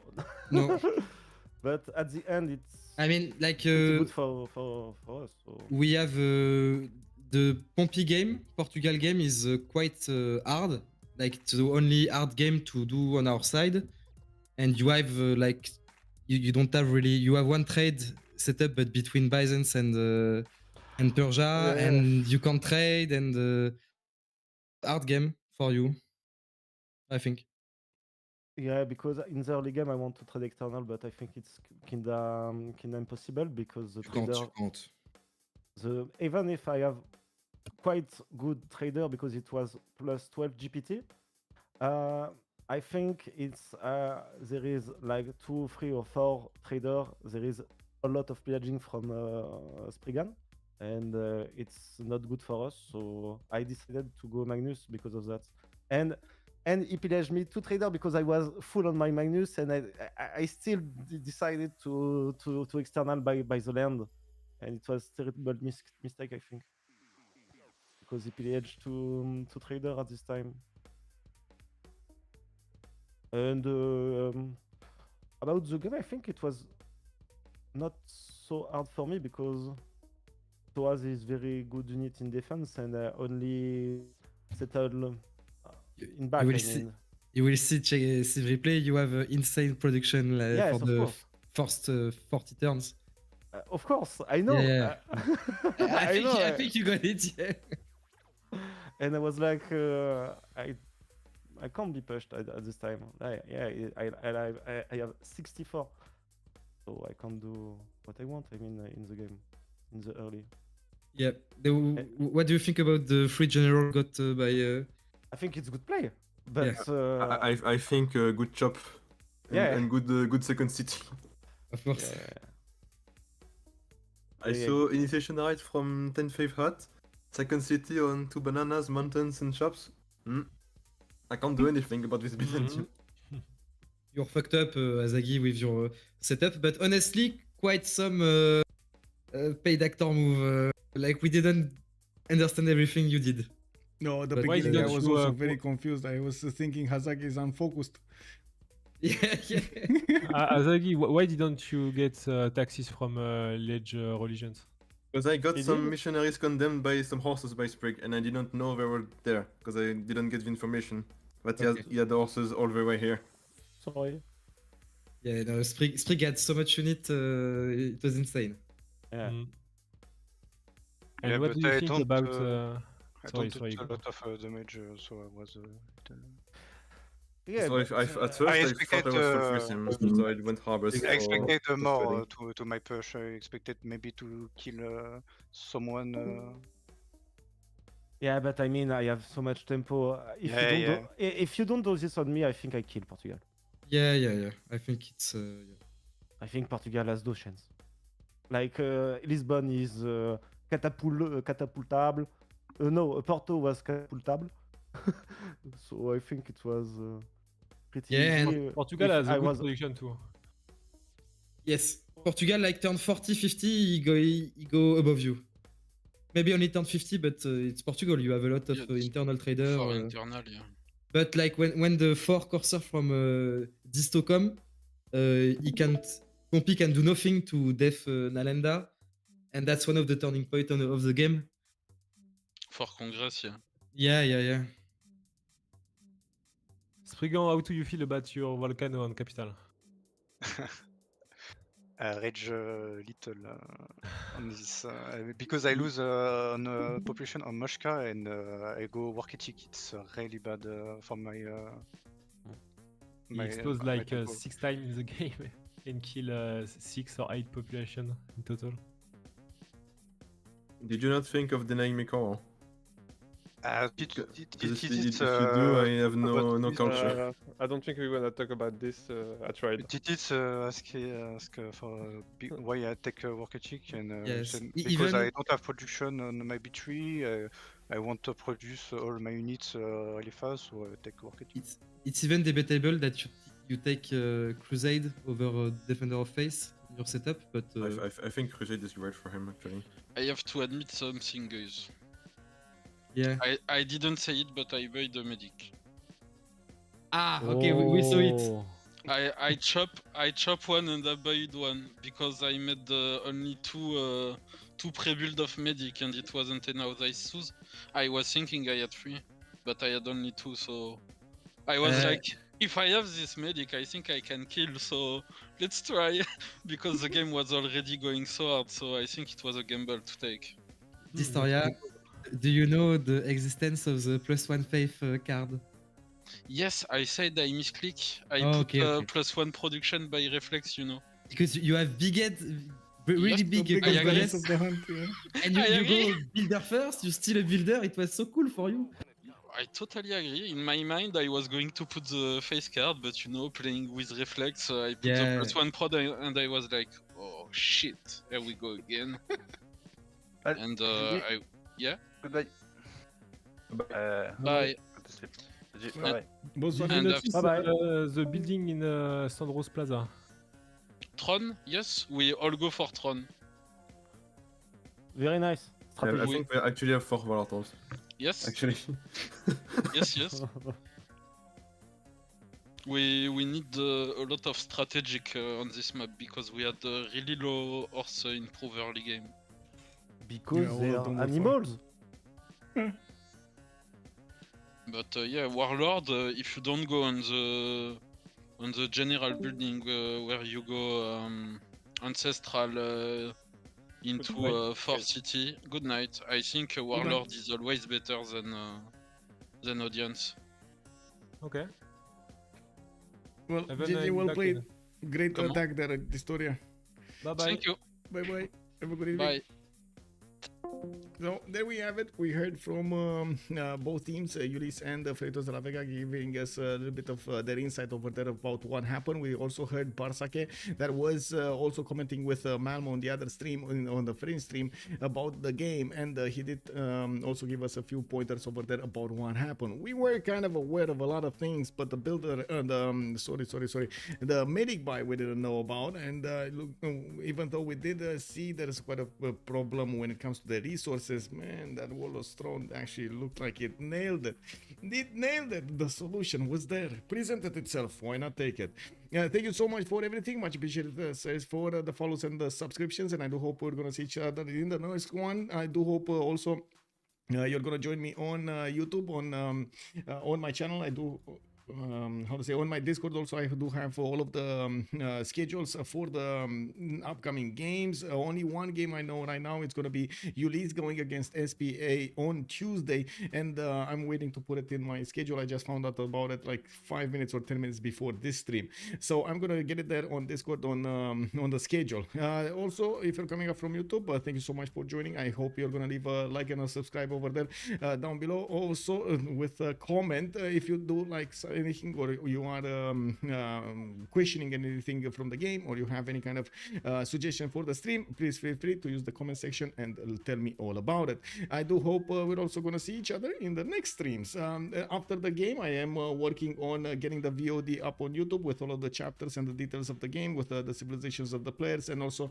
[SPEAKER 4] But at the end it's good for us. So.
[SPEAKER 7] We have the Pompey game, Portugal game is quite hard. Like the only hard game to do on our side. And you have you don't have really, you have one trade set up but between Byzance and Persia, and you can't trade, and hard game for you, I think.
[SPEAKER 4] Yeah, because in the early game I want to trade external, but I think it's kinda impossible because the trader. Even if I have quite good trader because it was plus 12 GPT, I think it's there is like 2, 3, or 4 trader. There is a lot of pillaging from Spriggan, and it's not good for us. So I decided to go Magnus because of that. And he pillaged me 2 trader because I was full on my Magnus, and I still decided to external by the land, and it was terrible mistake, I think, because he pillaged 2 trader at this time. And about the game, I think it was not so hard for me because Toaz is very good unit in defense, and only settled in back.
[SPEAKER 7] You will see Civ replay. You have insane production for the first 40 turns.
[SPEAKER 4] Of course, I know.
[SPEAKER 7] Yeah. I think you got it. Yeah.
[SPEAKER 4] and I was like, I can't be pushed at this time. I have 64, so I can't do what I want. I mean, in the game, in the early.
[SPEAKER 7] Yeah. What do you think about the free general got by?
[SPEAKER 4] I think it's good play, but
[SPEAKER 8] I think good chop and good second city.
[SPEAKER 7] Of course.
[SPEAKER 8] I saw initiation right from 10-5 hut, second city on 2 bananas, mountains and shops. I can't do anything about this business.
[SPEAKER 7] You're fucked up, Azagi, with your setup, but honestly, quite some paid actor move. Like we didn't understand everything you did.
[SPEAKER 1] No, at the
[SPEAKER 7] But
[SPEAKER 1] beginning I
[SPEAKER 6] didn't
[SPEAKER 1] was
[SPEAKER 6] you,
[SPEAKER 1] also very confused. I was thinking Hazaki is unfocused.
[SPEAKER 7] Yeah.
[SPEAKER 6] Azagi, why didn't you get taxes from Ledge Religions?
[SPEAKER 8] Because I got
[SPEAKER 4] He
[SPEAKER 8] some
[SPEAKER 4] did?
[SPEAKER 8] missionaries condemned by some horses by Sprig, and I didn't know they were there, because I didn't get the information. But he had the horses all the way here.
[SPEAKER 4] Sorry.
[SPEAKER 7] Yeah, no, Sprig had so much unit, it was insane.
[SPEAKER 4] Yeah.
[SPEAKER 6] And
[SPEAKER 9] Yeah,
[SPEAKER 6] what
[SPEAKER 9] but
[SPEAKER 6] do you
[SPEAKER 9] I
[SPEAKER 6] think
[SPEAKER 9] don't,
[SPEAKER 6] about?
[SPEAKER 9] I
[SPEAKER 6] Sorry,
[SPEAKER 9] don't do a
[SPEAKER 6] go.
[SPEAKER 9] lot of damage, so I was
[SPEAKER 4] Yeah.
[SPEAKER 8] So
[SPEAKER 4] but,
[SPEAKER 8] at first I
[SPEAKER 9] expected,
[SPEAKER 8] thought I was full freeze him, so I went harbors.
[SPEAKER 9] I expected
[SPEAKER 8] for
[SPEAKER 9] more
[SPEAKER 8] spreading.
[SPEAKER 9] to my push. I expected maybe to kill someone.
[SPEAKER 4] Yeah, but I mean, I have so much tempo. If you don't do this on me, I think I kill Portugal.
[SPEAKER 7] Yeah. I think it's
[SPEAKER 4] I think Portugal has no chance. Like Lisbon is catapultable. No, Porto was catapultable. So I think it was pretty easy.
[SPEAKER 6] Portugal
[SPEAKER 4] if
[SPEAKER 6] has a
[SPEAKER 4] I
[SPEAKER 6] good
[SPEAKER 4] was-
[SPEAKER 6] production too.
[SPEAKER 7] Yes. Portugal like turn 40, 50, he go above you. Maybe only turn 50, but it's Portugal. You have a lot of internal trader.
[SPEAKER 5] For internal, yeah.
[SPEAKER 7] But like when the 4 Corsair from Disto come, he can't. Pompey can do nothing to def Nalanda, and that's one of the turning point of the game.
[SPEAKER 5] For Congress, yeah.
[SPEAKER 7] Yeah.
[SPEAKER 6] Spriggan, how do you feel about your volcano on capital?
[SPEAKER 9] Rage little on this because I lose on population on Moshka and I go work ethic. It's really bad for my.
[SPEAKER 6] He explosed like 6 times in the game and kill 6 or 8 population in total.
[SPEAKER 8] Did you not think of denying me coral?
[SPEAKER 9] If
[SPEAKER 8] If you do, I have no culture.
[SPEAKER 10] I don't think we're gonna talk about this. I tried.
[SPEAKER 9] Did it ask for why I take work ethic and
[SPEAKER 7] Yes.
[SPEAKER 9] said, because I don't have production on my B3. I want to produce all my units really fast, so I take work ethic.
[SPEAKER 7] It's even debatable that you take Crusade over Defender of Faith in your setup, but
[SPEAKER 8] I think Crusade is right for him actually.
[SPEAKER 5] I have to admit something, guys.
[SPEAKER 7] yeah.
[SPEAKER 5] I didn't say it, but I buy the medic.
[SPEAKER 7] Ah, okay, we saw it.
[SPEAKER 4] Oh.
[SPEAKER 5] I chop one and I buyed one because I made only two pre-build of medic and it wasn't enough. I was thinking I had 3, but I had only 2, so I was like, if I have this medic, I think I can kill. So let's try because the game was already going so hard. So I think it was a gamble to take.
[SPEAKER 7] Distoria, do you know the existence of the +1 faith card?
[SPEAKER 5] Yes, I said I misclick. I put +1 production by reflex, you know.
[SPEAKER 7] Because you have really big
[SPEAKER 1] Congress
[SPEAKER 7] Congress,
[SPEAKER 1] of the hunt, yeah.
[SPEAKER 7] and you go builder first, you steal a builder, it was so cool for you.
[SPEAKER 5] I totally agree. In my mind, I was going to put the face card, but you know, playing with reflex, I put the +1 prod and I was like, oh shit, here we go again. And yeah.
[SPEAKER 11] Goodbye.
[SPEAKER 5] Bye.
[SPEAKER 11] Bye.
[SPEAKER 6] Bye-bye. The building in Sandros Plaza.
[SPEAKER 5] Tron, yes, we all go for Tron.
[SPEAKER 4] Very nice.
[SPEAKER 8] Yeah, I think we actually have 4 volatiles.
[SPEAKER 5] Yes.
[SPEAKER 8] Actually.
[SPEAKER 5] yes. We need a lot of strategic on this map because we had really low horse improve early game.
[SPEAKER 4] Because they are animals.
[SPEAKER 5] But yeah, Warlord, if you don't go on the general building where you go ancestral into
[SPEAKER 10] night.
[SPEAKER 5] Fort City. Good night. I think a Warlord is always better than Audience.
[SPEAKER 6] Ok.
[SPEAKER 1] Well,
[SPEAKER 6] Evan,
[SPEAKER 1] GG,
[SPEAKER 6] he's
[SPEAKER 1] well
[SPEAKER 6] back
[SPEAKER 1] played.
[SPEAKER 6] in.
[SPEAKER 1] Great
[SPEAKER 5] Come on.
[SPEAKER 1] attack there, Historia.
[SPEAKER 6] Bye bye.
[SPEAKER 5] Thank you.
[SPEAKER 1] Bye bye. Have a good evening.
[SPEAKER 5] Bye.
[SPEAKER 1] So there we have it. We heard from both teams, Ulyss and Freritos de la Vega, giving us a little bit of their insight over there about what happened. We also heard Barsake that was also commenting with Malmo on the other stream, on the French stream, about the game, and he did also give us a few pointers over there about what happened. We were kind of aware of a lot of things, but the builder, the medic buy we didn't know about, and look, even though we did see there's quite a problem when it comes to the resources, man, that Wall of Throne actually looked like it nailed it. It nailed it. The solution was there, presented itself. Why not take it? Thank you so much for everything. Much appreciated for the follows and the subscriptions, and I do hope we're gonna see each other in the next one. I do hope also you're gonna join me on YouTube on my channel. I do. On my Discord also I do have all of the schedules for the upcoming games. Only one game I know right now, it's going to be Ulyss going against SPA on Tuesday, and I'm waiting to put it in my schedule. I just found out about it like 5 minutes or 10 minutes before this stream, so I'm going to get it there on Discord on the schedule. Also, if you're coming up from YouTube, thank you so much for joining. I hope you're going to leave a like and a subscribe over there down below. Also with a comment if you do like anything, or you are questioning anything from the game, or you have any kind of suggestion for the stream, please feel free to use the comment section and tell me all about it. I do hope we're also going to see each other in the next streams. After the game, I am working on getting the VOD up on YouTube with all of the chapters and the details of the game, with the civilizations of the players, and also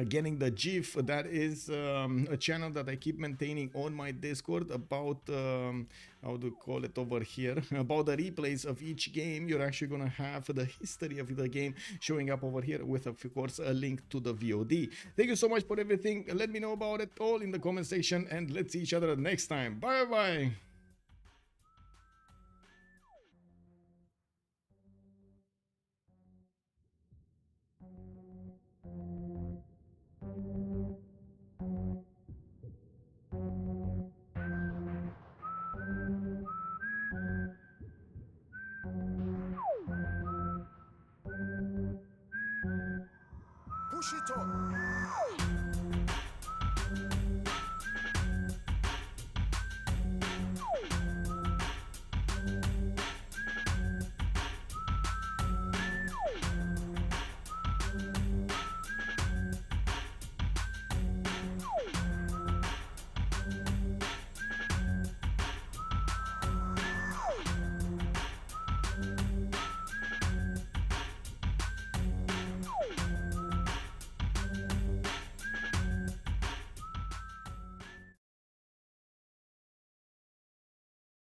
[SPEAKER 1] getting the GIF. That is a channel that I keep maintaining on my Discord about how to call it over here, about the replays of each game. You're actually gonna have the history of the game showing up over here with, of course, a link to the VOD. Thank you so much for everything. Let me know about it all in the comment section, and let's see each other next time. Bye bye.
[SPEAKER 12] Push it up.